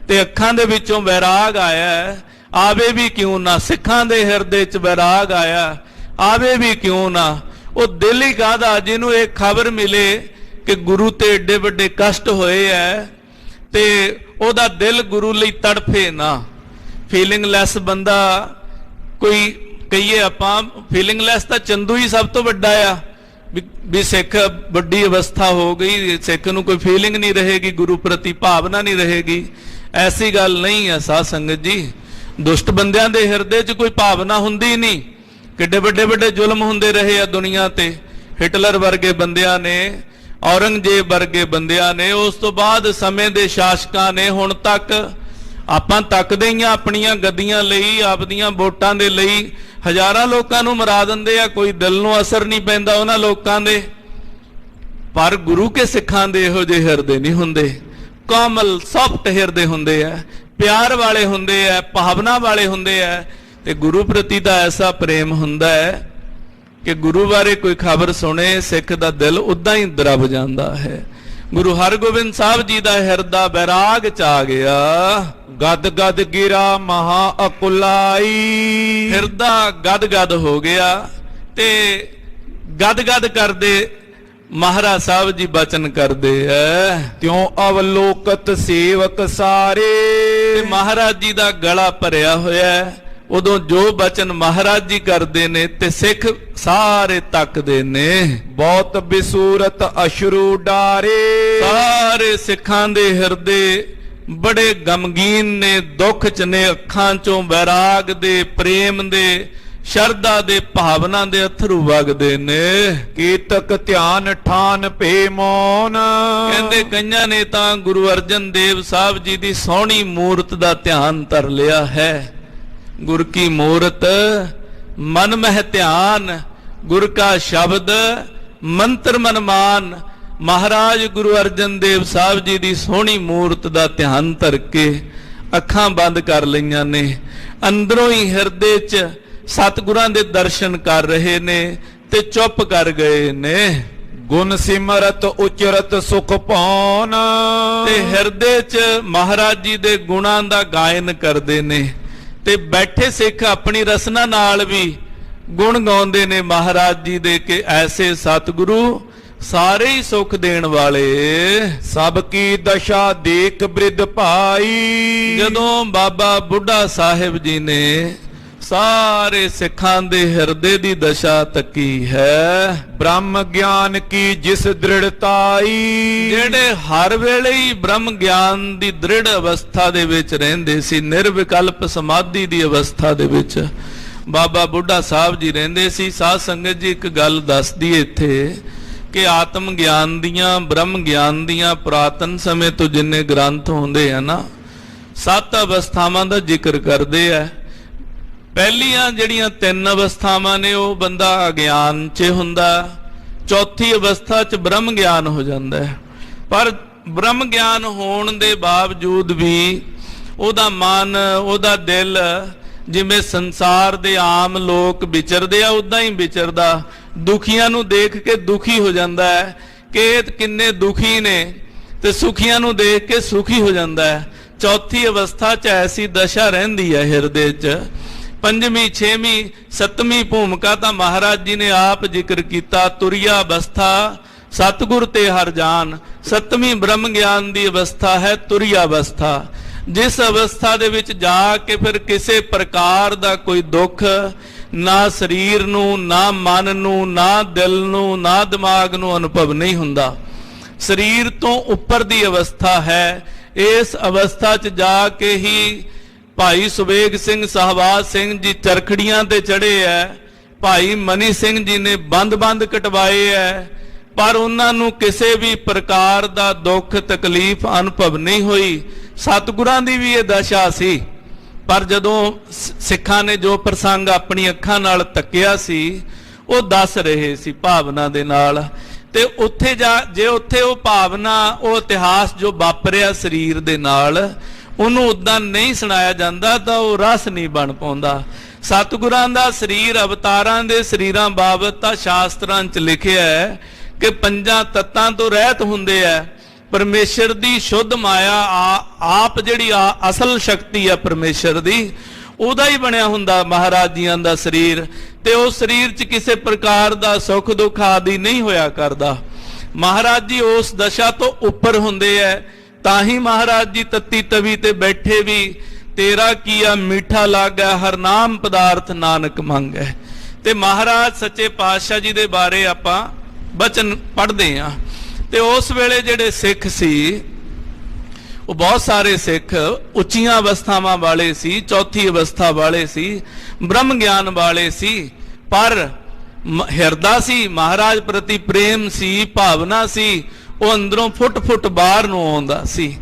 S1: ਤੇ ਅੱਖਾਂ ਦੇ ਵਿੱਚੋਂ ਵੈਰਾਗ ਆਇਆ। ਆਵੇ ਵੀ ਕਿਉਂ ਨਾ, ਸਿੱਖਾਂ ਦੇ ਹਿਰਦੇ 'ਚ ਵੈਰਾਗ ਆਇਆ, ਆਵੇ ਵੀ ਕਿਉਂ ਨਾ। ਉਹ ਦਿਲ ਹੀ ਕਾਹਦਾ ਜਿਹਨੂੰ ਇਹ ਖਬਰ ਮਿਲੇ ਕਿ ਗੁਰੂ ਤੇ ਏਡੇ ਵੱਡੇ ਕਸ਼ਟ ਹੋਏ ਐ ਤੇ ਉਹਦਾ ਦਿਲ ਗੁਰੂ ਲਈ ਤੜਫੇ ਨਾ। ਫੀਲਿੰਗਲੈਸ ਬੰਦਾ, ਕੋਈ ਕਹੀਏ ਆਪਾਂ ਫੀਲਿੰਗਲੈਸ ਤਾਂ ਚੰਦੂ ਹੀ ਸਭ ਤੋਂ ਵੱਡਾ ਆ ਵੀ ਸਿੱਖ ਵੱਡੀ ਅਵਸਥਾ ਹੋ ਗਈ, ਸਿੱਖ ਨੂੰ ਕੋਈ ਫੀਲਿੰਗ ਨਹੀਂ ਰਹੇਗੀ, ਗੁਰੂ ਪ੍ਰਤੀ ਭਾਵਨਾ ਨਹੀਂ ਰਹੇਗੀ। ਐਸੀ ਗੱਲ ਨਹੀਂ ਹੈ ਸਾਧ ਸੰਗਤ ਜੀ। ਦੁਸ਼ਟ ਬੰਦਿਆਂ ਦੇ ਹਿਰਦੇ 'ਚ ਕੋਈ ਭਾਵਨਾ ਹੁੰਦੀ ਨਹੀਂ। ਕਿੱਡੇ ਵੱਡੇ ਵੱਡੇ ਜ਼ੁਲਮ ਹੁੰਦੇ ਰਹੇ ਆ ਦੁਨੀਆ ਤੇ। ਹਿਟਲਰ ਵਰਗੇ ਬੰਦਿਆਂ ਨੇ, ਔਰੰਗਜ਼ੇਬ ਵਰਗੇ ਬੰਦਿਆਂ ਨੇ, ਉਸ ਤੋਂ ਬਾਅਦ ਸਮੇਂ ਦੇ ਸ਼ਾਸਕਾਂ ਨੇ, ਹੁਣ ਤੱਕ ਆਪਾਂ ਤੱਕਦੇ ਹੀ ਆ ਆਪਣੀਆਂ ਗੱਦੀਆਂ ਲਈ, ਆਪਦੀਆਂ ਵੋਟਾਂ ਦੇ ਲਈ ਹਜ਼ਾਰਾਂ ਲੋਕਾਂ ਨੂੰ ਮਰਾ ਦਿੰਦੇ ਆ, ਕੋਈ ਦਿਲ ਨੂੰ ਅਸਰ ਨਹੀਂ ਪੈਂਦਾ ਉਹਨਾਂ ਲੋਕਾਂ ਦੇ। ਪਰ ਗੁਰੂ ਕੇ ਸਿੱਖਾਂ ਦੇ ਇਹੋ ਜਿਹੇ ਹਿਰਦੇ ਨਹੀਂ ਹੁੰਦੇ। ਕੋਮਲ ਸੌਫਟ ਹਿਰਦੇ ਹੁੰਦੇ ਆ, ਪਿਆਰ ਵਾਲੇ ਹੁੰਦੇ ਆ, ਭਾਵਨਾ ਵਾਲੇ ਹੁੰਦੇ ਆ। ਤੇ ਗੁਰੂ ਪ੍ਰਤੀ ਤਾਂ ਐਸਾ ਪ੍ਰੇਮ ਹੁੰਦਾ ਹੈ ਕਿ ਗੁਰੂ ਬਾਰੇ ਕੋਈ ਖਬਰ ਸੁਣੇ ਸਿੱਖ ਦਾ ਦਿਲ ਉਦਾਂ ਹੀ ਦਰਬ ਜਾਂਦਾ ਹੈ। ਗੁਰੂ ਹਰਗੋਬਿੰਦ ਸਾਹਿਬ ਜੀ ਦਾ ਹਿਰਦਾ ਬੈਰਾਗ ਚ ਆ ਗਿਆ।
S2: ਗਦ ਗਦ ਗਿਰਾ ਮਹਾ ਅਕੁਲਾਈ।
S1: ਹਿਰਦਾ ਗਦ ਗਦ ਹੋ ਗਿਆ ਤੇ ਗਦ ਗਦ ਕਰਦੇ ਮਹਾਰਾਜ ਸਾਹਿਬ ਜੀ ਬਚਨ ਕਰਦੇ ਐ,
S2: ਤਿਉ ਅਵਲੋਕਤ ਸੇਵਕ ਸਾਰੇ।
S1: ਮਹਾਰਾਜ ਜੀ ਦਾ ਗਲਾ ਭਰਿਆ ਹੋਇਆ। ਉਦੋਂ ਜੋ ਬਚਨ ਮਹਾਰਾਜ ਜੀ ਕਰਦੇ ਨੇ ਤੇ ਸਿੱਖ ਸਾਰੇ ਤੱਕਦੇ ਨੇ।
S2: ਬਹੁਤ ਬਿਸੂਰਤ ਅਸ਼ਰੂ ਡਾਰੇ।
S1: ਸਾਰੇ ਸਿੱਖਾਂ ਦੇ ਹਿਰਦੇ ਬੜੇ ਗਮਗੀਨ ਨੇ, ਦੁੱਖ ਚ ਨੇ, ਅੱਖਾਂ ਚੋਂ ਵੈਰਾਗ ਦੇ, ਪ੍ਰੇਮ ਦੇ, ਸ਼ਰਧਾ ਦੇ, ਭਾਵਨਾ ਦੇ ਅਥਰੂ ਵਗਦੇ ਨੇ।
S2: ਕੀਤਕ ਧਿਆਨ ਠਾਨ ਭੇ ਮੌਨ।
S1: ਕਹਿੰਦੇ ਕਈਆਂ ਨੇ ਤਾਂ ਗੁਰੂ ਅਰਜਨ ਦੇਵ ਸਾਹਿਬ ਜੀ ਦੀ ਸੋਹਣੀ ਮੂਰਤ ਦਾ ਧਿਆਨ ਧਰ ਲਿਆ ਹੈ। ਗੁਰ ਕੀ ਮੂਰਤ ਮਨ ਮਹਿ ਧਿਆਨ, ਗੁਰ ਕਾ ਸ਼ਬਦ ਮੰਤਰ ਮਨ ਮਾਨ। ਮਹਾਰਾਜ ਗੁਰੂ ਅਰਜਨ ਦੇਵ ਸਾਹਿਬ ਜੀ ਦੀ ਸੋਹਣੀ ਮੂਰਤ ਦਾ ਧਿਆਨ ਧਰ ਕੇ ਅੱਖਾਂ ਬੰਦ ਕਰ ਲਈਆਂ ਨੇ। ਅੰਦਰੋਂ ਹੀ ਹਿਰਦੇ 'ਚ ਸਤਿਗੁਰਾਂ ਦੇ ਦਰਸ਼ਨ ਕਰ ਰਹੇ ਨੇ ਤੇ ਚੁੱਪ ਕਰ ਗਏ ਨੇ।
S2: ਗੁਣ ਸਿਮਰਤ ਉਚਰਤ ਸੁਖ ਪਾਉਨ।
S1: ਤੇ ਹਿਰਦੇ 'ਚ ਮਹਾਰਾਜ ਜੀ ਦੇ ਗੁਣਾਂ ਦਾ ਗਾਇਨ ਕਰਦੇ ਨੇ ਤੇ ਬੈਠੇ ਸਿੱਖ ਆਪਣੀ ਰਸਨਾ ਨਾਲ ਵੀ ਗੁਣ ਗਾਉਂਦੇ ਨੇ ਮਹਾਰਾਜ ਜੀ ਦੇ ਕਿ ਐਸੇ ਸਤਿਗੁਰੂ ਸਾਰੇ ਹੀ ਸੁਖ ਦੇਣ ਵਾਲੇ।
S2: ਸਭ ਕੀ ਦਸ਼ਾ ਦੇਖ ਬ੍ਰਿਧ ਭਾਈ।
S1: ਜਦੋਂ ਬਾਬਾ ਬੁੱਢਾ ਸਾਹਿਬ ਜੀ ਨੇ ਸਾਰੇ ਸਿੱਖਾਂ ਦੇ ਹਿਰਦੇ ਦੀ ਦਸ਼ਾ ਤੱਕੀ ਹੈ।
S2: ਬ੍ਰਹਮ ਗਿਆਨ ਕੀ ਜਿਸ ਦ੍ਰਿੜਤਾਈ।
S1: ਜਿਹੜੇ ਹਰ ਵੇਲੇ ਹੀ ਬ੍ਰਹਮ ਗਿਆਨ ਦੀ ਦ੍ਰਿੜ ਅਵਸਥਾ ਦੇ ਵਿੱਚ ਰਹਿੰਦੇ ਸੀ, ਨਿਰਵਿਕਲਪ ਸਮਾਧੀ ਦੀ ਅਵਸਥਾ ਦੇ ਵਿੱਚ ਬਾਬਾ ਬੁੱਢਾ ਸਾਹਿਬ ਜੀ ਰਹਿੰਦੇ ਸੀ। ਸਾਧ ਸੰਗਤ ਜੀ ਇੱਕ ਗੱਲ ਦੱਸਦੀ ਇੱਥੇ ਕਿ ਆਤਮ ਗਿਆਨ ਦੀਆਂ, ਬ੍ਰਹਮ ਗਿਆਨ ਦੀਆਂ ਪੁਰਾਤਨ ਸਮੇਂ ਤੋਂ ਜਿੰਨੇ ਗ੍ਰੰਥ ਹੁੰਦੇ ਆ ਨਾ, 7 ਅਵਸਥਾਵਾਂ ਦਾ ਜ਼ਿਕਰ ਕਰਦੇ ਆ। ਪਹਿਲੀਆਂ ਜਿਹੜੀਆਂ 3 ਅਵਸਥਾਵਾਂ ਨੇ ਉਹ ਬੰਦਾ ਅਗਿਆਨ 'ਚ ਹੁੰਦਾ, ਚੌਥੀ ਅਵਸਥਾ 'ਚ ਬ੍ਰਹਮ ਗਿਆਨ ਹੋ ਜਾਂਦਾ ਹੈ। ਪਰ ਬ੍ਰਹਮ ਗਿਆਨ ਹੋਣ ਦੇ ਬਾਵਜੂਦ ਵੀ ਉਹਦਾ ਮਨ, ਉਹਦਾ ਦਿਲ ਜਿਵੇਂ ਸੰਸਾਰ ਦੇ ਆਮ ਲੋਕ ਵਿਚਰਦੇ ਆ ਉਦਾਂ ਹੀ ਵਿਚਰਦਾ। ਦੁਖੀਆਂ ਨੂੰ ਦੇਖ ਕੇ ਦੁਖੀ ਹੋ ਜਾਂਦਾ ਹੈ ਕਿ ਇਹ ਕਿੰਨੇ ਦੁਖੀ ਨੇ, ਤੇ ਸੁਖੀਆਂ ਨੂੰ ਦੇਖ ਕੇ ਸੁਖੀ ਹੋ ਜਾਂਦਾ ਹੈ। ਚੌਥੀ ਅਵਸਥਾ 'ਚ ਐਸੀ ਦਸ਼ਾ ਰਹਿੰਦੀ ਹੈ ਹਿਰਦੇ 'ਚ। ਪੰਜਵੀਂ, ਛੇਵੀਂ, ਸੱਤਵੀਂ ਭੂਮਿਕਾ ਤਾਂ ਮਹਾਰਾਜ ਜੀ ਨੇ ਆਪ ਜ਼ਿਕਰ ਕੀਤਾ। ਤੁਰਿਆ ਅਵਸਥਾ ਸਤਿਗੁਰ ਤੇ ਹਰ ਜਾਨ। ਸੱਤਵੀਂ ਬ੍ਰਹਮ ਗਿਆਨ ਦੀ ਅਵਸਥਾ ਹੈ ਤੁਰਿਆ ਅਵਸਥਾ, ਜਿਸ ਅਵਸਥਾ ਦੇ ਵਿੱਚ ਜਾ ਕੇ ਫਿਰ ਕਿਸੇ ਪ੍ਰਕਾਰ ਦਾ ਕੋਈ ਦੁੱਖ ਨਾ ਸਰੀਰ ਨੂੰ, ਨਾ ਮਨ ਨੂੰ, ਨਾ ਦਿਲ ਨੂੰ, ਨਾ ਦਿਮਾਗ ਨੂੰ ਅਨੁਭਵ ਨਹੀਂ ਹੁੰਦਾ। ਸਰੀਰ ਤੋਂ ਉੱਪਰ ਦੀ ਅਵਸਥਾ ਹੈ। ਇਸ ਅਵਸਥਾ 'ਚ ਜਾ ਕੇ ਹੀ ਭਾਈ ਸੁਬੇਗ ਸਿੰਘ ਸਹਵਾਜ ਸਿੰਘ ਜੀ ਚਰਖੜੀਆਂ ਤੇ ਚੜੇ ਐ, ਭਾਈ ਮਨੀ ਸਿੰਘ ਜੀ ਨੇ ਬੰਦ ਕਟਵਾਏ ਐ, ਪਰ ਉਹਨਾਂ ਨੂੰ ਕਿਸੇ ਵੀ ਪ੍ਰਕਾਰ ਦਾ ਦੁੱਖ ਤਕਲੀਫ ਅਨੁਭਵ ਨਹੀਂ ਹੋਈ। ਸਤਿਗੁਰਾਂ ਦੀ ਵੀ ਇਹ ਦਸ਼ਾ ਸੀ। ਪਰ ਜਦੋਂ ਸਿੱਖਾਂ ਨੇ ਜੋ ਪ੍ਰਸੰਗ ਆਪਣੀ ਅੱਖਾਂ ਨਾਲ ਤੱਕਿਆ ਸੀ ਉਹ ਦੱਸ ਰਹੇ ਸੀ ਭਾਵਨਾ ਦੇ ਨਾਲ, ਤੇ ਉੱਥੇ ਜੇ ਉੱਥੇ ਉਹ ਭਾਵਨਾ, ਉਹ ਇਤਿਹਾਸ ਜੋ ਵਾਪਰਿਆ ਸਰੀਰ ਦੇ ਨਾਲ, ਉਹਨੂੰ ਉਦਾਂ ਨਹੀਂ ਸੁਣਾਇਆ ਜਾਂਦਾ ਤਾਂ ਉਹ ਰਸ ਨਹੀਂ ਬਣ ਪਾਉਂਦਾ। ਸਤਿਗੁਰਾਂ ਦਾ ਸਰੀਰ, ਅਵਤਾਰਾਂ ਦੇ ਸਰੀਰਾਂ ਬਾਬਤ ਤਾਂ ਸ਼ਾਸਤਰਾਂ 'ਚ ਲਿਖਿਆ ਹੈ ਕਿ 5 ਤੱਤਾਂ ਤੋਂ ਰਹਿਤ ਹੁੰਦੇ ਆ। ਪਰਮੇਸ਼ਰ ਦੀ ਸ਼ੁੱਧ ਮਾਇਆ ਆਪ ਜਿਹੜੀ ਅਸਲ ਸ਼ਕਤੀ ਆ ਪਰਮੇਸ਼ਰ ਦੀ, ਉਹਦਾ ਹੀ ਬਣਿਆ ਹੁੰਦਾ ਮਹਾਰਾਜ ਜੀਆਂ ਦਾ ਸਰੀਰ, ਤੇ ਉਹ ਸਰੀਰ 'ਚ ਕਿਸੇ ਪ੍ਰਕਾਰ ਦਾ ਸੁੱਖ ਦੁੱਖ ਆਦਿ ਨਹੀਂ ਹੋਇਆ ਕਰਦਾ। ਮਹਾਰਾਜ ਜੀ ਉਸ ਦਸ਼ਾ ਤੋਂ ਉੱਪਰ ਹੁੰਦੇ ਐ, ਤਾਂ ਹੀ ਮਹਾਰਾਜ ਜੀ ਤੱਤੀ ਤਵੀ ਤੇ ਬੈਠੇ ਵੀ ਤੇਰਾ ਕੀਆ ਮਿੱਠਾ ਲਾਗਾ ਹਰ ਨਾਮ ਪਦਾਰਥ ਨਾਨਕ ਮੰਗੈ। ਤੇ ਮਹਾਰਾਜ ਸੱਚੇ ਪਾਤਸ਼ਾਹ ਜੀ ਦੇ ਬਾਰੇ ਆਪਾਂ ਬਚਨ ਪੜ੍ਹਦੇ ਆ। ਤੇ ਉਸ ਵੇਲੇ ਜਿਹੜੇ ਸਿੱਖ ਸੀ, ਉਹ ਬਹੁਤ ਸਾਰੇ ਸਿੱਖ ਉੱਚੀਆਂ ਅਵਸਥਾਵਾਂ ਵਾਲੇ ਸੀ, ਚੌਥੀ ਅਵਸਥਾ ਵਾਲੇ ਸੀ, ਬ੍ਰਹਮ ਗਿਆਨ ਵਾਲੇ ਸੀ, ਪਰ ਹਿਰਦਾ ਸੀ, ਮਹਾਰਾਜ ਪ੍ਰਤੀ ਪ੍ਰੇਮ ਸੀ, ਭਾਵਨਾ ਸੀ, ਉਹ ਅੰਦਰੋਂ ਫੁੱਟ ਬਾਹਰ ਨੂੰ ਆਉਂਦਾ ਸੀ।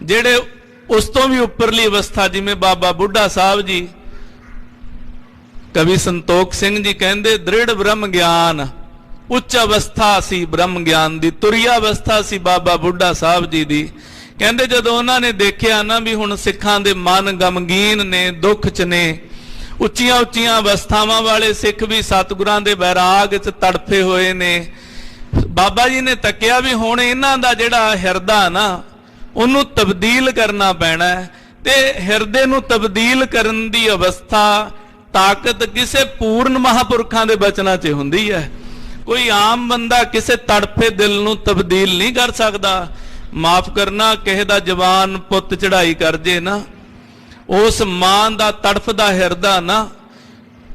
S1: ਜਿਹੜੇ ਉਸ ਤੋਂ ਵੀ ਉੱਪਰਲੀ ਅਵਸਥਾ, ਜਿਵੇਂ ਬਾਬਾ ਬੁੱਢਾ ਸਾਹਿਬ ਜੀ, ਕਵੀ ਸੰਤੋਖ ਸਿੰਘ ਜੀ ਕਹਿੰਦੇ ਦ੍ਰਿੜ ਬ੍ਰਹਮ ਗਿਆਨ, ਉੱਚ ਅਵਸਥਾ ਸੀ ਬ੍ਰਹਮ ਗਿਆਨ ਦੀ, ਤੁਰਿਆ ਅਵਸਥਾ ਸੀ ਬਾਬਾ ਬੁੱਢਾ ਸਾਹਿਬ ਜੀ ਦੀ। ਕਹਿੰਦੇ ਜਦੋਂ ਉਹਨਾਂ ਨੇ ਦੇਖਿਆ ਨਾ ਵੀ ਹੁਣ ਸਿੱਖਾਂ ਦੇ ਮਨ ਗਮਗੀਨ ਨੇ, ਦੁੱਖ 'ਚ ਨੇ, ਉੱਚੀਆਂ ਅਵਸਥਾਵਾਂ ਵਾਲੇ ਸਿੱਖ ਵੀ ਸਤਿਗੁਰਾਂ ਦੇ ਵੈਰਾਗ 'ਚ ਤੜਫੇ ਹੋਏ ਨੇ, ਬਾਬਾ ਜੀ ਨੇ ਤੱਕਿਆ ਵੀ ਹੁਣ ਇਹਨਾਂ ਦਾ ਜਿਹੜਾ ਹਿਰਦਾ ਨਾ ਉਹਨੂੰ ਤਬਦੀਲ ਕਰਨਾ ਪੈਣਾ, ਤੇ ਹਿਰਦੇ ਨੂੰ ਤਬਦੀਲ ਕਰਨ ਦੀ ਅਵਸਥਾ, ਤਾਕਤ ਕਿਸੇ ਪੂਰਨ ਮਹਾਪੁਰਖਾਂ ਦੇ ਬਚਨਾਂ 'ਚ ਹੁੰਦੀ ਹੈ। ਕੋਈ ਆਮ ਬੰਦਾ ਕਿਸੇ ਤੜਫੇ ਦਿਲ ਨੂੰ ਤਬਦੀਲ ਨਹੀਂ ਕਰ ਸਕਦਾ। ਮਾਫ ਕਰਨਾ, ਕਿਸੇ ਦਾ ਜਵਾਨ ਪੁੱਤ ਚੜਾਈ ਕਰ ਜੇ ਨਾ, ਉਸ ਮਾਂ ਦਾ ਤੜਫਦਾ ਹਿਰਦਾ ਨਾ,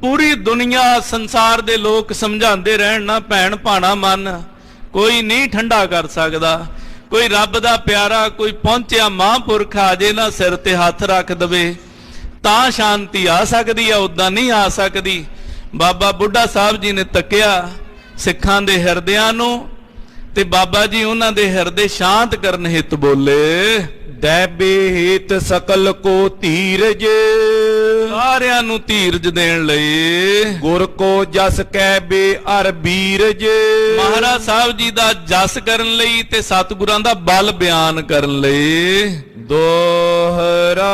S1: ਪੂਰੀ ਦੁਨੀਆ ਸੰਸਾਰ ਦੇ ਲੋਕ ਸਮਝਾਉਂਦੇ ਰਹਿਣ ਨਾ, ਭੈਣ ਭਾਣਾ ਮਨ ਕੋਈ ਨਹੀਂ ਠੰਡਾ ਕਰ ਸਕਦਾ। ਕੋਈ ਰੱਬ ਦਾ ਪਿਆਰਾ, ਕੋਈ ਪਹੁੰਚਿਆ ਮਹਾਂਪੁਰਖ ਆ ਜੇ ਨਾ, ਸਿਰ ਤੇ ਹੱਥ ਰੱਖ ਦਵੇ ਤਾਂ ਸ਼ਾਂਤੀ ਆ ਸਕਦੀ ਆ, ਉਦਾਂ ਨਹੀਂ ਆ ਸਕਦੀ। ਬਾਬਾ ਬੁੱਢਾ ਸਾਹਿਬ ਜੀ ਨੇ ਤੱਕਿਆ ਸਿੱਖਾਂ ਦੇ ਹਿਰਦਿਆਂ ਨੂੰ, ਤੇ ਬਾਬਾ ਜੀ ਉਹਨਾਂ ਦੇ ਹਿਰਦੇ ਸ਼ਾਂਤ ਕਰਨ ਹਿਤ ਬੋਲੇ,
S2: ਦੈਬੇ ਹਿਤ ਸਕਲ ਕੋ ਧੀਰਜ,
S1: ਸਾਰਿਆਂ ਨੂੰ ਧੀਰਜ ਦੇਣ ਲਈ,
S2: ਗੁਰ ਕੋ ਜਸ ਕਹਿ ਬੇ ਅਰ ਬੀਰਜ,
S1: ਮਹਾਰਾਜ ਸਾਹਿਬ ਜੀ ਦਾ ਜਸ ਕਰਨ ਲਈ ਤੇ ਸਤਿਗੁਰਾਂ ਦਾ ਬਲ ਬਿਆਨ ਕਰਨ ਲਈ।
S2: ਦੋਹਰਾ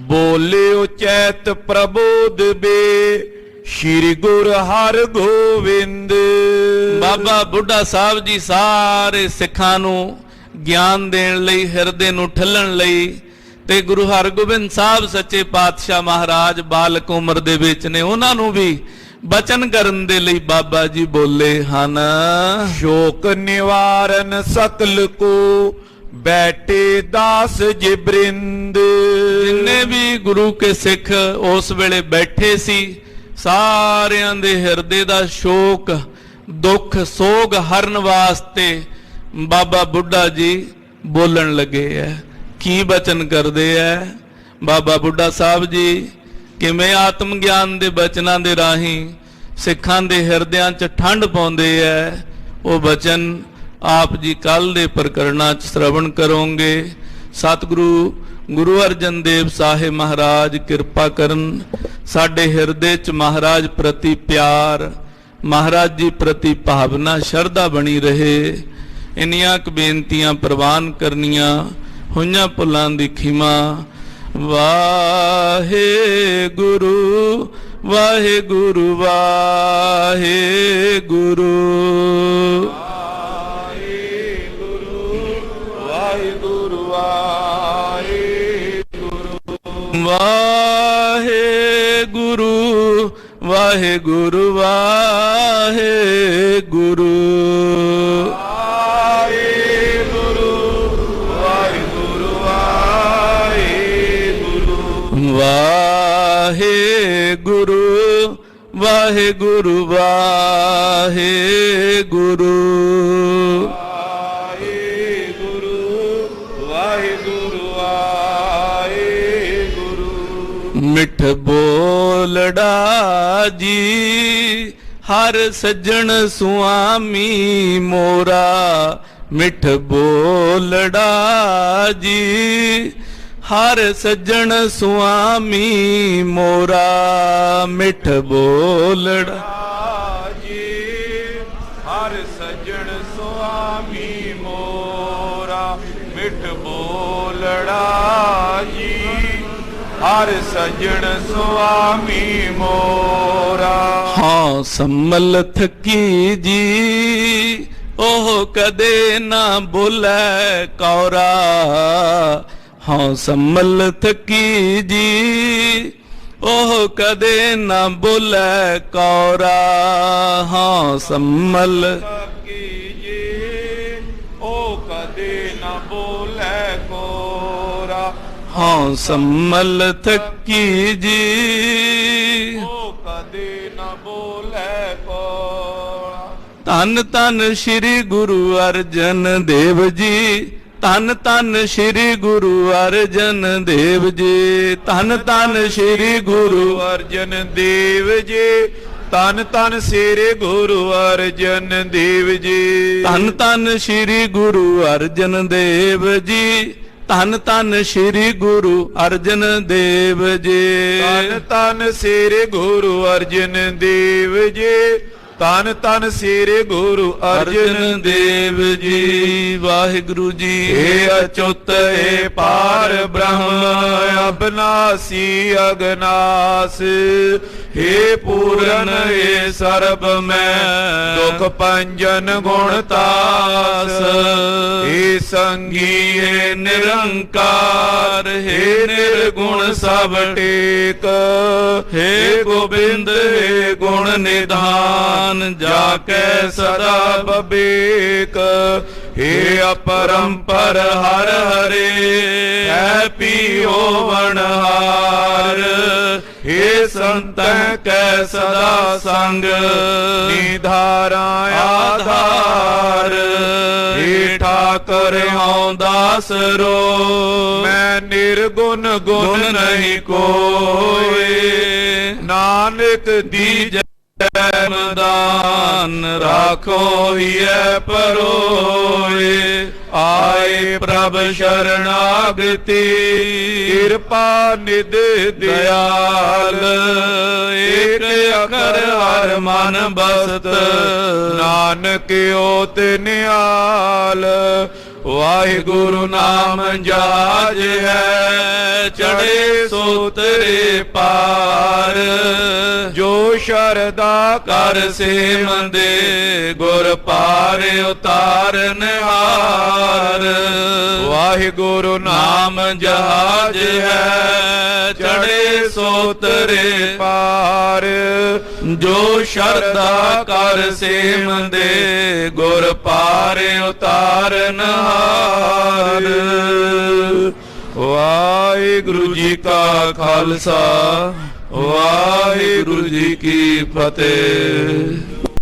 S2: ਬੋਲੇ ਉਚੈਤ ਪ੍ਰਬੋਧ ਬੇ ਸ਼੍ਰੀ ਗੁਰ ਹਰ ਗੋਬਿੰਦ।
S1: ਬਾਬਾ ਬੁੱਢਾ ਸਾਹਿਬ ਜੀ ਸਾਰੇ ਸਿੱਖਾਂ ਨੂੰ ਗਿਆਨ ਦੇਣ ਲਈ, ਹਿਰਦੇ ਨੂੰ ਠੱਲਣ ਲਈ, ਤੇ ਗੁਰੂ ਹਰਗੋਬਿੰਦ ਸਾਹਿਬ ਸੱਚੇ ਪਾਤਸ਼ਾਹ ਮਹਾਰਾਜ ਬਾਲਕ ਉਮਰ ਦੇ ਵਿੱਚ ਨੇ, ਉਹਨਾਂ ਨੂੰ ਵੀ ਬਚਨ ਕਰਨ ਦੇ ਲਈ ਬਾਬਾ ਜੀ ਬੋਲੇ ਹਨ।
S2: शोक निवारण सकल को बैठे दास जे बृंद।
S1: ਜਿੰਨੇ ਵੀ ਗੁਰੂ ਕੇ ਸਿੱਖ ਉਸ ਵੇਲੇ ਬੈਠੇ ਸੀ, ਸਾਰਿਆਂ ਦੇ ਹਿਰਦੇ ਦਾ ਸ਼ੋਕ ਦੁੱਖ ਸੋਗ ਹਰਨ ਵਾਸਤੇ ਬਾਬਾ ਬੁੱਢਾ ਜੀ ਬੋਲਣ ਲੱਗੇ ਐ। ਕੀ ਬਚਨ ਕਰਦੇ ਐ ਬਾਬਾ ਬੁੱਢਾ ਸਾਹਿਬ ਜੀ? ਕਿਵੇਂ ਆਤਮ ਗਿਆਨ ਦੇ ਬਚਨਾਂ ਦੇ ਰਾਹੀਂ ਸਿੱਖਾਂ ਦੇ ਹਿਰਦਿਆਂ 'ਚ ਠੰਡ ਪਾਉਂਦੇ ਐ, ਉਹ ਬਚਨ ਆਪ ਜੀ ਕੱਲ ਦੇ ਪ੍ਰਕਰਣਾਂ 'ਚ ਸ਼ਰਵਣ ਕਰੋਗੇ। ਸਤਿਗੁਰੂ ਗੁਰੂ ਅਰਜਨ ਦੇਵ ਸਾਹਿਬ ਮਹਾਰਾਜ ਕਿਰਪਾ ਕਰਨ, ਸਾਡੇ ਹਿਰਦੇ 'ਚ ਮਹਾਰਾਜ ਪ੍ਰਤੀ ਪਿਆਰ, ਮਹਾਰਾਜ ਜੀ ਪ੍ਰਤੀ ਭਾਵਨਾ ਸ਼ਰਧਾ ਬਣੀ ਰਹੇ। ਇੰਨੀਆਂ ਕੁ ਬੇਨਤੀਆਂ ਪ੍ਰਵਾਨ ਕਰਨੀਆਂ, ਹੋਈਆਂ ਭੁੱਲਾਂ ਦੀ ਖਿਮਾ। ਵਾਹਿਗੁਰੂ ਵਾਹਿਗੁਰੂ ਵਾਹਿਗੁਰੂ
S2: वाहिगुरु वाहिगुरु
S1: ਵਾਹਿਗੁਰੂ ਵਾਹਿਗੁਰੂ ਵਾਹਿਗੁਰੂ ਵਾਹਿਗੁਰੂ ਵਾਹਿਗੁਰੂ ਵਾਹਿਗੁਰੂ ਮਿੱਠ ਬੋਲੜਾ ਜੀ ਹਰ ਸੱਜਣ ਸੁਆਮੀ ਮੋਰਾ। ਮਿੱਠ ਬੋਲੜਾ ਜੀ ਹਰ ਸੱਜਣ ਸੁਆਮੀ ਮੋਰਾ। ਮਿੱਠ ਬੋਲੜਾ
S2: ਜੀ ਹਰ ਸੱਜਣ ਸੁਆਮੀ ਮੋਰਾ। ਮਿੱਠ ਬੋਲੜਾ ਜੀ ਹਰ ਸੱਜਣ ਸੁਆਮੀ ਮੋਰਾ।
S1: ਹਾਂ ਸੰਮਲ ਥਕੀ ਜੀ ਉਹ ਕਦੇ ਨਾ ਬੋਲੇ ਕੌਰਾ। ਹਾਂ ਸੰਮਲ ਥਕੀ ਜੀ ਉਹ ਕਦੇ ਨਾ ਬੋਲੇ ਕੌਰਾ। ਹਾਂ ਸੰਮਲ
S2: ਥਕੀ ਜੀ ਉਹ ਕਦੇ ਨਾ ਬੋਲੇ ਕੋਰਾ।
S1: ਹਾਂ ਸੰਮਲ ਥਕੀ ਜੀ
S2: ਉਹ ਕਦੇ ਨਾ ਬੋਲੇ ਕੋਰਾ।
S1: ਧੰਨ ਧੰਨ ਸ੍ਰੀ ਗੁਰੂ ਅਰਜਨ ਦੇਵ ਜੀ। ਧੰਨ ਧੰਨ ਸ੍ਰੀ ਗੁਰੂ ਅਰਜਨ ਦੇਵ ਜੀ। ਧੰਨ ਧੰਨ ਸ੍ਰੀ ਗੁਰੂ
S2: ਅਰਜਨ ਦੇਵ ਜੀ। ਧੰਨ ਧੰਨ ਸ੍ਰੀ ਗੁਰੂ ਅਰਜਨ ਦੇਵ ਜੀ।
S1: ਧੰਨ ਧੰਨ ਸ੍ਰੀ ਗੁਰੂ ਅਰਜਨ ਦੇਵ ਜੀ। ਧੰਨ ਧੰਨ ਸ੍ਰੀ ਗੁਰੂ ਅਰਜਨ ਦੇਵ ਜੀ।
S2: ਧੰਨ ਧੰਨ ਸ੍ਰੀ ਗੁਰੂ ਅਰਜਨ ਦੇਵ ਜੀ। ਧੰਨ ਧੰਨ ਸ੍ਰੀ ਗੁਰੂ ਅਰਜਨ ਦੇਵ ਜੀ।
S1: ਵਾਹਿਗੁਰੂ ਜੀ।
S2: ਏ ਅਚੁੱਤ ਏ ਪਾਰ ਬ੍ਰਹਮ ਅਬਨਾਸੀ ਅਗਨਾਸ। हे पूरन हे सर्ब में दुख पंजन गुणतास। हे संगी हे निरंकार हे निर्गुण सब टेक। हे गोबिंद हे गुण निधान जाके सदा बबेक। हे अपरंपर हर हरे है पियो वनहार। हे संत कै सदा संग निधारा आधार। हे ठाकर हूँ दास रो मैं निर्गुण गुण नहीं कोई। नानक दीजै दान राखो हिय परोए। आए प्रभ शरणागति कृपा निध दयाल। एक अखर हर मन बसत नानक ओत निहाल। वाहिगुरु नाम जाज है चढ़े सोतरे पार। जो शरदा कर सेवंदे गुर पार उतारन हार। वाहिगुरु नाम जहाज है चढ़े सोतरे पार।
S1: ਜੋ ਸ਼ਰਧਾ ਕਰ ਸੇਵੰਦੇ ਗੁਰ ਪਾਰੇ ਉਤਾਰਨ ਹਾਰ। ਵਾਹਿਗੁਰੂ ਜੀ ਕਾ ਖਾਲਸਾ ਵਾਹਿਗੁਰੂ ਜੀ ਕੀ ਫਤਿਹ।